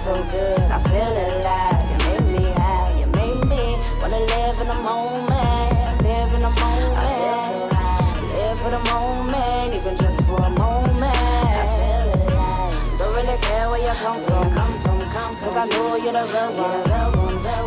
so good, I feel alive. You make me high, you make me wanna live in the moment, live in the moment. I feel so high, live for the moment, even just for a moment. I feel alive. Don't really care where you come from, cause I know you're the real one.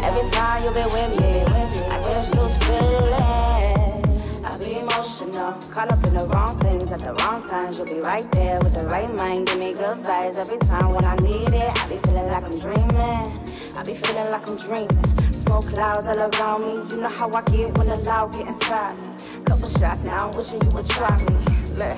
Every time you be with me, I catch those feelings. I be emotional, caught up in the wrong things at the wrong times. You'll be right there with the right mind, give me good vibes every time when I need it. I be feeling like I'm dreaming, I be feeling like I'm dreaming. Smoke clouds all around me, you know how I get when the loud get inside me. Couple shots now, I'm wishing you would try me. Look,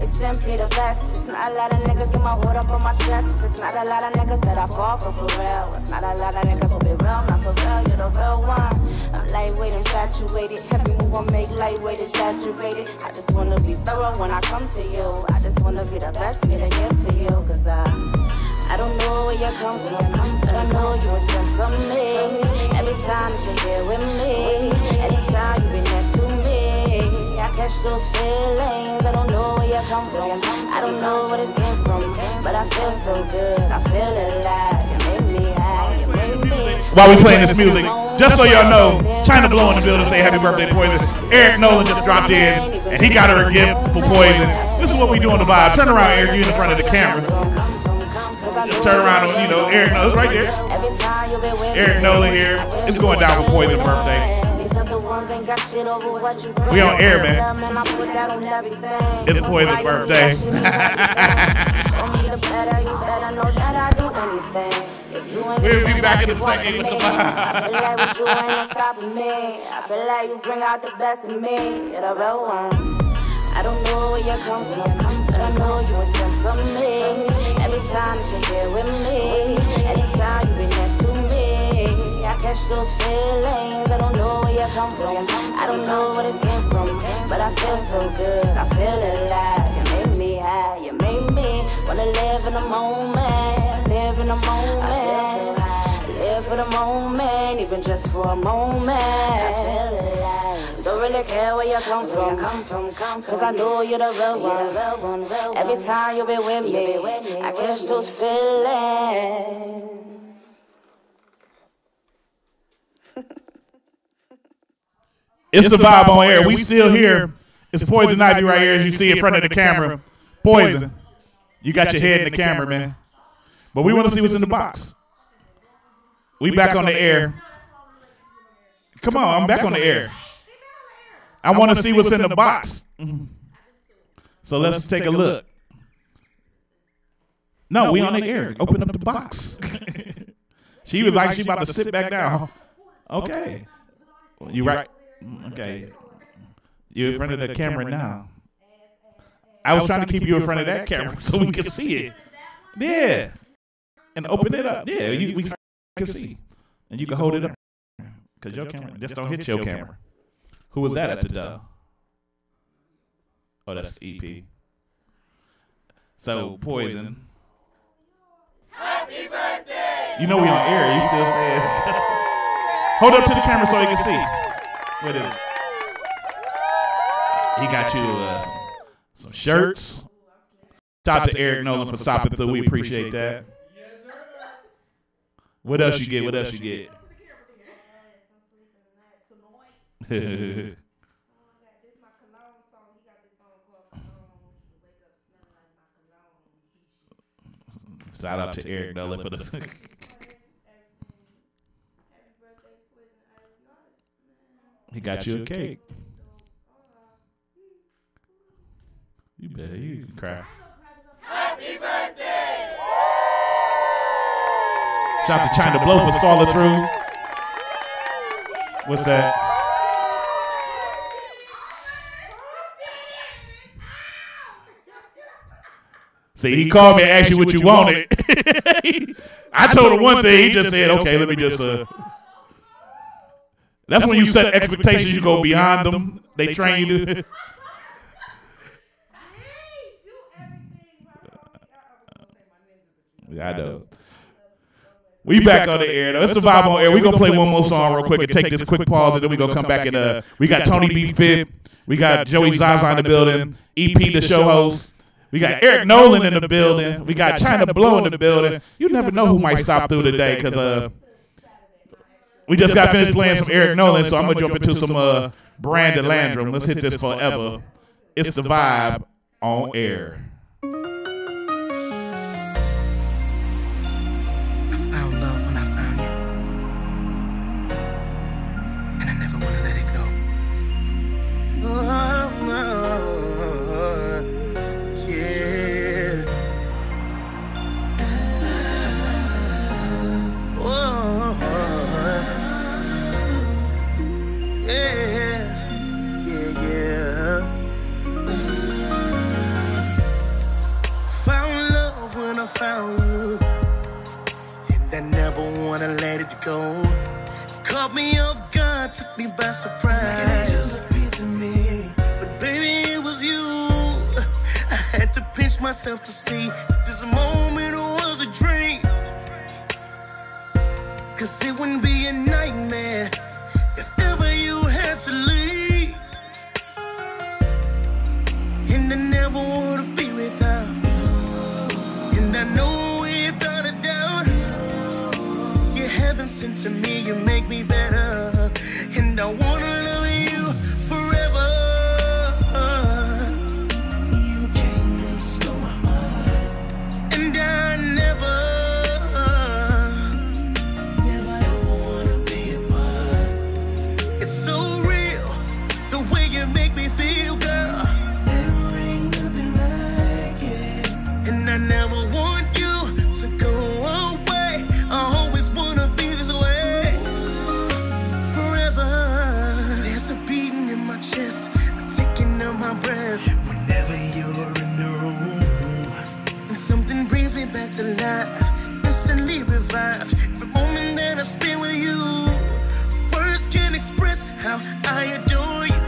it's simply the best. It's not a lot of niggas get my hood up on my chest. It's not a lot of niggas that I fall for real. It's not a lot of niggas who be real, not for real. You're the real one. I'm lightweight, infatuated. Every move I make, lightweight, exaggerated. I just wanna be thorough when I come to you. I just wanna be the best me to give to you. Cause I don't know where you come from, but I know you were sent from me. Every time that you're here with me, anytime you be next to me, I catch those feelings. I don't know where you come from, I don't know where this came from, but I feel so good, I feel alive. You make me high, you make me. While we playing this music, just so y'all know, China Blow in the building say happy birthday, Poison. Eric Nolan just dropped in, and he got her a gift for Poison. This is what we do on the vibe. Turn around, Eric, you in the front of the camera. Turn around, you know, Eric Nolan right there. Eric Nolan here. It's going down for Poison birthday. We on air, man. It's Poison's birthday. We'll be back in a second with the vibe. I feel like with you ain't stopping me. I feel like you bring out the best in me. You're the real one. I don't know where you come from, but I know you were sent from me. Every time that you're here with me, anytime you be next to me, I catch those feelings. I don't know where you come from, I don't know where this came from, but I feel so good, I feel alive. You make me high, you make me wanna live in the moment, live in the moment. I feel so high, live for the moment, even just for a moment. I feel alive. Don't really care where you come from, cause I know you're the real one. Every time you be with me, I catch those feelings. It's the vibe on air. We still here. It's Poison Ivy right here, as you see in front of the camera. Poison, you got your head in the camera, man. But we want to see what's in the box. We back on the air. Come on, I'm back on the air. I want to see what's in the box. So let's take a look. No, we on the air. Open up the box. She was like, she about to sit back down. Okay. You right. Okay. You're in front of the camera now. I was trying to keep you in front of that camera so we could see it. Yeah. And open it up. Yeah, we can see. And you can hold it up. Because your camera, just don't hit your camera. Who was that at the door? Oh, that's EP. So, Poison. Happy birthday! You know we on air. You still say it. Hold up to the camera so you can see. What is it? He got you some shirts. Shout out to Eric Nolan for stopping through. We appreciate that. What else you get? What else you get? Shout out to Eric Nolan for the. He got you a cake. You better, you can cry. Happy birthday! Shout out to China Blow for falling through. What's that? See, he called me and asked you what you wanted. I told him one thing. He just said, okay, let me just... That's when you set expectations, you go beyond them. They train you to... I know. We back on the air, though. It's the vibe on air. We're going to play one more song real quick and take this quick pause, and then we're going to come back and we got Tony B. Fit. We got Joey Zaza in the building. EP, the show host. We got Eric Nolan in the building. We got China Blow in the building. You never know who might stop through today because we just got finished playing some Eric Nolan, so I'm going to jump into some Brandon Landrum. Let's hit this forever. It's the vibe on air. Found you, and I never wanna let it go. Caught me off guard, took me by surprise. Like it just appeared to me, but baby it was you. I had to pinch myself to see if this moment was a dream. 'Cause it wouldn't be a nightmare if ever you had to leave. And I never wanna be without. And I know without a doubt, you're heaven sent to me, you make me better. And I wanna love you forever. You came and stole my heart. And I never ever wanna be apart. It's so real, the way you make me feel, girl. There ain't nothing like it. And I never want you to go away. I always wanna be this way forever. There's a beating in my chest, a ticking of my breath whenever you're in the room. And something brings me back to life, instantly revived. Every moment that I spend with you, words can't express how I adore you.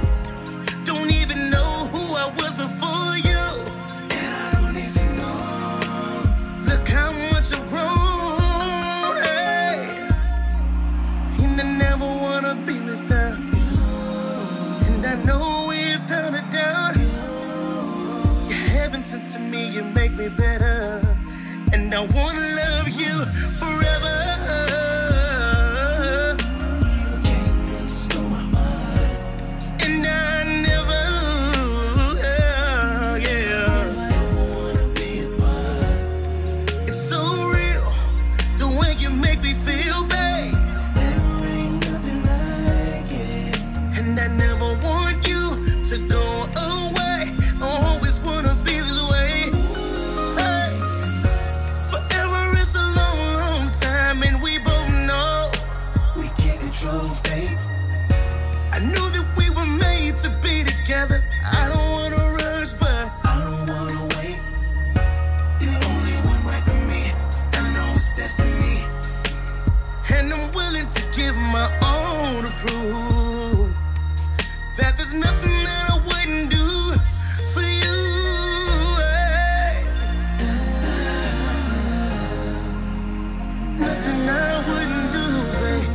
Don't even know who I was before you. Look how much I've grown, hey. And I never wanna be without you. And I know without a doubt, you're heaven sent to me, you make me better. And I wanna love you forever. You came and stole my heart. And I never, you make me feel, babe. There ain't nothing like it. And I never want you to go away. I always wanna be this way. Hey. Forever is a long, long time, and we both know we can't control fate. I knew that we were made to be together. I don't wanna rush, but I don't wanna wait. You're the only one right for me. I know it's destiny. And I'm willing to give my all to prove that there's nothing that I wouldn't do for you. Nothing I wouldn't do, babe.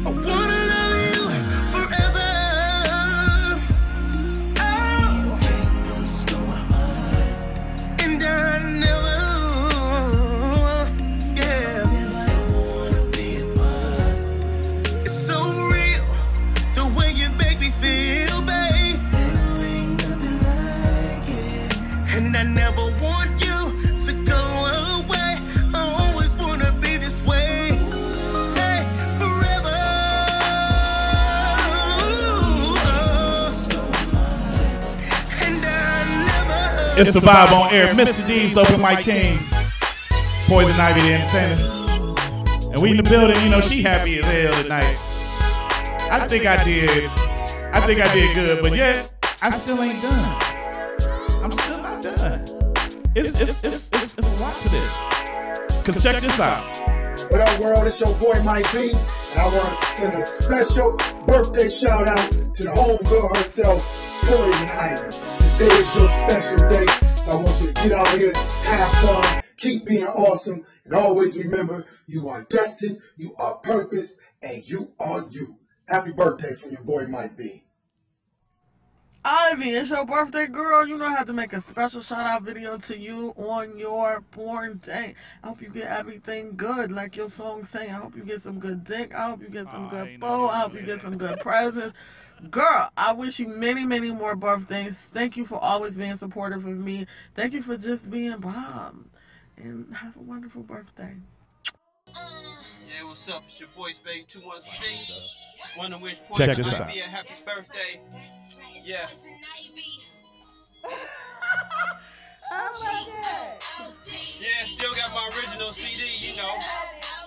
I wanna love you forever. Oh, you came and stole my heart. And I never, feel, babe. There ain't nothing like it. And I never want you to go away. I always wanna be this way, hey, forever. And I never. It's the vibe on air. Mr. D's up with Mike King. Poison Ivy the Entertainer. And we in the building, you know, she happy as hell tonight. I think I did good, but yet I still ain't done. I'm still not done. It's a lot to this. Cause check this out. What up, world? It's your boy Mike B, and I want to send a special birthday shout out to the homegirl herself, Poison Ivy. Today is your special day. So I want you to get out here, have fun, keep being awesome, and always remember you are destined, you are purpose, and you are you. Happy birthday from your boy Mike B. Ivy, it's your birthday, girl. You know I have to make a special shout-out video to you on your born day. I hope you get everything good, like your song saying. I hope you get some good dick. I hope you get some good food. I hope you get some good presents. Girl, I wish you many, many more birthdays. Thank you for always being supportive of me. Thank you for just being Bob. And have a wonderful birthday. Yeah, what's up? It's your boy Spade 216. Want to wish Check Poison this out. Ivy a happy birthday. Yeah. Yeah, still got my original CD, you know.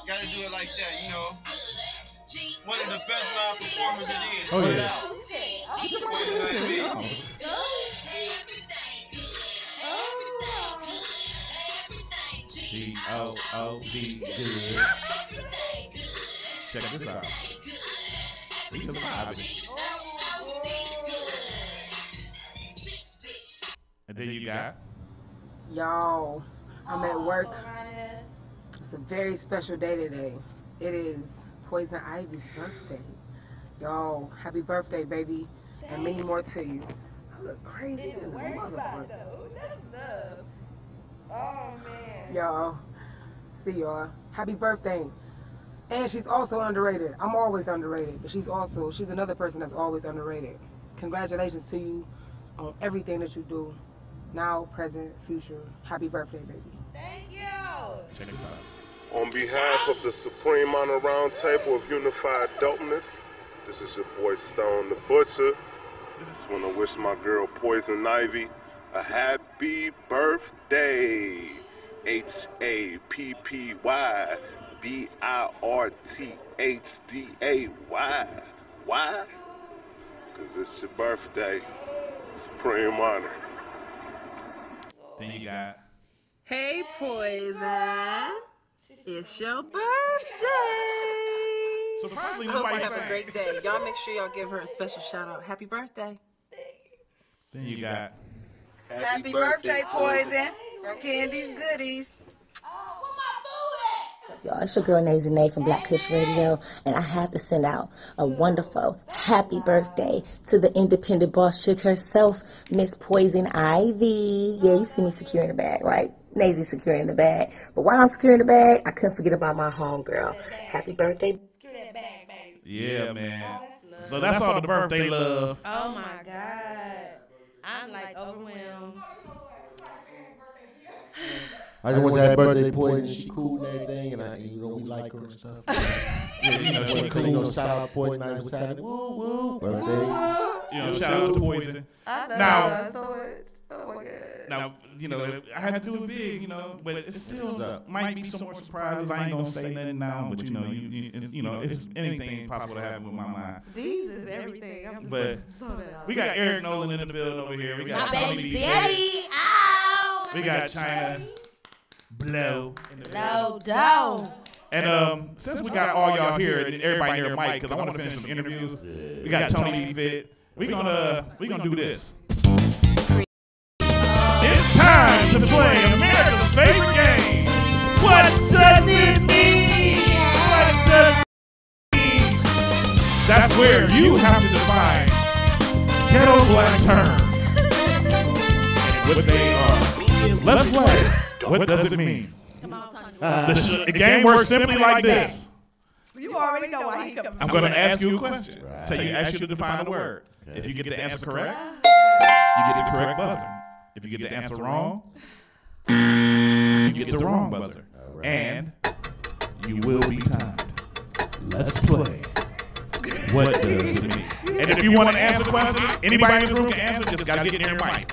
Gotta do it like that, you know. One of the best live performers it is. Oh, Put it yeah. out. Poison Ivy. G-O-O-D, good. Check this out. We just vibing. And then you got? Y'all, I'm at work. It's a very special day today. It is Poison Ivy's birthday. Y'all, happy birthday, baby. And many more to you. I look crazy in the motherfucker. Oh, man. Y'all, see y'all. Happy birthday. And she's also underrated. I'm always underrated, but she's another person that's always underrated. Congratulations to you on everything that you do. Now, present, future. Happy birthday, baby. Thank you. Check this out. On behalf of the Supreme Honor Roundtable of Unified Dopeness, this is your boy Stone the Butcher. Just want to wish my girl Poison Ivy a happy birthday. HAPPYBIRTHDAY. Why? Because it's your birthday. Supreme Honor. Then you got? Hey, Poison. It's your birthday. Surprisingly, I hope nobody you have sang. a great day. Y'all make sure y'all give her a special shout out. Happy birthday. Then you got? Happy birthday, Poison. From Candy's Goodies. Y'all, it's your girl Nazy Nay from Black Kush Radio, and I have to send out a wonderful happy birthday to the independent boss chick herself, Miss Poison Ivy. Yeah, you see me securing the bag, right? Nazy securing the bag. But while I'm securing the bag, I couldn't forget about my homegirl. Happy birthday. Yeah, man. So that's all the birthday love. Oh, my God. I'm like overwhelmed. I just want to say happy birthday, Poison. She cool and everything, and we like her and stuff. She cool. Shout out Poison. What's happening? Woo woo. Birthday. Shout out to Poison. I love Now, her so much. Oh my God. Now, I had to do it big, but it still might be some more surprises. I ain't gonna say nothing now, but it's anything possible to happen with my mind. These is everything. I'm But we got Eric Nolan in the building over here. We got my Tony baby B. daddy. Ow. We got China Blow in the building. Down. And since we got all y'all here and everybody near Mike, because I want to finish some interviews, we got Tony B. Fit. We gonna do this. It's time to play America's favorite game. What does it mean? What does it mean? That's where you have to define ghetto black terms and what they are. Let's play. What does it mean? The game works simply like this. You already know why he coming. I'm going to ask you a question. Tell you, ask you to define a word. If you get the answer correct, you get the correct buzzer. If you get the answer wrong, you get the wrong buzzer. And you will be timed. Let's play. What does it mean? And if you want to answer the question, anybody in this room can answer, just got to get near your mic.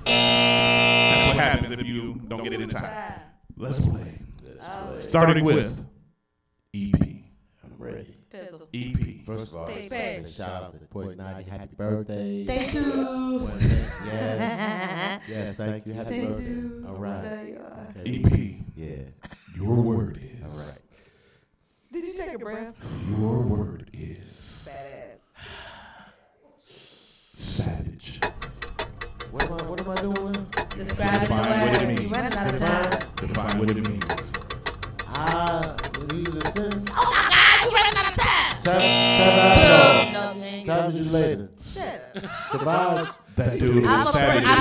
That's what happens if you don't get it in time. Let's play. Starting with EP. I'm ready. Pizzle. EP. First of all, Big shout out to Poison Ivy. Happy birthday. Thank you. Yes. Yes, thank you. Happy birthday. You. All right. EP. Yeah. Your word is. All right. Did you take a breath? Your word is. Savage. What am I doing now? Describe what it means. You're running out of time. Define what it means. These are the sentence. Oh my God, you're running out of time. Seven. No, No, you ain't Savages later. Shut up. Savage. That dude I'm was savage. afraid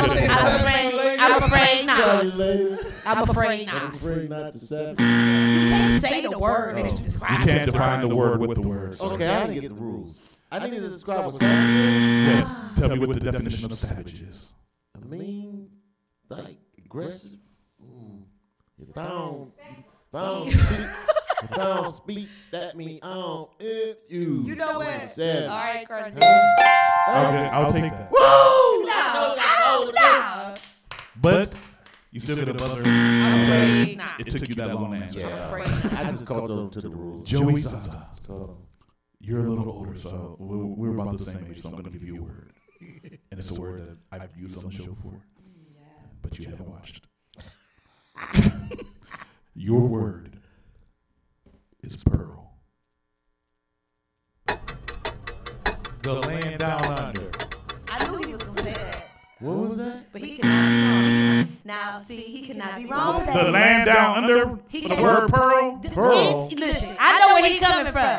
not. Savage later. I'm afraid not. I'm afraid not to savage. You can't say the word that you describe. You can't define the word with the words. Okay, I didn't get the rules. I need to describe what savage is. Yes. Tell me what the definition of savage is. I mean, like aggressive. If I don't speak, that means I don't hit you. You know what? Savage. All right, Cardi. Okay, I'll take that. Woo! No. But you still get a buzzer. I'm afraid not. It took you that long to answer. Yeah, I just caught them to the rules. Joey Zaza. You're a little older, so we're about the same age, so I'm going to give you a word. And it's a word that I've used on the show before, but you haven't watched. Your word is pearl. The land down under. I knew he was going to say that. What was that? But he cannot be wrong. Now, see, he cannot be wrong with that. The land down under He for the can- word pearl? Pearl. Listen, I know where he coming from.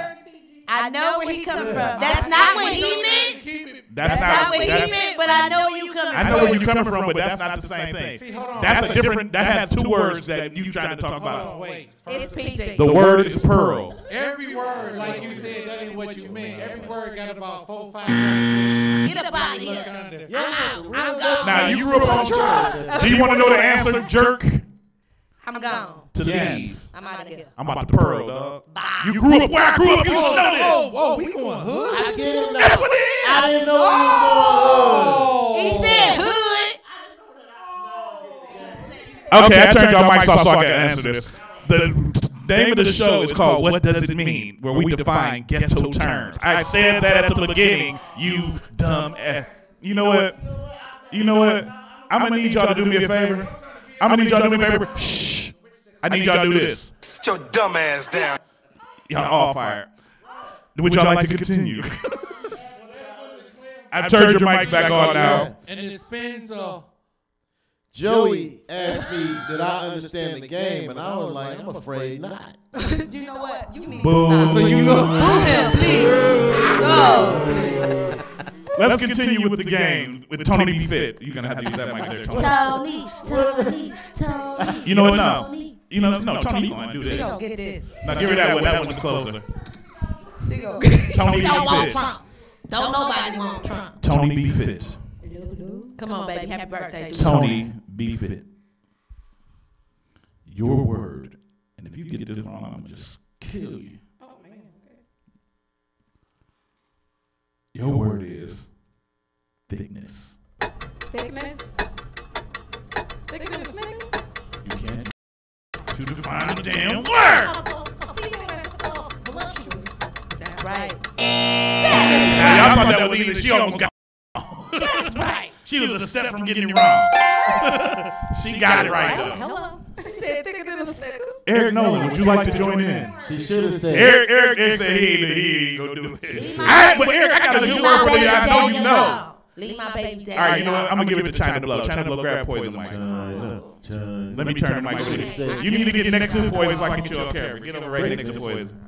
I know where he coming from. That's not what he meant. That's not what he meant, but I know where you coming from. I know where you're coming from, but that's not the same thing. See, hold on. That's a different. That has two words that you trying to talk Hold on, about. wait. It's PJ. The word is pearl. Every word, like you said, that ain't what you meant. Every word got about 4 or 5. Get up out of here. I'm gone. Now you grew up on church. Do you want to know the answer, jerk? I'm gone. To leave. I'm out of here. I'm about to pearl, dog. You grew up where I grew up. You should know this. Whoa, we going hood? I get it now. That's what it is. I didn't know you He said hood. Okay, I turned y'all mics off so I can answer this. The name of the show is called What Does It Mean? Where we define ghetto terms. I said that at the beginning, you dumb ass. You know what? You know what? I'm going to need y'all to do me a favor. I'm going to need y'all to do me a favor. Shh. I need y'all to do this. Sit your dumb ass down. Y'all all fired. Would y'all like to continue? I've turned your mics back on now. And it spins Joey asked me did I understand the game, and I was like, I'm afraid not. You know what? You need Boo. to stop. So you know. Boo him, please. Go. Let's continue with the game with Tony B. Fit. You're going to have to use that mic there, Tony. Tony. You know what? No. You know, no, Tony, you going to do She this. gonna get this. Now give her that one. That one was closer. She gonna Tony She don't B. want Fit. Trump. Don't nobody want Trump. Tony B. Fit. Come on, baby. Happy birthday. Tony B. Fit. Your word, and if you get this wrong, I'm going to just kill you. Oh, man. Your word is thickness. Thickness? Thickness, nigga? You can't to define the damn word. That's right. Now, y'all thought that was easy. She almost got That's right. She was a step from getting it wrong. She got it right, though. Hello. She said thicker than a sickle. Eric Nolan, would you like to join in? She should have said Eric said he ain't gonna do it. But Eric, I got a good word for you. I know you know. Leave my baby down. All right, you know what? I'm gonna give it to China Blow. China Blow, grab Poison mic. Let me turn the mic over to you. You need to get next to Poison so I can get you on camera. Get over right next to Poison.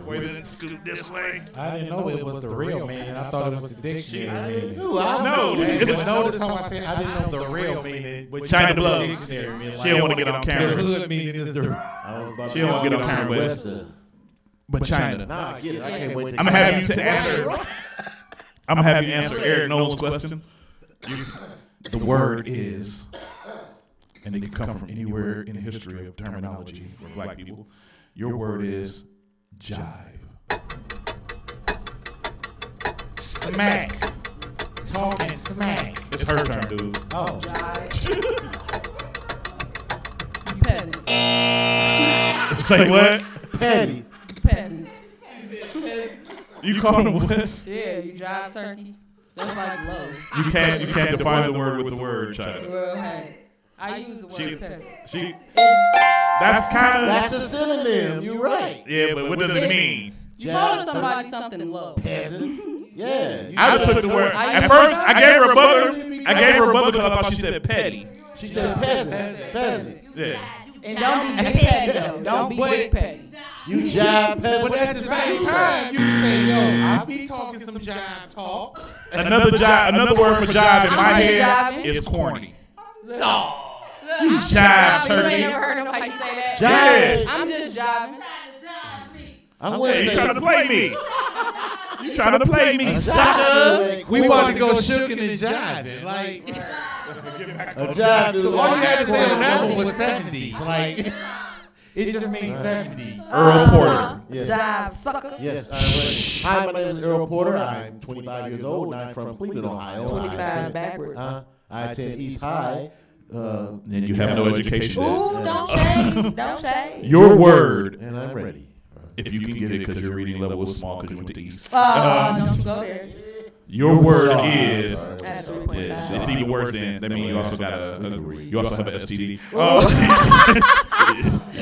Poison, scoot this way. I didn't know it was the real meaning. I thought it was the dictionary. No, it's notice how I said I didn't know the real meaning. China Blow. Dictionary meaning. She don't want to get on camera. The hood meaning is the. She don't want to get on camera, but China. Nah, I get it. I can't wait. I'm gonna have you to answer. I'm gonna have you answer Eric Nolan's question. The word is, and it can come from anywhere in the history of terminology for black people. Your word is jive. Smack. Talking smack. It's her turn, dude. Oh. You peasant. Say what? Petty. Peasant. You call him what? Yeah, you drive turkey. That's like low. You can't define the word with the word, China. Well, hey, I use the word peasant. That's a synonym. You're right. Yeah, but what does it mean? You calling somebody something low. Peasant. Yeah. I took the word. At first, I gave her a buzzer because I thought she said petty. She said peasant. Peasant. Yeah. And don't be big petty though. Don't be big petty. You jive peasant. But at the same time, you can say, yo, I be talking some jive talk. Another word for jive in my head is corny. No. You jive You turkey. ain't never heard nobody say that. Jive. I'm just jiving. Hey, you trying to play me? You trying to play me, sucker? We want to go shooking and jiving. Like, a jive. so all you had to say on that one was 70s. Like, it just means 70s. Earl Porter. Yes. Jive, sucker. Yes. Hi, my name is Earl Porter. I'm 25 years old, and I'm from Cleveland, Ohio. 25 backwards. I attend East High. And you have no education. Ooh, don't shade. Don't shade. Your word. And I'm ready. If you can get it because your reading level was small because you went to East. Don't you go there. Your word is. That's 3.5. It's even worse than that means you also got you also have an STD.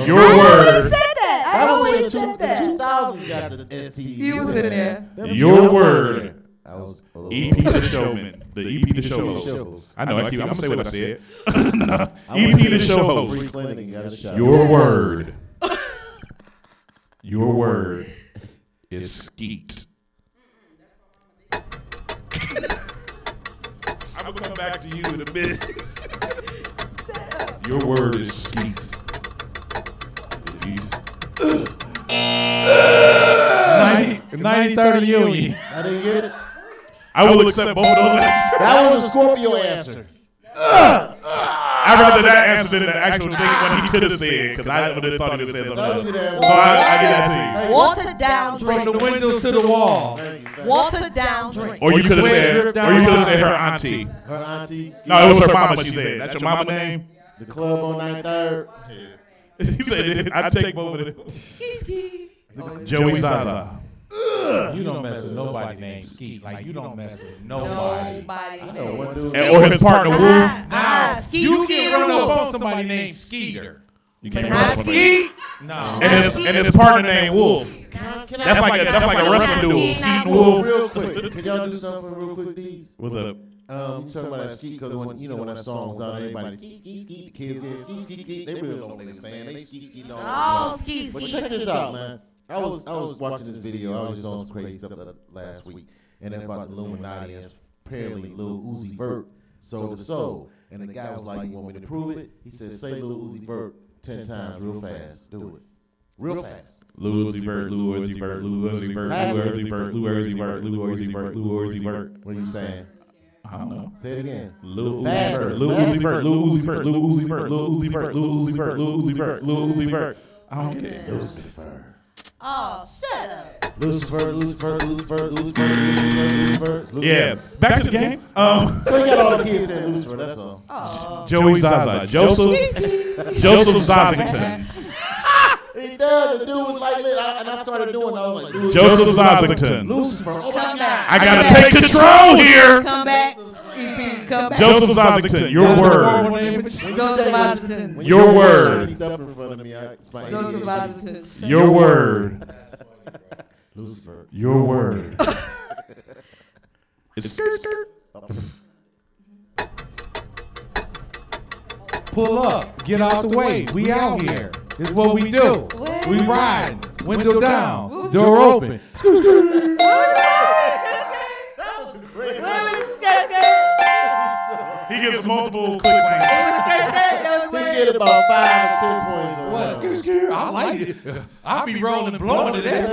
Your word. I always said that. 2000s got the STD. You was in there. Your word. EP the Showman. The EP the Show host. I know. I'm gonna say what I said. EP the Show host. Your word. Your word is skeet. I'm gonna come back to you in a minute. Your word is skeet. 90-30 union. I didn't get it. I will accept both of those answers. That was a Scorpio answer. I'd rather that answer than the actual thing when he could have said, because I would have thought he would have said something else. So I get that to you. Watered down drink. From the windows to the wall. Watered down drink. Or you could have said her auntie. Her auntie. No, it was her mama. She said, "That's your mama name." The club on 93rd. He said, "I take both of them." Joey Zaza. You don't mess with nobody named Skeet. Like, you don't mess with nobody. Or his partner Wolf. Now, you can run up on somebody named Skeeter. You can't run up on Skeet. No. And his partner named Wolf. That's like a wrestling dude. Skeet and Wolf. Real quick, can y'all do something real quick, D's? What's up? You talking about that Skeet because when that song was out, everybody skeet, the kids get skeet. They really don't know what they're saying. They skeet. Oh, skeet. But check this out, man. I was watching this video. I was just on some crazy stuff last week, and then about the Illuminati and apparently Lil Uzi Vert sold the soul. And the guy was like, "You want me to prove it?" He said, "Say Lil Uzi Vert 10 times real fast. Do it, real fast." Lil Uzi Vert, Lil Uzi Vert, Lil Uzi Vert, Lil Uzi Vert, Lil Uzi Vert, Lil Uzi Vert, Lil Uzi Vert. What are you saying? I don't know. Say it again. Lil Uzi Vert, Lil Uzi Vert, Lil Uzi Vert, Lil Uzi Vert, Lil Uzi Vert, Lil Uzi Vert, Lil Uzi Vert, Lil Uzi Vert. I don't care. Lucifer. Oh, shut up. Lucifer. Yeah, back to the game. So you got all the kids saying Lucifer, that's all. Oh. Joey Zaza. Joseph Zazington. He does. The dude was like, and I started doing it. I was like, Joseph Zazington. Lucifer. Come back. I gotta take control here. Come back. Come back. Joseph Zazington, your word. Joseph Zazington. Your word. Joseph Zazington. Your word. Lucifer. Your word. It's skirt. Pull up. Get out the way. We out here. This is what we do. We riding. Window down. Door open. He gives multiple click lanes. He get about 5 or 10 points. I like it. I'll be rolling and blowing to that.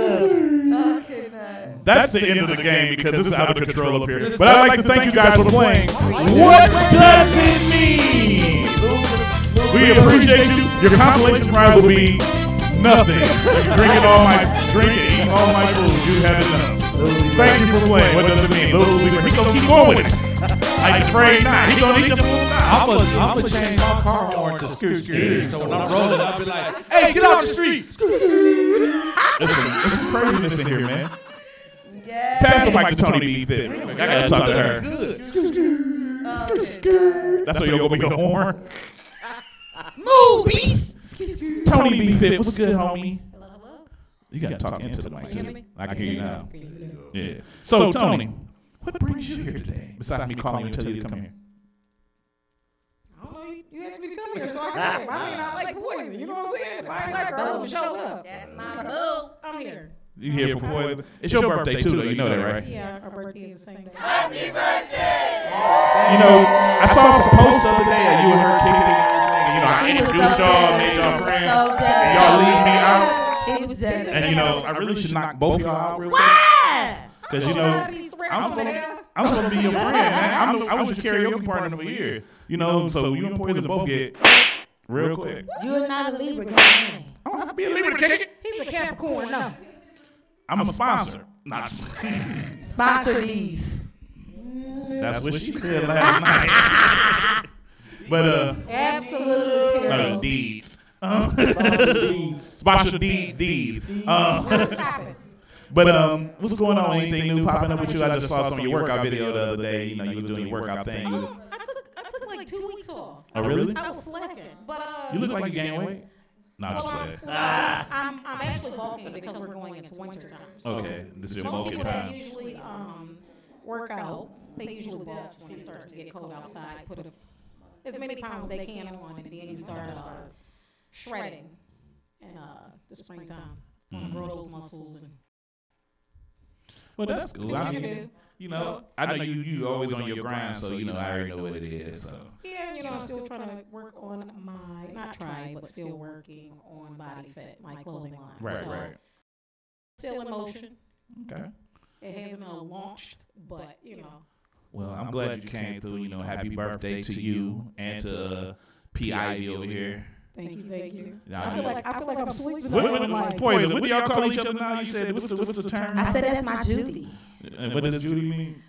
That's the end of the game because this is out of control up here. But I'd like to thank you guys for playing. What does it mean? We appreciate you. Your consolation prize will be nothing. Drinking all my eating all my food. You have enough. Thank you for playing. What does it mean? He gonna keep going with it. I'm afraid not. He gonna need the full stop. I'm gonna change my car horn to scoot. So when I'm rolling, I'll be like, "Hey, get off the street!" Listen, this is craziness in here, man. Yeah. Pass the mic to Tony B. Fit. I gotta talk to her. That's what you're gonna be your horn. Move, beast. Tony B. Fit, what's good, homie? You gotta talk into the mic. I can hear you now. Yeah. So Tony, what brings you here today? Besides me calling you and telling you to come here. I don't know. You asked me to come here, so I like Poison. You know what I'm saying? If I ain't like her, I wouldn't show up. That's my boo. I'm here. You here for Poison? It's your birthday too, though. You know that, right? Yeah, our birthday is the same day. Happy birthday! You know, I saw some posts the other day of you and her kicking it and everything. And, you know, I introduced y'all, made y'all friends, and y'all leave me out. It was just. And you know, I really should knock both y'all out real quick. Why? Because you know, I'm supposed to be your friend, man. I was your karaoke partner for years. You know, so you and Poison both get real quick. You're not a Libra, guy. I don't have to be a Libra to kick it. He's a Capricorn, no. I'm a sponsor. Not Sponsor these. That's what she said last night. But absolutely terrible. No, deeds. Sponsor deeds. But what's going on? Anything new popping up with you? I just saw some of your workout video the other day. You know, you were doing your workout thing. I took like 2 weeks off. Oh, really? I was slacking, but you look like you gained weight. No, just playing. I'm actually bulking because we're going into winter time. So okay, this is your most bulking people time. that usually work out, they usually bulk when it starts to get cold outside. Put as many pounds as they can on, and then you start shredding in the springtime. Want to grow those muscles and. Well, that's cool. I mean, you know, I know you always on your grind, so you know I already know what it is. So yeah, you know, I'm still trying to work on but still working on body fat, my clothing line. Right. Still in motion. Okay. It hasn't launched, but you know. Well, I'm glad you came through. You know, happy birthday to you and to P. Ivy over here. Thank you. Nah, I feel like I'm sleeping. Poison. What do y'all call each other now? You said what's the term? I said that's my Judy. And what does Judy mean?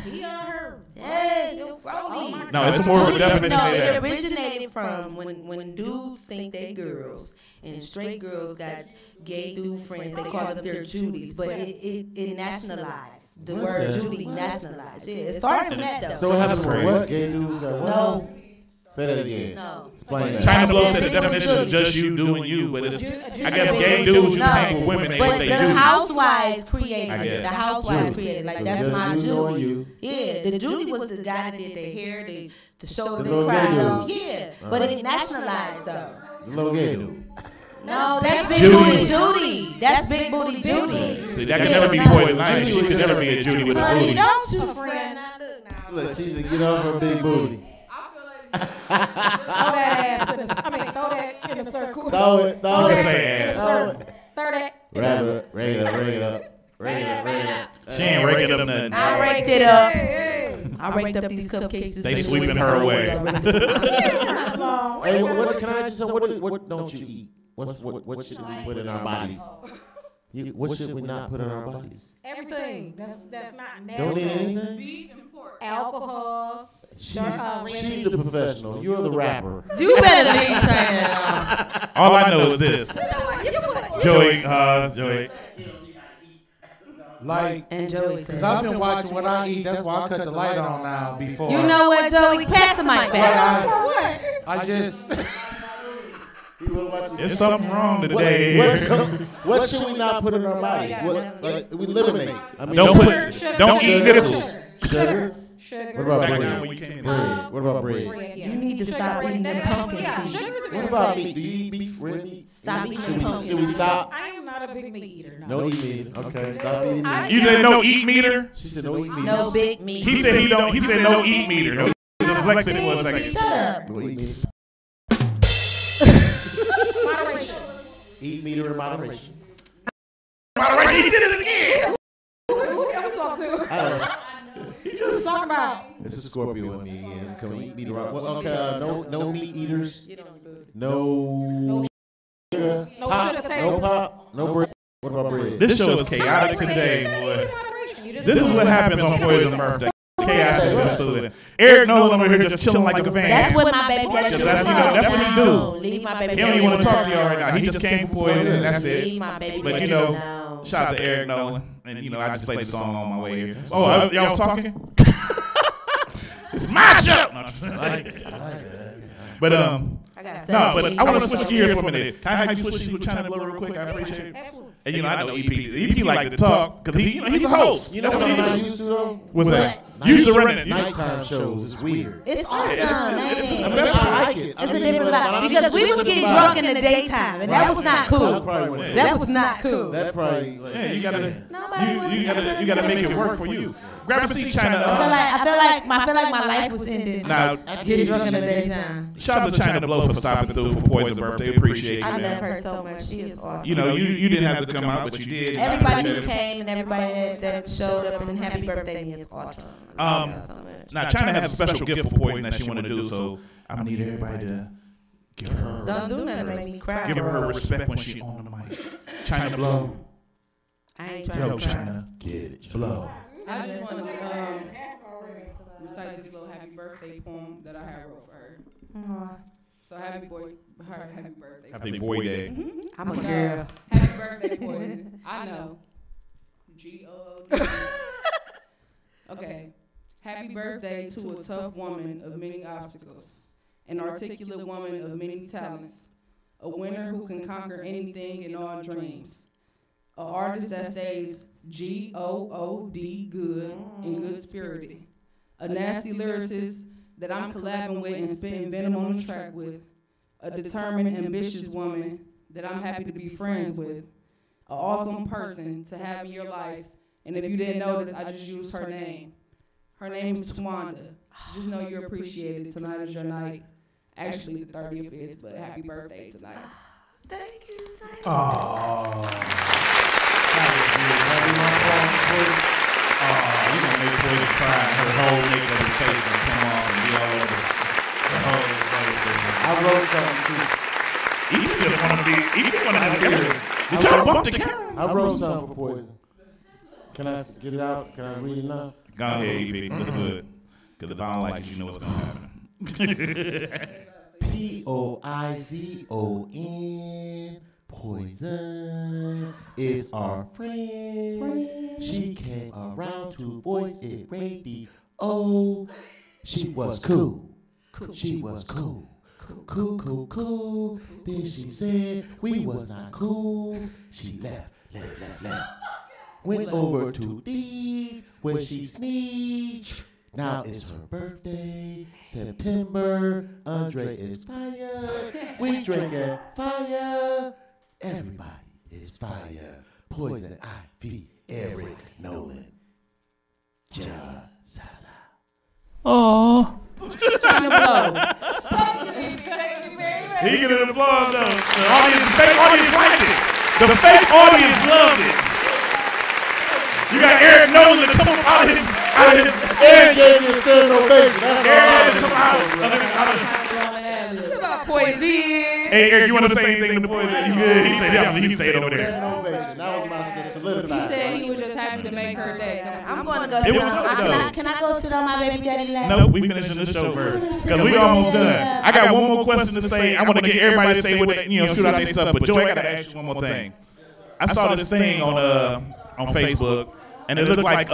He or her. Yes. No, it's more of a definition. No, it originated from when dudes think they girls and straight girls got gay dude friends. They call them their Judies, but it nationalized. The word Judy nationalized. Yeah, it started from that though. So it happens for what? Gay dudes got what? No. Say that again. No. Explain that. China Blow said the definition is just you doing you, but it's I guess gay dudes you hang with women. But they the do. housewives created. The housewives created. Like so that's my Judy. Yeah, the Judy was the guy that did their hair, the shoulder they cried on. Yeah, but it nationalized though. The little gay dude. No, that's Big Booty Judy. That's Big Booty Judy. See, that can never be Poison Ivy. She could never be a Judy with a booty. Don't you, friend? Look, she's a get off her big booty. Throw that ass throw that in a circle. Throw it. Throw that. Rake it up. She ain't raking up nothing. I raked it up. I raked up these cupcakes. They sweeping her away. Hey, what can I just say? What don't you eat? What should we put in our bodies? What should we not put in our bodies? Everything. That's not natural. Don't eat anything? Beef and pork. Alcohol. She's the professional. You're the rapper. You better leave town. All I know is this. Joey. Like, because I've been watching what I eat. That's why I cut the light on now before. You know what, Joey? Pass the mic back. I just... There's something wrong today. What should we not put in our bodies? We eliminate. I mean, don't eat nickels. Sugar. Sugar. What about bread? What about bread? You need to stop eating them pumpkin seeds. What about meat? Do you eat beef? Red meat? Stop eating pumpkin. Should we stop? I am not a big meat eater. No eat meat. Okay, stop eating meat. You said no eat meter? She said no eat meat. No big meat. He said he said no eat meter. No, he was dyslexic for a second. Shut up. No eat meat. Moderation. Eat meter in moderation. Moderation. He did it again. Who can we talk to? I don't know. He just talking about. It's a Scorpio in me again. Can we eat meat around? Well, okay, no meat eaters. No sugar. No pop. sugar No pop. No bread. What about bread? This show is chaotic today, boy. This is what happens on Poison's birthday. Chaos is ensuing. Eric Nolan over here just chilling like a fan. That's what my baby daddy That's what he do. Leave my baby He don't even want to talk to y'all right now. He just came for Poison. That's it. Leave my baby But daddy you know, alone. shout out to Eric Nolan. And you know, I just played the song on my way here. Oh, y'all was talking? It's my show. No, I like that. But no, but I want to switch gears for a minute. Can I have you switch gears with China Blow real quick? I appreciate it. And you know, I know EP like to talk because he's a host. You know what I'm not used to though? What's that? Used to run it. Nighttime shows. It's weird. It's awesome, man. I like it. It's a different vibe because we was getting drunk in the daytime, and that was not cool. That was not cool. That probably. Yeah, you gotta make it work for you. Grab a seat, China. I feel like my life was ended. Now, getting drunk in the daytime. Shout out to China Blow for stopping through for Poison birthday. Appreciate you. I love her so much. She is awesome. You know, you didn't have to come out, but you did. Everybody who came and everybody that showed up and happy birthday me is awesome. Now China has a special gift for Poison that she wanted to do, so I'm gonna need everybody to give her. Don't do nothing to make me cry. Give her respect when she on the mic. China Blow. I ain't trying to cry. China, get it, Blow. I just want to recite this little happy birthday poem that I had wrote for her. Aww. So happy birthday. Happy boy day. Mm-hmm. I'm a girl. Happy birthday, Poison. I know. G-O-O-D. Okay. Happy birthday to a tough woman of many obstacles, an articulate woman of many talents, a winner who can conquer anything and all dreams, an artist that stays G-O-O-D good and good-spirited, a nasty lyricist that I'm collabing with and spitting venom on the track with, a determined, ambitious woman that I'm happy to be friends with, an awesome person to have in your life, and if you didn't notice, I just used her name. Her name is Twanda. Just know you're appreciated. Tonight is your night. Actually, the 30th is, but happy birthday tonight. Thank you. Oh. You gonna make Poison cry. Her whole makeup and face gonna come off and be all over the whole face. I wrote something too. You just want to be. You just want to have it. You try to bump the camera. I wrote something for Poison. Can I get it out? Can I read it now? Go ahead, E.B. Let's do it. Because if I don't like it, you know what's going to happen. Poizon. Poison is our friend. She came around to voice it radio. She was cool. She was cool. Cool. Then she said we was not cool. She left. Went over to D's where she sneezed. Now it's her birthday, September. Andre is fire. We drinking fire. Everybody is fire. Poison Ivy, Eric Nolan, Zaza. Aww. Trying to blow. He get an applause though. The fake audience liked it. The fake audience loved it. You got Eric Nolan to come out of his. Eric gave me a stand ovation. That's all. Poison. Hey Eric, you want to say anything to Poison? You good? He said it over there. That was my solidified. He said he was just happy to make her day. I'm going to go sit on. Can I go sit on my baby daddy lap? Nope, we finishing the show first because we almost done. I got one more question to say. I want to get everybody to say what they, shoot out their stuff. But Joy, I got to ask you one more thing. I saw this thing on Facebook, and it looked like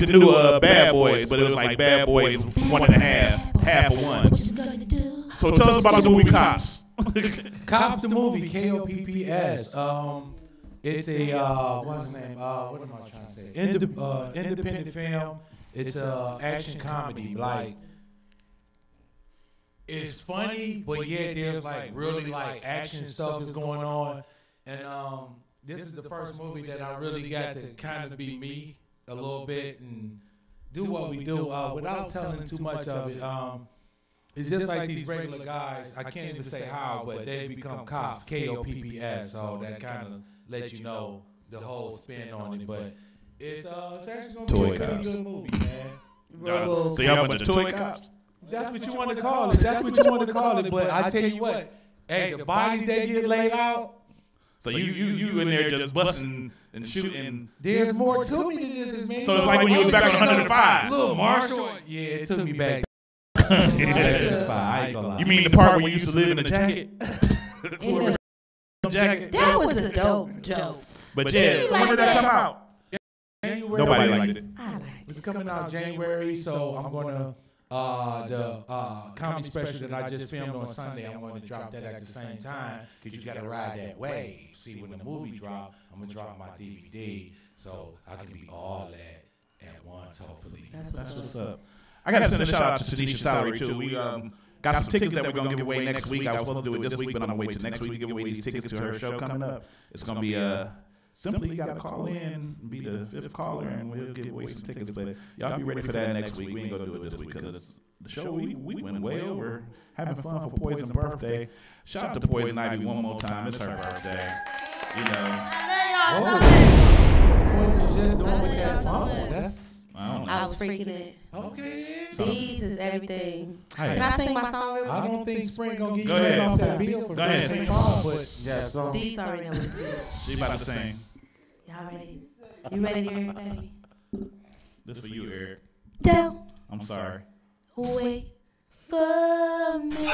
the new Bad Boys, but it was like Bad Boys 1.5, half of one. So tell us about the movie Cops. Cops the movie, K-O-P-P-S. It's a what's his name? What am I trying to say? Independent film. It's a action comedy. Like it's funny, but yet there's like really like action stuff is going on. And this is the first movie that I really got to kind of be me a little bit and do what we do without telling too much of it. It's just like these regular guys. I can't even say how, but they become cops. K-O-P-P-S. So that kind of lets you know the whole spin on it. But it's actually going to be a pretty good movie, man. So y'all went to Toy Cops? That's what you want to call it. But I tell you what, hey, the bodies that get laid out. So you in there just busting and shooting. There's more to me than this, man. So it's like when you was back on 105. Little Marshall. Yeah, it took me back. You mean the part where you used to live in the jacket? That was a dope joke. But yeah, so when did that come out? January. Nobody liked it. I liked it. It's coming out January, so I'm gonna the comedy special that I just filmed on Sunday. I'm gonna drop that at the same time because you gotta ride that wave. See, when the movie drop, I'm gonna drop my DVD so I can be all that at one months, hopefully. That's what's up. I got to send a shout out to Tanisha Salary, too. We got some tickets that we're going to give away next week. I was supposed to do it this week, but I'm going to wait till next week to give away these tickets to her show coming up. It's going to be simply you got to call in, be the 5th caller, and we'll give away some tickets. But y'all be ready for that next week. We ain't going to do it this week because the show, we went way over, having fun for Poison's birthday. Shout out to Poison Ivy one more time. It's her birthday. You know. Poison just doing with that phone. I was freaking it. Okay. These is everything. Hey. Can I sing my song real quick? I don't think Spring gonna get Go you ahead. off that bill for Go ahead. sing Sing song, but yeah, These already know what it is. She about to sing. Y'all ready? You ready, everybody? This for you, Eric. Don't I'm sorry. wait for me.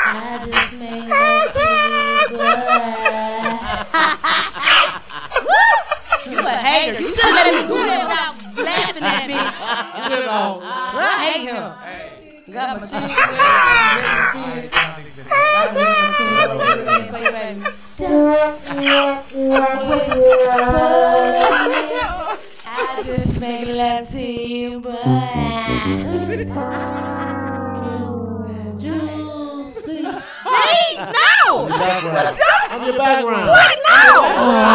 I just made love to you, boy. You a hater. You should have let me do that without laughing at me. I hate him. Got my chin, I just make love to you, boy. Hey, no! I'm your background. What? No!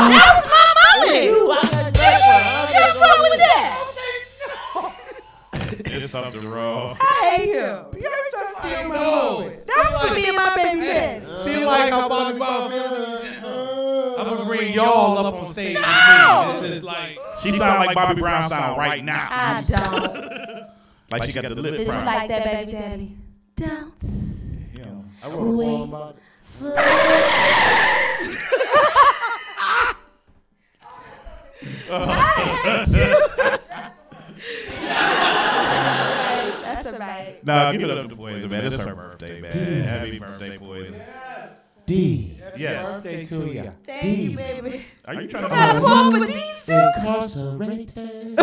That was my moment. What's wrong with that? It's something wrong. I hate him. You ever try to steal my moment? That was for me and my baby daddy. She like how Bobby Boss. I'm gonna bring y'all up on stage. No! This is like She sound like Bobby Brown sound right now. I don't. Like she got the lip Did you problem. like that, baby daddy? Don't. I wrote a poem about it. That's a bite. Nah, give it up to Poison, man. It's her birthday, man. Happy birthday, Poison. D. Yes. birthday to you. Thank you, baby. Are you trying to got a poem for these two? Incarcerated.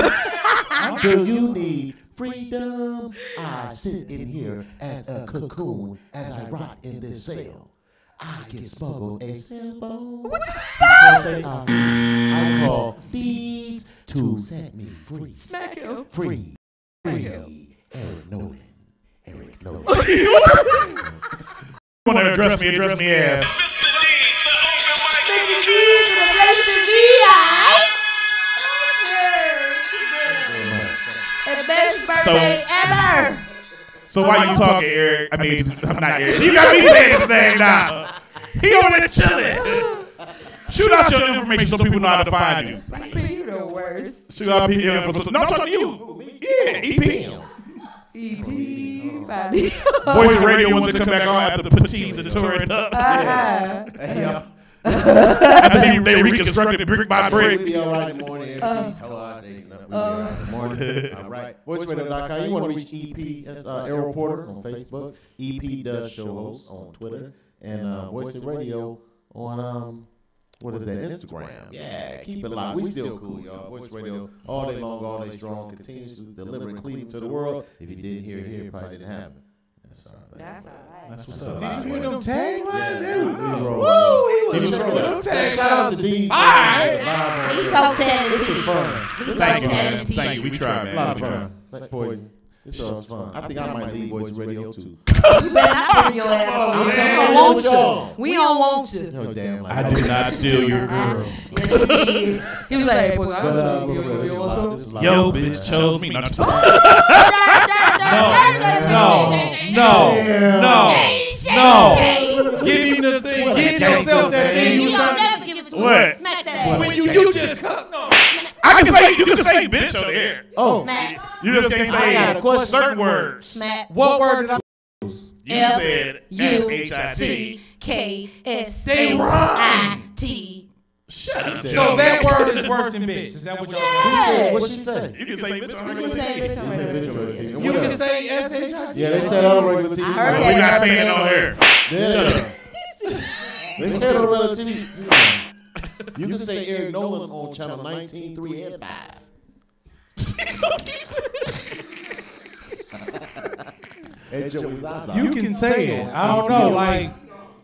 Do you need freedom? I sit in here as a cocoon as I rot in this cell. I get smuggled a cell phone. What you Because they are free. I call these to set me free. Smack him. Free. Free. Eric Nolan. Eric Nolan. You want to address me as. The best birthday ever. So why you talking, Eric? I mean, I'm not Eric. You got me saying his name now. He over there chilling. Shoot out your information so people know how to find you. You the worst. Shoot out your information. No, I'm talking to you. Yeah, EPM. Voice radio wants to come back on after the Petites and tore it up. After they reconstructed brick by brick. We'll be all right in the morning. Everything's all right. VoiceRadio.com. You want to reach EP? That's ERROL Porter on Facebook. EP does show hosts on Twitter. And Voice Radio on, what is that, Instagram. Yeah, keep it alive. We still cool, y'all. Voice Radio all day long, all day strong, continues to deliver Cleveland to the world. If you didn't hear it here, it probably didn't happen. That's all right. That's all right. That's what's up. Did you hear them taglines? Woo! He was shout out to D. He's so talented. This is fun. Thank you, man. Thank you. We try, man. It's a lot of fun. Like Poison. This show's fun. I think I might leave Voice Radio too. You better not bring your ass over here. We don't want you. We don't want you. No damn. Like, I do not steal your girl. Yes, you did. He was like, hey, boy, I Yo, bitch chose me. No. Give him the thing. Give yourself that thing. You don't never give it to What? me. Smack that ass. When you just cut. No. I can say, you can say bitch on the air. oh, Smack. You just can't I got a say question. certain words. Smack. What word did I? You said S-H-I-T. K-S-H-I-T. Shut up. So that word is worse than bitch. Is that what y'all Yes. What'd she say? You can say bitch on You the can say bitch on radio. You can say S-H-I-T. Yeah, they said on regular TV. I heard We're not that. saying it on air. Yeah. They said on regular TV. You can say Eric Nolan on channel 19, 3, and 5. And Joey Zaza. You can say it. I don't know. Like,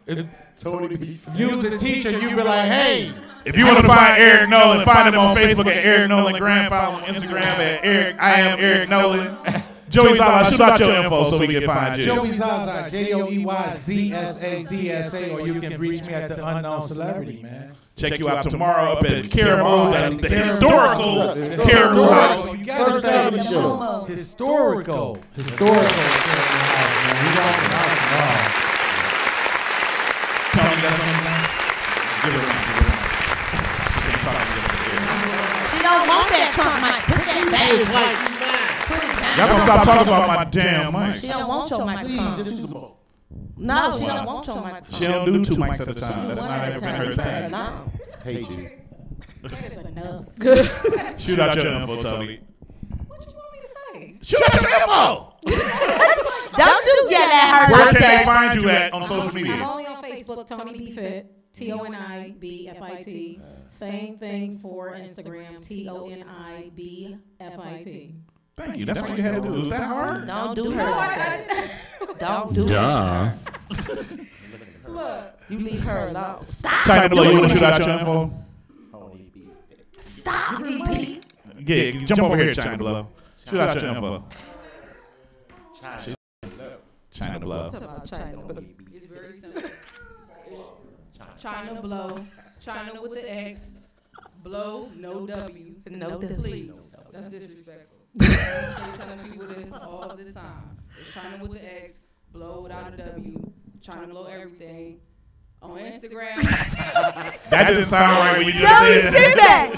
if Tony B. you was a teacher, you'd be like, hey, If you want to find Eric Nolan, find him on Facebook at Eric Nolan Graham. Follow him on Instagram at I am Eric Nolan. Joey Zaza, shoot out your info so we can find you. Joey Zaza, JoeyZazza, or you can reach me at the Unknown Celebrity, man. Check you out tomorrow up at Caribou, the historical Caribou House. You got to show. Historical. We Tony, you got something? Give her one. She don't want that trunk mic. Put that back. Y'all gonna stop talking about my damn mic. She don't want your microphone. No, she don't want your microphone. She don't do 2 mics at a time. That's not ever been her thing. Hate you. That is enough. Shoot out your info, Tony. What you want me to say? Shoot out your info. Don't you get at her Where like can that. they find you at on social media? I'm only on Facebook, Tony B Fit, TONIBFIT. Same thing for Instagram, TONIBFIT. Thank you. That's what you had to do. Is that hard? Don't do her like that. Don't do her. Look. You leave her alone. Stop. China Blow, you want to shoot out your info? Stop, EP. Yeah, jump over here, China Blow. Shoot out your info. China Blow. It's very simple. China Blow. China with the X. Blow, no W. No W. Please. That's disrespectful. I'm telling people this all the time. It's China with the X. Blow without a W. China Blow everything. On Instagram. That didn't sound right when you just Joey, said sit back.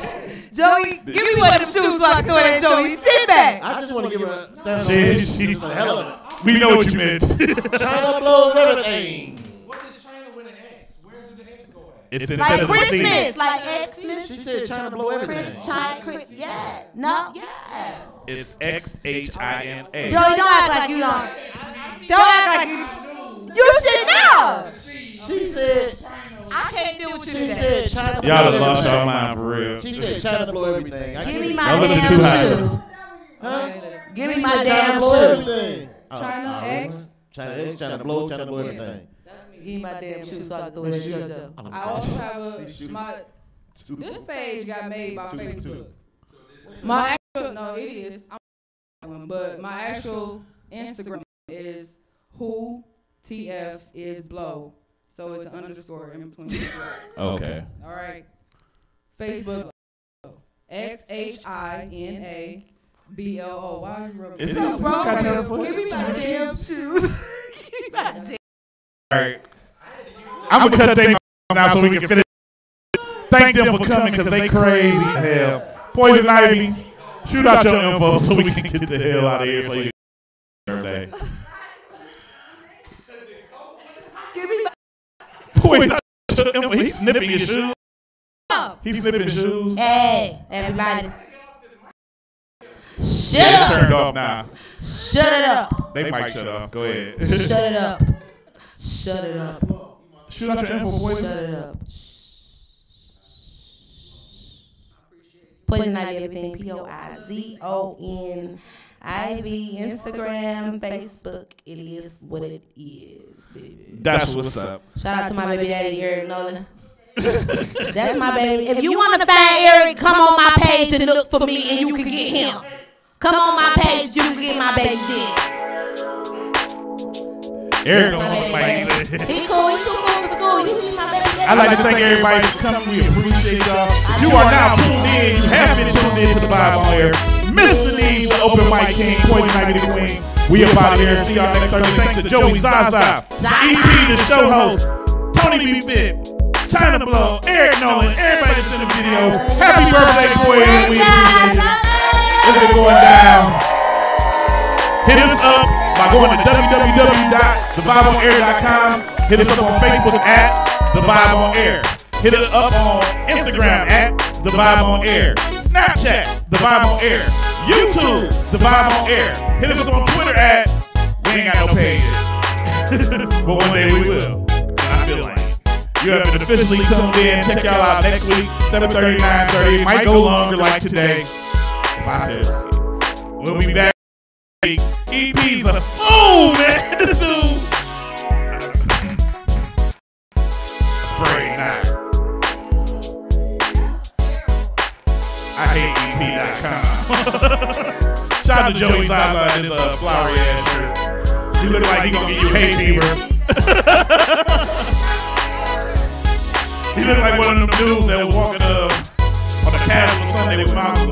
Joey, give me one of them shoes so I can throw it at Joey. Sit back. I just want to give her a stand She- for the hell of it. We know what you meant. China blows everything. What is China with an X? Where did the X go at? It's Like Christmas, like Xmas. She said China blow everything. Yeah. No. Yeah. It's XHINA. Joey, don't act like you don't. Don't act like you. You should know. She said. I can't deal with you She today. said China blow Y'all done everything. lost your mind for real. She said China blow everything. Give me my Don't look at damn too high. shoes. Huh? Give me She my said China damn blow shoes. everything. China X. China X, China blow everything. Give me my damn shoes so I can throw it at JoJo. I also have this page got made by Facebook. My actual, no, it is. But my actual Instagram is who TF is blow. So it's an underscore in between. Okay. All right. Facebook XHINABLO. Why are you rubbing It's it? not wrong. Give me my damn shoes. All right. I'm going to cut them now so we can finish. Thank them for coming because they crazy as hell. Poison Ivy, shoot out your info so we can get the hell out of here so you can day. Give me my. Poison, he's sniffing his shoes. He's sniffing shoes. Hey, everybody. Shut It's up. turned off now. Shut it up. They might shut off. Go ahead. Shut it up. Shut it up. Shoot out your info, Poison. Shut it up. Poison Ivy everything. POIZON Ivy. Instagram, Facebook. It is what it is, baby. That's what's up. Shout out to my baby daddy, Eric Nolan. That's my baby. If you want to find Eric, come on my page and look for me and you can get him. Come on my page, you can get my baby dick. Eric don't want my either. He cool, he too cool for school. You see my baby daddy. I'd like to thank everybody for coming. We appreciate y'all. You are now tuned in. You have been tuned in to the Vibe on Air. Mr. Needs, the Open Mic King, Poison Ivy the Queen. We up out of here. See y'all next Thursday. Thanks to Joey Zaza, EP, the show host, Tony B. Fit, China Blow, Eric Nolan, everybody that's in the video. Happy birthday, Poison. We appreciate it. It's been going down. Hit us up by going to www.thevibeonair.com. Hit us up on Facebook at The Vibe on Air. Hit us up on Instagram at The Vibe on Air. Snapchat, The Vibe on Air. YouTube, The Vibe on Air. Hit us up on Twitter at, we ain't got no page yet. But one day we will. I feel like you have been officially tuned in. Check y'all out next week, 7:30, 9:30. It might go longer like today, if I feel like it. We'll be back. EP's a fool, man. This dude. Afraid not. EP.com. Shout out to Joey Zaza in his flowery ass shirt. He look like he gonna give you hay fever. He look like one of them dudes that was walking on the cabin on Sunday with Malcolm.